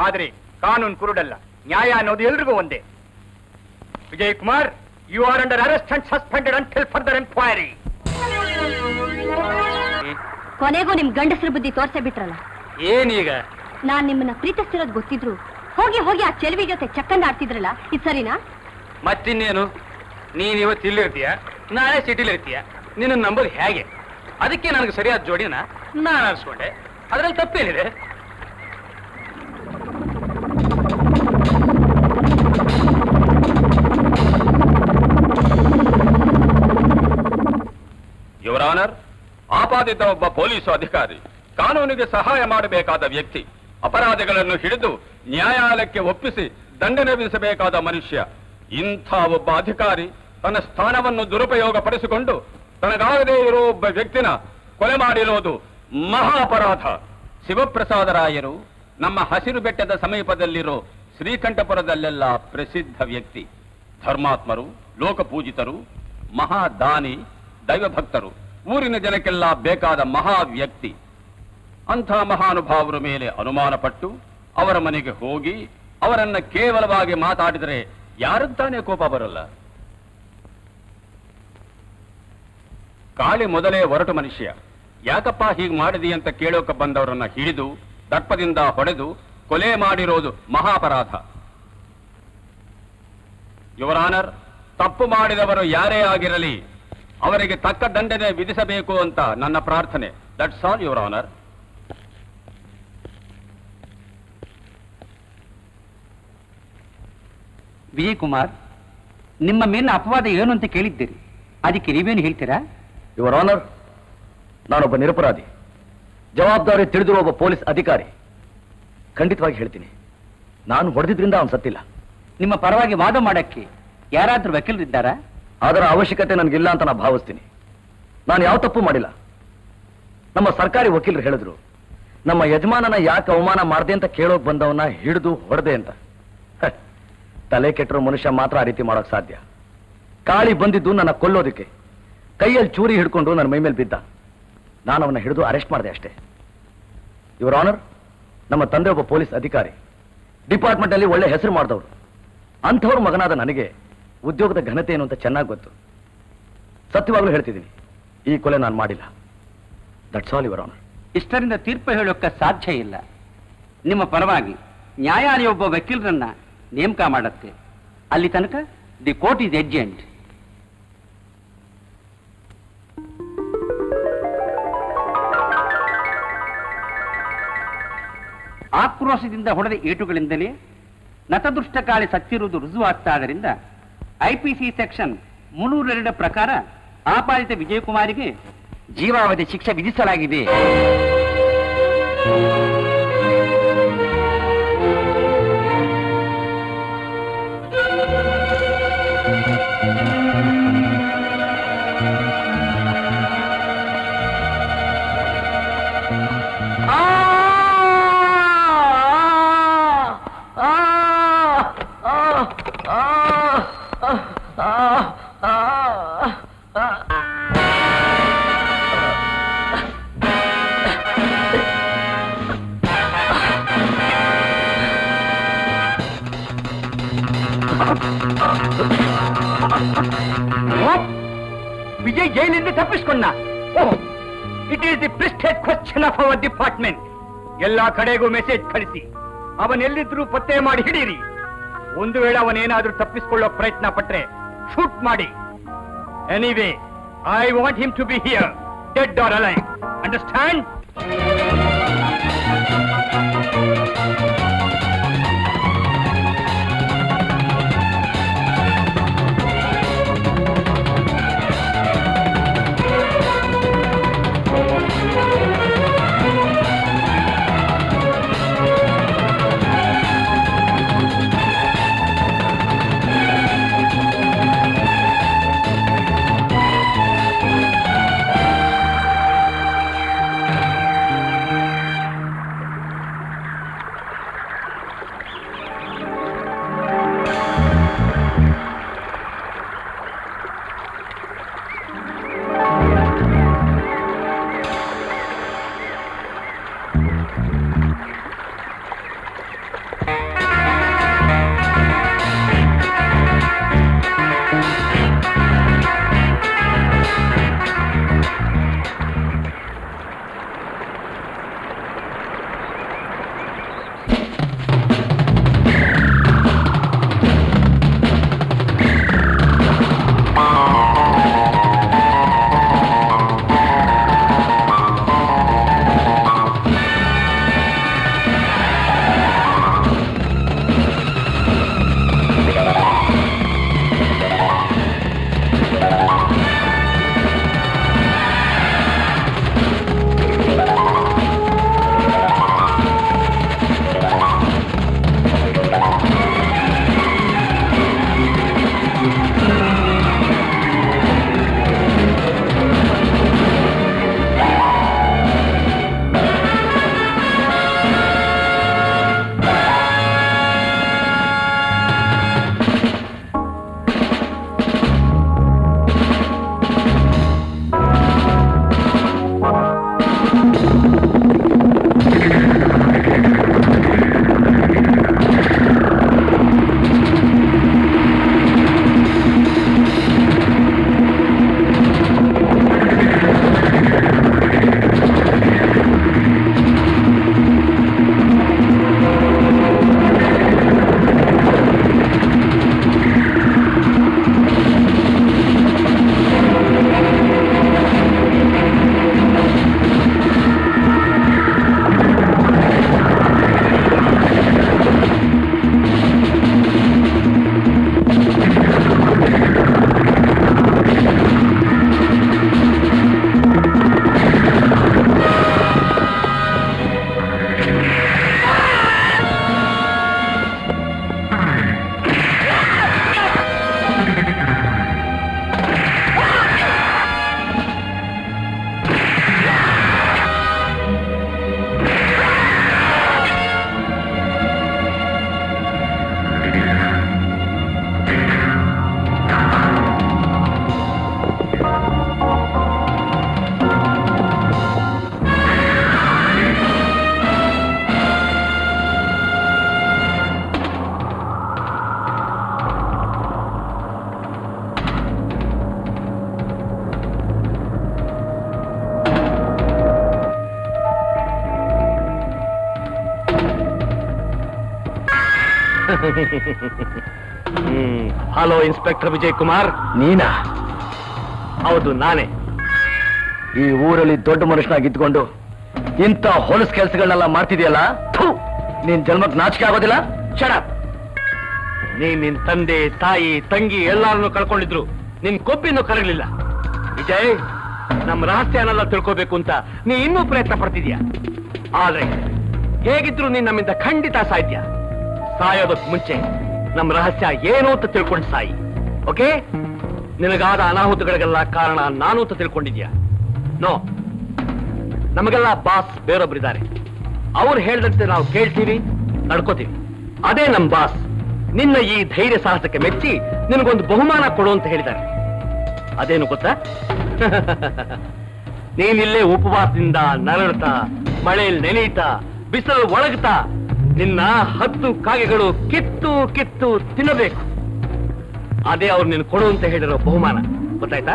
ಆದ್ರೆ ಕಾನೂನು ಕುರುಡಲ್ಲ. ನ್ಯಾಯ ಅನ್ನೋದು ಎಲ್ರಿಗೂ ಒಂದೇ. Vijay Kumar, you are under arrest and suspended until further enquiry. ಕೊನೆಗೂ ನಿಮ್ ಗಂಡಸರ ಬುದ್ಧಿ ತೋರ್ಸೇ ಬಿಟ್ರಲ್ಲ. ಏನೀಗ? ನಾನ್ ನಿಮ್ಮನ್ನ ಪ್ರೀತಿಸ್ತಿರೋದು ಗೊತ್ತಿದ್ರು ಹೋಗಿ ಹೋಗಿ ಆ ಚೆಲುವಿ ಜೊತೆ ಚಕ್ಕಂದ ಆಡ್ತಿದ್ರಲ್ಲ, ಇದು ಸರಿನಾ? ಮತ್ತಿನ್ನೇನು, ನೀನ್ ಇವತ್ತು ಇಲ್ಲಿರ್ತೀಯ, ನಾಳೆ ಸಿಟಿಲಿ ಇರ್ತೀಯ, ನಿನ್ನ ನಂಬೋದು ಹೇಗೆ? ಅದಕ್ಕೆ ನನಗೆ ಸರಿಯಾದ ಜೋಡಿನ ನಾನು ಅನ್ಸ್ಕೊಂಡೆ. ಅದ್ರಲ್ಲಿ ತಪ್ಪೇನಿದೆ? ಯುವರ್ ಆನರ್, ಆಪಾದಿತ ಒಬ್ಬ ಪೊಲೀಸ್ ಅಧಿಕಾರಿ, ಕಾನೂನಿಗೆ ಸಹಾಯ ಮಾಡಬೇಕಾದ ವ್ಯಕ್ತಿ, ಅಪರಾಧಿಗಳನ್ನು ಹಿಡಿದು ನ್ಯಾಯಾಲಯಕ್ಕೆ ಒಪ್ಪಿಸಿ ದಂಡನೆ ವಿಧಿಸಬೇಕಾದ ಮನುಷ್ಯ. ಇಂಥ ಒಬ್ಬ ಅಧಿಕಾರಿ ತನ್ನ ಸ್ಥಾನವನ್ನು ದುರುಪಯೋಗ ಪಡಿಸಿಕೊಂಡು ತನಗಾಗದೇ ಇರೋ ಒಬ್ಬ ವ್ಯಕ್ತಿನ ಕೊಲೆ ಮಾಡಿರೋದು ಮಹಾ ಅಪರಾಧ. ಶಿವಪ್ರಸಾದ ರಾಯರು ನಮ್ಮ ಹಸಿರು ಬೆಟ್ಟದ ಸಮೀಪದಲ್ಲಿರೋ ಶ್ರೀಕಂಠಪುರದಲ್ಲೆಲ್ಲ ಪ್ರಸಿದ್ಧ ವ್ಯಕ್ತಿ. ಧರ್ಮಾತ್ಮರು, ಲೋಕಪೂಜಿತರು, ಮಹಾದಾನಿ, ದೈವಭಕ್ತರು, ಊರಿನ ಜನಕ್ಕೆಲ್ಲ ಬೇಕಾದ ಮಹಾ ವ್ಯಕ್ತಿ. ಅಂಥ ಮಹಾನುಭಾವರ ಮೇಲೆ ಅನುಮಾನ ಪಟ್ಟು ಅವರ ಮನೆಗೆ ಹೋಗಿ ಅವರನ್ನ ಕೇವಲವಾಗಿ ಮಾತಾಡಿದರೆ ಯಾರಂತಾನೆ ಕೋಪ ಬರಲ್ಲ? ಕಾಳಿ ಮೊದಲೇ ಹೊರಟು ಮನುಷ್ಯ. ಯಾಕಪ್ಪ ಹೀಗೆ ಮಾಡಿದಿ ಅಂತ ಕೇಳೋಕೆ ಬಂದವರನ್ನ ಹಿಡಿದು ದರ್ಪದಿಂದ ಹೊಡೆದು ಕೊಲೆ ಮಾಡಿರೋದು ಮಹಾಪರಾಧ. ಯುವರ್ ಆನರ್, ತಪ್ಪು ಮಾಡಿದವರು ಯಾರೇ ಆಗಿರಲಿ ಅವರಿಗೆ ತಕ್ಕ ದಂಡನೆ ವಿಧಿಸಬೇಕು ಅಂತ ನನ್ನ ಪ್ರಾರ್ಥನೆ. That's all your honour. Vijay Kumar, ನಿಮ್ಮ ಮೇಲಿನ ಅಪವಾದ ಏನು ಅಂತ ಕೇಳಿದ್ದೀರಿ, ಅದಕ್ಕೆ ನೀವೇನು ಹೇಳ್ತೀರಾ? ಯುವರ್ ಆನರ್, ನಾನೊಬ್ಬ ನಿರಪರಾಧಿ, ಜವಾಬ್ದಾರಿ ತಿಳಿದಿರುವ ಒಬ್ಬ ಪೊಲೀಸ್ ಅಧಿಕಾರಿ. ಖಂಡಿತವಾಗಿ ಹೇಳ್ತೀನಿ, ನಾನು ಹೊಡೆದಿದ್ರಿಂದ ಅವನು ಸತ್ತಿಲ್ಲ. ನಿಮ್ಮ ಪರವಾಗಿ ವಾದ ಮಾಡಕ್ಕೆ ಯಾರಾದ್ರೂ ವಕೀಲರಿದ್ದಾರಾ? ಅದರ ಅವಶ್ಯಕತೆ ನನಗಿಲ್ಲ ಅಂತ ನಾನು ಭಾವಿಸ್ತೀನಿ. ನಾನು ಯಾವ ತಪ್ಪು ಮಾಡಿಲ್ಲ. ನಮ್ಮ ಸರ್ಕಾರಿ ವಕೀಲರು ಹೇಳಿದ್ರು, ನಮ್ಮ ಯಜಮಾನನ ಯಾಕೆ ಅವಮಾನ ಮಾಡದೆ ಅಂತ ಕೇಳೋಕ್ ಬಂದವನ್ನ ಹಿಡಿದು ಹೊಡೆದೆ ಅಂತ. ತಲೆ ಕೆಟ್ಟರು ಮನುಷ್ಯ ಮಾತ್ರ ಆ ರೀತಿ ಮಾಡೋಕ್ ಸಾಧ್ಯ. ಕಾಳಿ ಬಂದಿದ್ದು ನನ್ನ ಕೊಲ್ಲೋದಕ್ಕೆ. ಕೈಯಲ್ಲಿ ಚೂರಿ ಹಿಡ್ಕೊಂಡು ನನ್ನ ಮೈ ಮೇಲೆ ಬಿದ್ದ. ನಾನು ಅವನ್ನ ಹಿಡಿದು ಅರೆಸ್ಟ್ ಮಾಡಿದೆ ಅಷ್ಟೇ. ಯುವರ್ ಆನರ್, ನಮ್ಮ ತಂದೆ ಒಬ್ಬ ಪೊಲೀಸ್ ಅಧಿಕಾರಿ, ಡಿಪಾರ್ಟ್ಮೆಂಟ್ ಅಲ್ಲಿ ಒಳ್ಳೆ ಹೆಸರು ಮಾಡಿದವರು. ಅಂಥವ್ರ ಮಗನಾದ ನನಗೆ ಉದ್ಯೋಗದ ಘನತೆ ಏನು ಅಂತ ಚೆನ್ನಾಗಿ ಗೊತ್ತು. ಸತ್ಯವಾಗ್ಲೂ ಹೇಳ್ತಿದ್ದೀನಿ, ಈ ಕೊಲೆ ನಾನು ಮಾಡಿಲ್ಲ. That's all your honour. ಇಷ್ಟರಿಂದ ತೀರ್ಪು ಹೇಳೋಕ್ಕೆ ಸಾಧ್ಯ ಇಲ್ಲ. ನಿಮ್ಮ ಪರವಾಗಿ ನ್ಯಾಯಾಲಯ ಒಬ್ಬ ವಕೀಲರನ್ನ ನೇಮಕ ಮಾಡುತ್ತೆ. ಅಲ್ಲಿ ತನಕ ದಿ ಕೋರ್ಟ್ ಇಸ್ ಎಡ್ಜೆಂಟ್. ಆಕ್ರೋಶದಿಂದ ಹೊಡೆದ ಏಟುಗಳಿಂದಲೇ ನತದೃಷ್ಟ ಕಾಳಿ ಸತ್ತಿರುವುದು ರುಜುವಾಗ್ತಾದ್ದರಿಂದ ಐಪಿಸಿ ಸೆಕ್ಷನ್ 302 ಪ್ರಕಾರ ಆಪಾದಿತ ವಿಜಯಕುಮಾರಿಗೆ ಜೀವಾವಧಿ ಶಿಕ್ಷೆ ವಿಧಿಸಲಾಗಿದೆ. ವಿಜಯ್ ಜೈಲಿಂದ ತಪ್ಪಿಸಿಕೊಂಡ. It is the prestige question of our department. ಎಲ್ಲಾ ಕಡೆಗೂ ಮೆಸೇಜ್ ಕಳಿಸಿ ಅವನೆಲ್ಲಿದ್ರೂ ಪತ್ತೆ ಮಾಡಿ ಹಿಡೀರಿ. ಒಂದು ವೇಳೆ ಅವನೇನಾದ್ರೂ ತಪ್ಪಿಸಿಕೊಳ್ಳೋ ಪ್ರಯತ್ನ ಪಟ್ರೆ ಶೂಟ್ ಮಾಡಿ. Anyway, I want him to be here, dead or alive. Understand? Hello inspector Vijay Kumar. ನೀನಾ? ಹೌದು, ನಾನೇ. ಈ ಊರಲ್ಲಿ ದೊಡ್ಡ ಮನುಷ್ಯನಾಗಿದ್ಕೊಂಡು ಇಂಥ ಹೊಲಸು ಕೆಲಸಗಳನ್ನೆಲ್ಲ ಮಾಡ್ತಿದ್ಯಲ್ಲ, ಥು, ನಿನ್ ಜನ್ಮಕ್ ನಾಚಿಕೆ ಆಗೋದಿಲ್ಲ? ಶಟ್. ನೀನ್ ನಿನ್ ತಂದೆ, ತಾಯಿ, ತಂಗಿ ಎಲ್ಲಾರನ್ನು ಕಳ್ಕೊಂಡಿದ್ರು, ನಿನ್ ಕೊಬ್ಬಿನೂ ಕರಗಲಿಲ್ಲ. ವಿಜಯ್, ನಮ್ ರಹಸ್ಯನೆಲ್ಲ ತಿಳ್ಕೋಬೇಕು ಅಂತ ನೀ ಇನ್ನೂ ಪ್ರಯತ್ನ ಪಡ್ತಿದ್ಯಾ. ಆದ್ರೆ ಹೇಗಿದ್ರು ನೀನ್ ನಮ್ಮಿಂದ ಖಂಡಿತ ಸಾಧ್ಯ. ಸಾಯೋದಕ್ ಮುಂಚೆ ನಮ್ ರಹಸ್ಯ ಏನು ಅಂತ ತಿಳ್ಕೊಂಡು ಸಾಯಿ. ಓಕೆ? ನಿನಗಾದ ಅನಾಹುತಗಳಿಗೆಲ್ಲ ಕಾರಣ ನಾನು ಅಂತ ತಿಳ್ಕೊಂಡಿದ್ಯಾ? ನೋ. ನಮಗೆಲ್ಲ ಬಾಸ್ ಬೇರೊಬ್ಬರಿದ್ದಾರೆ. ಅವ್ರು ಹೇಳ್ದಂತೆ ನಾವು ಕೇಳ್ತೀವಿ, ನಡ್ಕೋತೀವಿ. ಅದೇ ನಮ್ ಬಾಸ್ ನಿನ್ನ ಈ ಧೈರ್ಯ ಸಾಹಸಕ್ಕೆ ಮೆಚ್ಚಿ ನಿನಗೊಂದು ಬಹುಮಾನ ಕೊಡು ಅಂತ ಹೇಳಿದ್ದಾರೆ. ಅದೇನು ಗೊತ್ತಾ? ನೀನಿಲ್ಲೇ ಉಪವಾಸದಿಂದ ನರಳ್ತಾ, ಮಳೆಯಲ್ಲಿ ನೆನೆಯುತ್ತಾ, ಬಿಸಿಲು ಒಳಗ್ತಾ ನಿನ್ನ 10 ಕಾಗೆಗಳು ಕಿತ್ತು ಕಿತ್ತು ತಿನ್ನಬೇಕು. ಅದೇ ಅವ್ರು ನಿನ್ ಕೊಡು ಅಂತ ಹೇಳಿರೋ ಬಹುಮಾನ. ಗೊತ್ತಾಯ್ತಾ?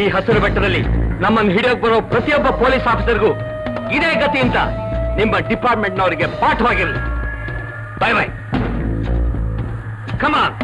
ಈ ಹಸಿರು ಬೆಟ್ಟದಲ್ಲಿ ನಮ್ಮನ್ನು ಹಿಡಿಯೋಕ್ ಬರೋ ಪ್ರತಿಯೊಬ್ಬ ಪೊಲೀಸ್ ಆಫೀಸರ್ಗೂ ಇದೇ ಗತಿ ಅಂತ ನಿಮ್ಮ ಡಿಪಾರ್ಟ್ಮೆಂಟ್ನವರಿಗೆ ಪಾಠವಾಗಿರಲಿ. Bye bye. ಕಮಾನ್.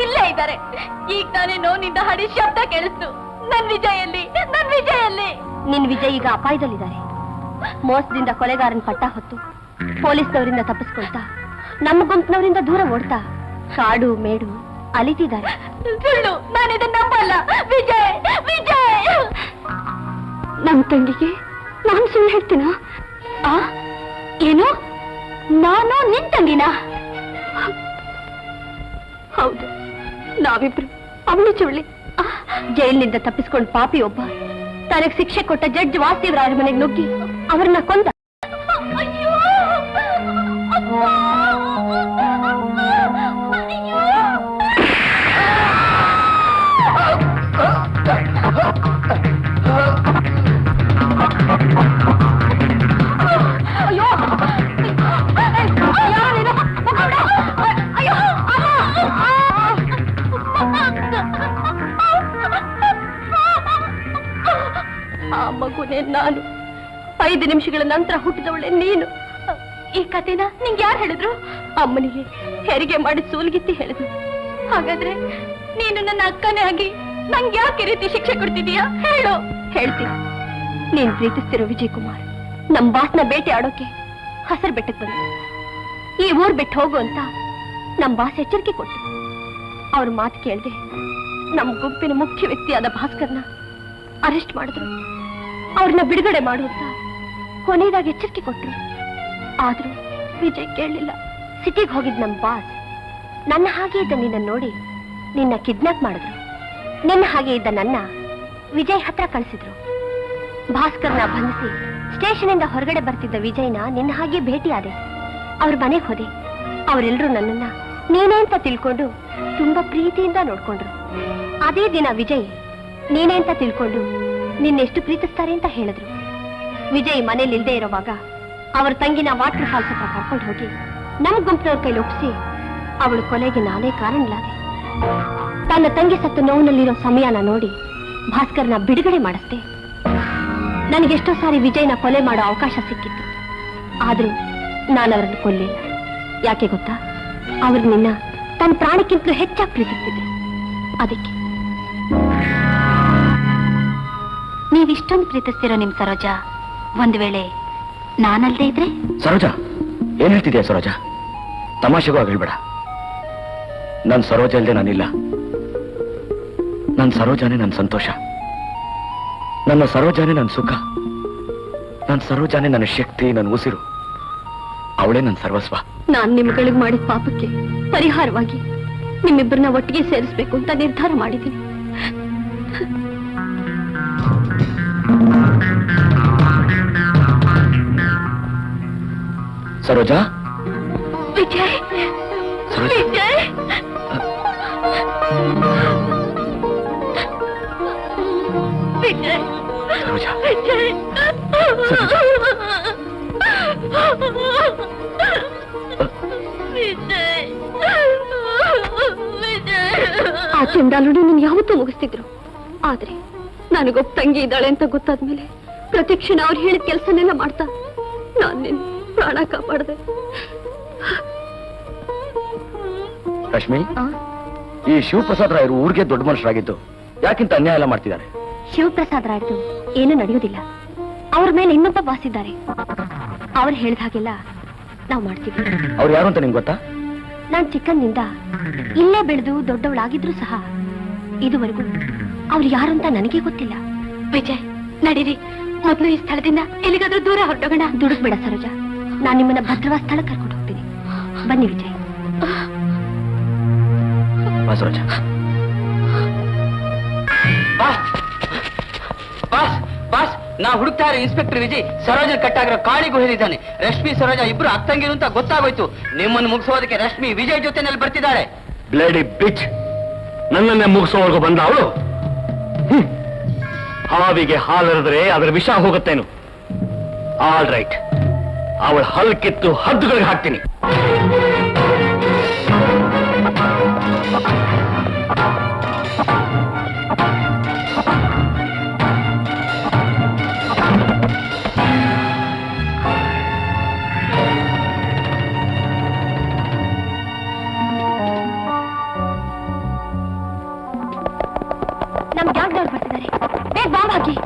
ಇಲ್ಲೇ ಇದ್ದಾರೆ. ಈಗ ತಾನೇ ನೋವಿನಿಂದ ಹಡಿ ಶಬ್ದ ಕೇಳಿಸ್ತು. ನನ್ ವಿಜಯಲ್ಲಿ, ನನ್ ವಿಜಯಲ್ಲಿ. ನಿನ್ ವಿಜಯ್ ಈಗ ಅಪಾಯದಲ್ಲಿದ್ದಾರೆ. ಮೋಸದಿಂದ ಕೊಲೆಗಾರನ್ ಪಟ್ಟ ಹೊತ್ತು ಪೊಲೀಸ್ನವರಿಂದ ತಪ್ಪಿಸ್ಕೊಳ್ತಾ ನಮ್ಮ ಗುಂಪಿನವರಿಂದ ದೂರ ಓಡ್ತಾ ಕಾಡು ಮೇಡು ಅಲಿತಿದ್ದಾರೆ. ಸುಳ್ಳು, ನಾನಿದನ್ನ ನಂಬಲ್ಲ. ವಿಜಯ್, ವಿಜಯ್. ನಮ್ ತಂಗಿಗೆ ನಾನ್ ಸುಳ್ಳು ಹೇಳ್ತೀನ? ಏನು? ನಾನು ನಿನ್ ತಂಗಿನ? ಹೌದು, ನಾವಿಬ್ರು ಅವಳು ಚುಳ್ಳಿ. ಜೈಲಿನಿಂದ ತಪ್ಪಿಸ್ಕೊಂಡು ಪಾಪಿ ಒಬ್ಬ ತನಗೆ ಶಿಕ್ಷೆ ಕೊಟ್ಟ ಜಡ್ಜ್ ವಾಸುದೇವರಾಯರ ಮನೆಗೆ ನುಗ್ಗಿ ಅವರನ್ನ ಕೊಂದ. ಆ ಮಗುನೇ ನಾನು. 5 ನಿಮಿಷಗಳ ನಂತರ ಹುಟ್ಟಿದವಳೆ ನೀನು. ಈ ಕಥೆನ ನಿಂಗೆ ಯಾರು ಹೇಳಿದ್ರು? ಅಮ್ಮನಿಗೆ ಹೆರಿಗೆ ಮಾಡಿ ಸೂಲ್ಗಿತ್ತಿ ಹೇಳಿದ್ರು. ಹಾಗಾದ್ರೆ ನೀನು ನನ್ನ ಅಕ್ಕನೇ ಆಗಿ ನಂಗೆ ಯಾಕೆ ರೀತಿ ಶಿಕ್ಷೆ ಕೊಡ್ತಿದೀಯಾ? ಹೇಳು. ಹೇಳ್ತೀನಿ. ನೀನ್ ಪ್ರೀತಿಸ್ತಿರೋ ವಿಜಯ್ ಕುಮಾರ್ ನಮ್ ಬಾಸ್ನ ಬೇಟೆ ಆಡೋಕೆ ಹಸರ್ ಬೆಟ್ಟಕ್ಕೆ ಬಂದ. ಈ ಊರ್ ಬಿಟ್ಟು ಹೋಗು ಅಂತ ನಮ್ ಬಾಸ್ ಎಚ್ಚರಿಕೆ ಕೊಟ್ಟು ಅವ್ರ ಮಾತು ಕೇಳ್ದೆ ನಮ್ ಗುಂಪಿನ ಮುಖ್ಯ ವ್ಯಕ್ತಿಯಾದ ಭಾಸ್ಕರ್ನ ಅರೆಸ್ಟ್ ಮಾಡಿದ್ರು. ಅವ್ರನ್ನ ಬಿಡುಗಡೆ ಮಾಡುವಂತ ಕೊನೆಯದಾಗಿ ಎಚ್ಚರಿಕೆ ಕೊಟ್ರು. ಆದ್ರೂ ವಿಜಯ್ ಕೇಳಲಿಲ್ಲ. ಸಿಟಿಗೆ ಹೋಗಿದ್ ನಮ್ ಬಾಸ್ ನನ್ನ ಹಾಗೆ ಇದ್ದ ನಿನ್ನ ನೋಡಿ ನಿನ್ನ ಕಿಡ್ನಾಪ್ ಮಾಡಿದ್ರು. ನಿನ್ನ ಹಾಗೆ ಇದ್ದ ನನ್ನ ವಿಜಯ್ ಹತ್ರ ಕಳಿಸಿದ್ರು. ಭಾಸ್ಕರ್ನ ಬಂಧಿಸಿ ಸ್ಟೇಷನ್ ಇಂದ ಹೊರಗಡೆ ಬರ್ತಿದ್ದ ವಿಜಯ್ನ ನಿನ್ನ ಹಾಗೆ ಭೇಟಿಯಾದೆ. ಅವ್ರ ಮನೆಗೆ ಹೋದೆ. ಅವರೆಲ್ಲರೂ ನನ್ನನ್ನ ನೀನೇ ಅಂತ ತಿಳ್ಕೊಂಡು ತುಂಬಾ ಪ್ರೀತಿಯಿಂದ ನೋಡ್ಕೊಂಡ್ರು. ಅದೇ ದಿನ ವಿಜಯ್ ನೀನೇ ಅಂತ ತಿಳ್ಕೊಂಡು ನಿನ್ನೆಷ್ಟು ಪ್ರೀತಿಸ್ತಾರೆ ಅಂತ ಹೇಳಿದ್ರು. ವಿಜಯ್ ಮನೇಲಿ ಇಲ್ದೇ ಇರೋವಾಗ ಅವ್ರ ತಂಗಿನ ವಾಟರ್ ಫಾಲ್ಸ್ ಹತ್ರ ಕರ್ಕೊಂಡು ಹೋಗಿ ನಮ್ ಗುಂಪಿನವ್ರ ಕೈಲಿ ಒಪ್ಪಿಸಿ ಅವಳು ಕೊಲೆಗೆ ನಾನೇ ಕಾರಣಲಾದೆ. ತನ್ನ ತಂಗಿ ಸತ್ತು ನೋವಿನಲ್ಲಿರೋ ಸಮಯನ ನೋಡಿ ಭಾಸ್ಕರ್ನ ಬಿಡುಗಡೆ ಮಾಡಿಸ್ದೆ. ನನಗೆಷ್ಟೋ ಸಾರಿ ವಿಜಯ್ನ ಕೊಲೆ ಮಾಡೋ ಅವಕಾಶ ಸಿಕ್ಕಿತ್ತು. ಆದ್ರೂ ನಾನು ಅವರನ್ನು ಕೊಲ್ಲಿಲ್ಲ. ಯಾಕೆ ಗೊತ್ತಾ? ಅವ್ರು ನಿನ್ನ ತನ್ನ ಪ್ರಾಣಕ್ಕಿಂತಲೂ ಹೆಚ್ಚಾಗಿ ಪ್ರೀತಿಸ್ತಿದ್ರು. ಅದಕ್ಕೆ ನೀವಿಷ್ಟೊಂದು ಪ್ರೀತಿಸ್ತಿರೋ ನಿಮ್ ಸರೋಜಾ ಒಂದ್ ವೇಳೆ ನಾನಲ್ದೇ ಇದ್ರೆ? ಸರೋಜಾ, ಏನ್ ಹೇಳ್ತಿದ್ಯಾ ಸರೋಜಾ? ತಮಾಷೆಗೂ ಆಗಲ್ಬೇಡ. ನನ್ ಸರೋಜ ಇಲ್ದೆ ನಾನಿಲ್ಲ. ನನ್ ಸರೋಜಾನೇ ನನ್ ಸಂತೋಷ. ನನ್ನ ಸರೋಜಾನೇ ನನ್ನ ಸುಖ. ನನ್ನ ಸರೋಜಾನೇ ನನ್ನ ಶಕ್ತಿ, ನನ್ನ ಉಸಿರು. ಅವಳೇ ನನ್ನ ಸರ್ವಸ್ವ. ನಾನ್ ನಿಮ್ಗಳಿಗೆ ಮಾಡಿದ ಪಾಪಕ್ಕೆ ಪರಿಹಾರವಾಗಿ ನಿಮ್ಮಿಬ್ಬರನ್ನ ಒಟ್ಟಿಗೆ ಸೇರಿಸ್ಬೇಕು ಅಂತ ನಿರ್ಧಾರ ಮಾಡಿದ್ದೀನಿ. ಸರೋಜಾ, ವಿಜಯ್, ಸರೋಜಾ, ವಿಜಯ್, ವಿಜಯ್, ಸರೋಜಾ, ವಿಜಯ್. ಆ ಚಂಡಾಲುಡಿ ನೀನ್ ಯಾವತ್ತೂ ಮುಗಿಸ್ತಿದ್ರು. ಆದ್ರೆ ನನಗೊಬ್ಬ ತಂಗಿ ಇದ್ದಾಳೆ ಅಂತ ಗೊತ್ತಾದ್ಮೇಲೆ ಪ್ರತಿಕ್ಷಣ ಅವ್ರು ಹೇಳಿದ ಕೆಲಸನೆಲ್ಲ ಮಾಡ್ತಾ ನಾನ್ ನಿನ್ ಪ್ರಾಣ ಕಾಪಾಡ್ದೆ. ರಶ್ಮಿ, ಈ ಶಿವಪ್ರಸಾದ್ ರಾಯರು ಊರಿಗೆ ದೊಡ್ಡ ಮನುಷ್ಯರಾಗಿದ್ದು ಯಾಕಿಂತ ಅನ್ಯಾಯ ಎಲ್ಲ ಮಾಡ್ತಿದ್ದಾರೆ? ಶಿವಪ್ರಸಾದ್ ರಾಯ್ದು ಏನು ನಡೆಯೋದಿಲ್ಲ. ಅವ್ರ ಮೇಲೆ ಇನ್ನೊಬ್ಬ ಬಾಸಿದ್ದಾರೆ. ಅವ್ರು ಹೇಳಿದ ಹಾಗೆಲ್ಲ ನಾವು ಮಾಡ್ತೀವಿ. ಅವ್ರು ಯಾರು ಅಂತ ನಿಮ್ಗೆ ಗೊತ್ತಾ? ನಾನ್ ಚಿಕ್ಕಂದಿಂದ ಇಲ್ಲೇ ಬೆಳೆದು ದೊಡ್ಡವಳಾಗಿದ್ರು ಸಹ ಇದುವರೆಗೂ ಅವ್ರು ಯಾರು ಅಂತ ನನಗೆ ಗೊತ್ತಿಲ್ಲ. ವಿಜಯ್, ನಡೀರಿ, ಮೊದಲು ಈ ಸ್ಥಳದಿಂದ ಎಲ್ಲಿಗಾದ್ರೂ ದೂರ ಹೊರಟೋಗೋಣ. ದುಡುಕ್ಬೇಡ ಸರೋಜಾ, ನಾನ್ ನಿಮ್ಮನ್ನ ಭದ್ರವಾದ ಸ್ಥಳ ಕರ್ಕೊಂಡು ಹೋಗ್ತೀನಿ. ಬನ್ನಿ ವಿಜಯ್. ಬಾ ಸರೋಜಾ. ಬಾಸ್, ಬಾಸ್, ನಾ ಹುಡುಕ್ತಾ ಇರೋ ಇನ್ಸ್ಪೆಕ್ಟರ್ ವಿಜಯ್ ಸರೋಜನ್ ಕಟ್ಟಾಗಿರೋ ಕಾಳಿ ಗುಹೆಲಿದ್ದಾನೆ. ರಶ್ಮಿ ಸರೋಜಾ ಇಬ್ರು ಅಕ್ಕಂಗಿರು ಅಂತ ಗೊತ್ತಾಗೋಯ್ತು. ನಿಮ್ಮನ್ನು ಮುಗಿಸೋದಕ್ಕೆ ರಶ್ಮಿ ವಿಜಯ್ ಜೊತೆನಲ್ಲಿ ಬರ್ತಿದ್ದಾಳೆ. ಬ್ಲೇಡಿ ಬಿಚ್, ನನ್ನನ್ನೇ ಮುಗಿಸೋವರೆಗೂ ಬಂದ ಅವಳು. ಹಾವಿಗೆ ಹಾಲೆರೆದ್ರೆ ಅದರ ವಿಷ ಹೋಗುತ್ತೇನು? ಆಲ್ ರೈಟ್, ಅವಳ ಹಲ್ ಕಿತ್ತು ಹದ್ದುಗಳಿಗೆ ಹಾಕ್ತೀನಿ. ನಮ್ ಗ್ಯಾಂಗ್ನವ್ರು ಬರ್ತಿದ್ದಾರೆ. ಬೇಗ ಬಾಂಬ್ ಹಾಕಿ.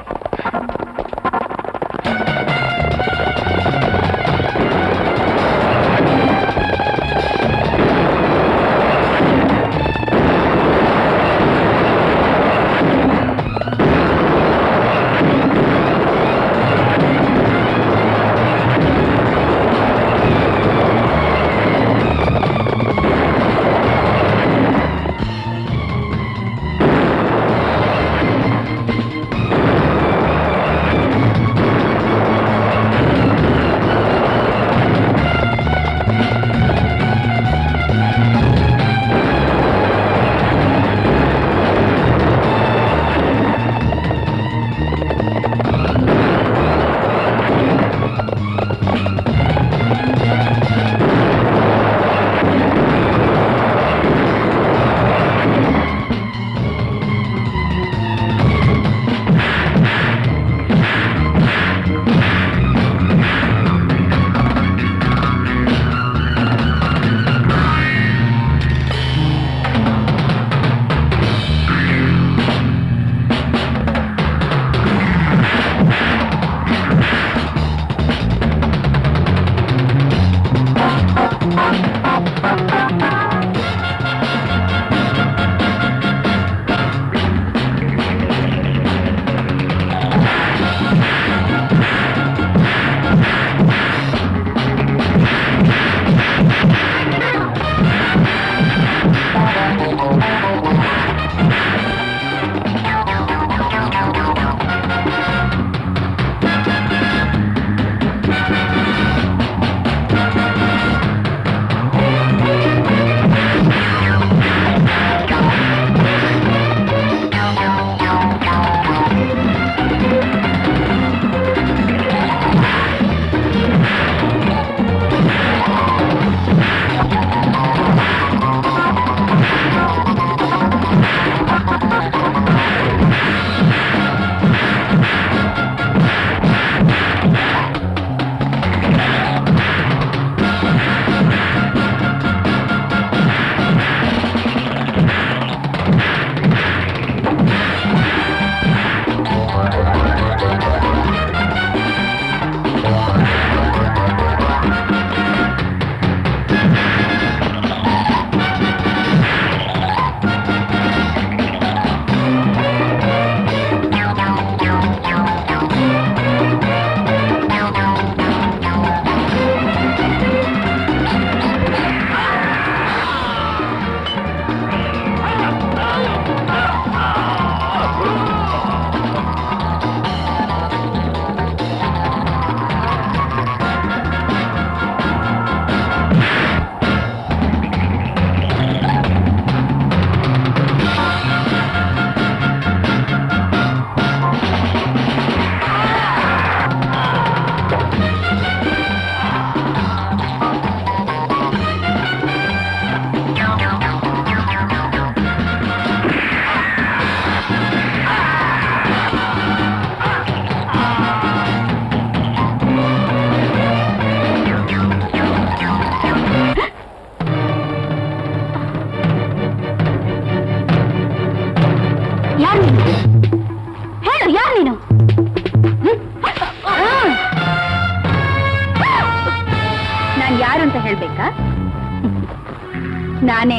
ನಾನೇ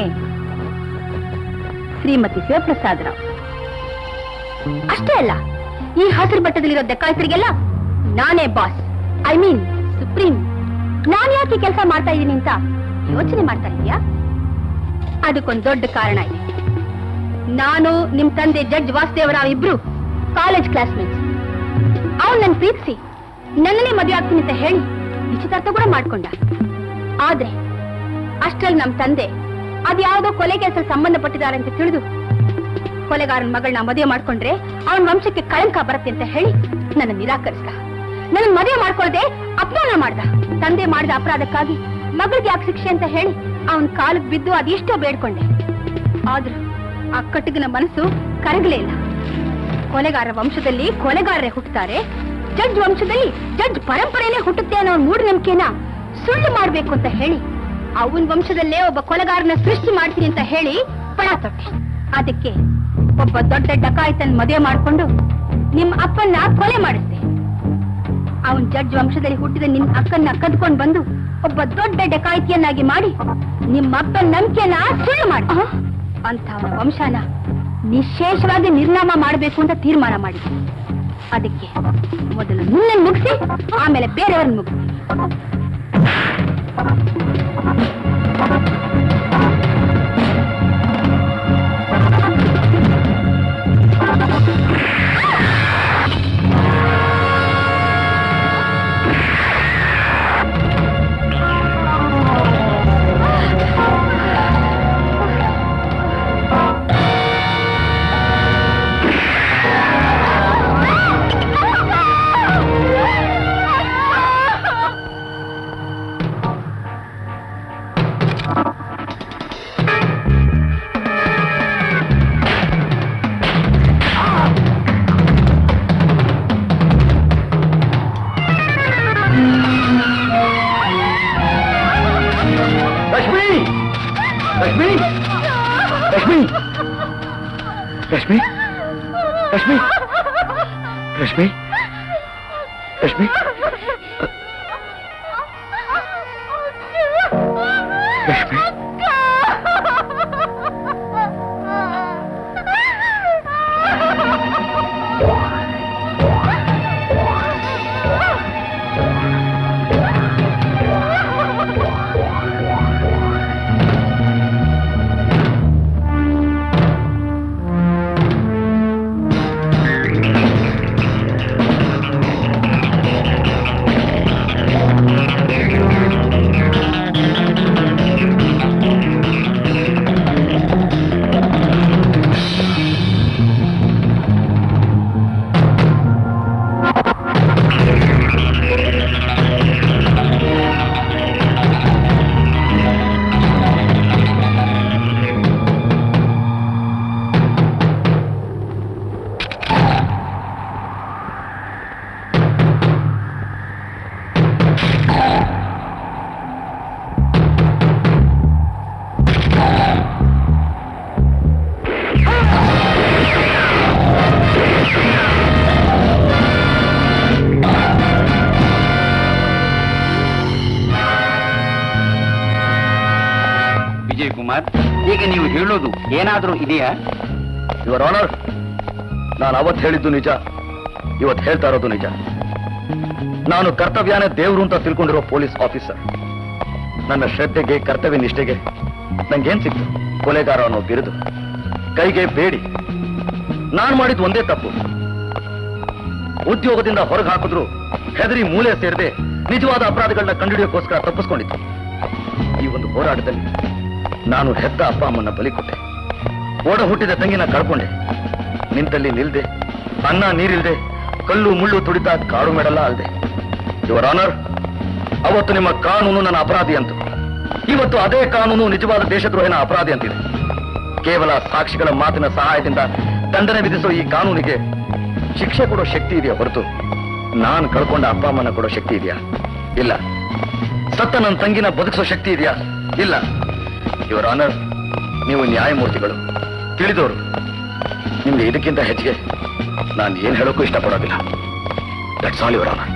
ಶ್ರೀಮತಿ ಶಿವಪ್ರಸಾದ್ ರಾವ್. ಅಷ್ಟೇ ಅಲ್ಲ, ಈ ಹಸಿರು ಬಟ್ಟದಲ್ಲಿರೋ ದೆಕ್ಕಾಯ್ತರಿಗೆಲ್ಲ ನಾನೇ ಬಾಸ್, ಐ ಮೀನ್ ಸುಪ್ರೀಂ. ನಾನ್ ಯಾಕೆ ಕೆಲಸ ಮಾಡ್ತಾ ಇದ್ದೀನಿ ಅಂತ ಯೋಚನೆ ಮಾಡ್ತಾ ಇದೀಯಾ? ಅದಕ್ಕೊಂದು ದೊಡ್ಡ ಕಾರಣ ಇದೆ. ನಾನು ನಿಮ್ ತಂದೆ ಜಡ್ಜ್ ವಾಸುದೇವರಾವ್ ಇಬ್ರು ಕಾಲೇಜ್ ಕ್ಲಾಸ್ಮೇಟ್ಸ್. ಅವ್ನು ನನ್ ಪ್ರೀತಿಸಿ ನನ್ನನ್ನೇ ಮದುವೆ ಆಗ್ತೀನಿ ಅಂತ ಹೇಳಿ ನಿಶ್ಚಿತಾರ್ಥ ಕೂಡ ಮಾಡ್ಕೊಂಡ. ಆದ್ರೆ ಅಷ್ಟ್ರಲ್ಲಿ ನಮ್ ತಂದೆ ಅದ್ಯಾವುದೋ ಕೊಲೆ ಕೆಲಸ ಸಂಬಂಧಪಟ್ಟಿದ್ದಾರೆ ಅಂತ ತಿಳಿದು ಕೊಲೆಗಾರನ ಮಗಳನ್ನ ಮದುವೆ ಮಾಡ್ಕೊಂಡ್ರೆ ಅವನ ವಂಶಕ್ಕೆ ಕಳಂಕ ಬರುತ್ತೆ ಅಂತ ಹೇಳಿ ನನ್ನ ನಿರಾಕರಿಸಿದ. ನನ್ನ ಮದುವೆ ಮಾಡ್ಕೊಳ್ಳದೆ ಅಪಮಾನ ಮಾಡ್ದ. ತಂದೆ ಮಾಡಿದ ಅಪರಾಧಕ್ಕಾಗಿ ಮಗಳಿಗೆ ಯಾಕೆ ಶಿಕ್ಷೆ ಅಂತ ಹೇಳಿ ಅವನ್ ಕಾಲಕ್ಕೆ ಬಿದ್ದು ಅದೆಷ್ಟೋ ಬೇಡ್ಕೊಂಡೆ. ಆದ್ರೂ ಆ ಕಟ್ಟಿಗನ ಮನಸ್ಸು ಕರಗಲೇ ಇಲ್ಲ. ಕೊಲೆಗಾರ ವಂಶದಲ್ಲಿ ಕೊಲೆಗಾರರೇ ಹುಟ್ಟುತ್ತಾರೆ, ಜಡ್ಜ್ ವಂಶದಲ್ಲಿ ಜಡ್ಜ್ ಪರಂಪರೆಯೇ ಹುಟ್ಟುತ್ತೆ ಅನ್ನೋ ಮೂಢನಂಬಿಕೆನ ಸುಳ್ಳು ಮಾಡ್ಬೇಕು ಅಂತ ಹೇಳಿ ಅವನ್ ವಂಶದಲ್ಲೇ ಒಬ್ಬ ಕೊಲೆಗಾರನ ಸೃಷ್ಟಿ ಮಾಡ್ತೀನಿ ಅಂತ ಹೇಳಿ ಪಣ ತೊಟ್ಟೆ. ಅದಕ್ಕೆ ಒಬ್ಬ ದೊಡ್ಡ ಡಕಾಯಿತನ್ ಮದುವೆ ಮಾಡ್ಕೊಂಡು ನಿಮ್ ಅಪ್ಪನ್ನ ಕೊಲೆ ಮಾಡಿಸ್ದೆ. ಅವನ್ ಜಡ್ಜ್ ವಂಶದಲ್ಲಿ ಹುಟ್ಟಿದ ನಿನ್ ಅಕ್ಕನ್ನ ಕದ್ಕೊಂಡ್ ಬಂದು ಒಬ್ಬ ದೊಡ್ಡ ಡಕಾಯಿತಿಯನ್ನಾಗಿ ಮಾಡಿ ನಿಮ್ಮ ಅಪ್ಪನ ನಂಬಿಕೆಯನ್ನ ಸುಳ್ಳು ಮಾಡಿ ಅಂತ ಅವನ ವಂಶನ ನಿಶೇಷವಾಗಿ ನಿರ್ನಾಮ ಮಾಡಬೇಕು ಅಂತ ತೀರ್ಮಾನ ಮಾಡಿದ್ದೆ. ಅದಕ್ಕೆ ಮೊದಲು ನಿನ್ನನ್ನು ಮುಗಿಸಿ ಆಮೇಲೆ ಬೇರೆಯವ್ರನ್ನ ಮುಗಿಸಿ. ರಶ್ಮಿ ರಶ್ಮಿ ರಶ್ಮಿ ರಶ್ಮಿ ರಶ್ಮಿ ಕುಮಾರ್, ಈಗ ನೀವು ಹೇಳೋದು ಏನಾದ್ರೂ ಇದೆಯಾ? ಯುವರ್ ಆನರ್, ನಾನು ಅವತ್ತು ಹೇಳಿದ್ದು ನಿಜ, ಇವತ್ತು ಹೇಳ್ತಾ ಇರೋದು ನಿಜ. ನಾನು ಕರ್ತವ್ಯನೇ ದೇವ್ರು ಅಂತ ತಿಳ್ಕೊಂಡಿರೋ ಪೊಲೀಸ್ ಆಫೀಸರ್. ನನ್ನ ಶ್ರದ್ಧೆಗೆ ಕರ್ತವ್ಯ ನಿಷ್ಠೆಗೆ ನಂಗೇನ್ ಸಿಕ್ತು? ಕೊಲೆಗಾರ ಅನ್ನೋ ಬಿರುದು ಕೈಗೆ ಬೇಡಿ. ನಾನು ಮಾಡಿದ್ದು ಒಂದೇ ತಪ್ಪು. ಉದ್ಯೋಗದಿಂದ ಹೊರಗೆ ಹಾಕಿದ್ರು ಹೆದರಿ ಮೂಲೆ ಸೇರದೆ ನಿಜವಾದ ಅಪರಾಧಗಳನ್ನ ಕಂಡುಹಿಡಿಯೋಕ್ಕೋಸ್ಕರ ತಪ್ಪಿಸ್ಕೊಂಡಿತ್ತು. ಈ ಒಂದು ಹೋರಾಟದಲ್ಲಿ ನಾನು ಹೆತ್ತ ಅಪ್ಪ ಅಮ್ಮನ ಬಲಿ ಕೊಟ್ಟೆ, ಓಡ ಹುಟ್ಟಿದ ತಂಗಿನ ಕಳ್ಕೊಂಡೆ, ನಿಂತಲ್ಲಿ ನಿಲ್ದೆ, ಅನ್ನ ನೀರಿಲ್ದೆ, ಕಲ್ಲು ಮುಳ್ಳು ತುಡಿತಾ ಕಾಡು ಮೆಡಲ್ಲ ಅಲ್ದೆ. ಯುವರ್ ಆನರ್, ಅವತ್ತು ನಿಮ್ಮ ಕಾನೂನು ನನ್ನ ಅಪರಾಧಿ ಅಂತು. ಇವತ್ತು ಅದೇ ಕಾನೂನು ನಿಜವಾದ ದೇಶದ್ರೋಹಿನ ಅಪರಾಧಿ ಅಂತಿದೆ. ಕೇವಲ ಸಾಕ್ಷಿಗಳ ಮಾತಿನ ಸಹಾಯದಿಂದ ದಂಡನೆ ವಿಧಿಸೋ ಈ ಕಾನೂನಿಗೆ ಶಿಕ್ಷೆ ಕೊಡೋ ಶಕ್ತಿ ಇದೆಯಾ ಹೊರತು ನಾನು ಕಳ್ಕೊಂಡ ಅಪ್ಪ ಅಮ್ಮನ ಕೊಡೋ ಶಕ್ತಿ ಇದೆಯಾ? ಇಲ್ಲ. ಸತ್ತ ನನ್ನ ತಂಗಿನ ಬದುಕಿಸೋ ಶಕ್ತಿ ಇದೆಯಾ? ಇಲ್ಲ. ಯುವರ್ ಆನರ್, ನೀವು ನ್ಯಾಯಮೂರ್ತಿಗಳು, ತಿಳಿದವರು. ನಿಮ್ಗೆ ಇದಕ್ಕಿಂತ ಹೆಚ್ಚಿಗೆ ನಾನು ಏನ್ ಹೇಳೋಕ್ಕೂ ಇಷ್ಟಪಡೋದಿಲ್ಲ. That's all your honour.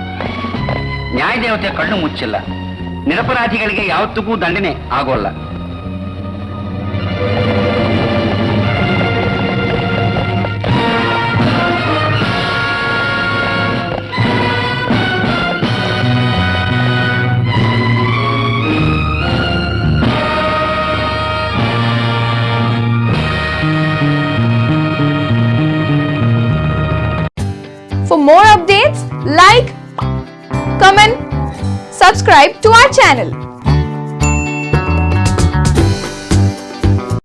ನ್ಯಾಯದೇವತೆ ಕಣ್ಣು ಮುಚ್ಚಿಲ್ಲ. ನಿರಪರಾಧಿಗಳಿಗೆ ಯಾವತ್ತಿಗೂ ದಂಡನೆ ಆಗೋಲ್ಲ. For more updates, like, comment, subscribe to our channel.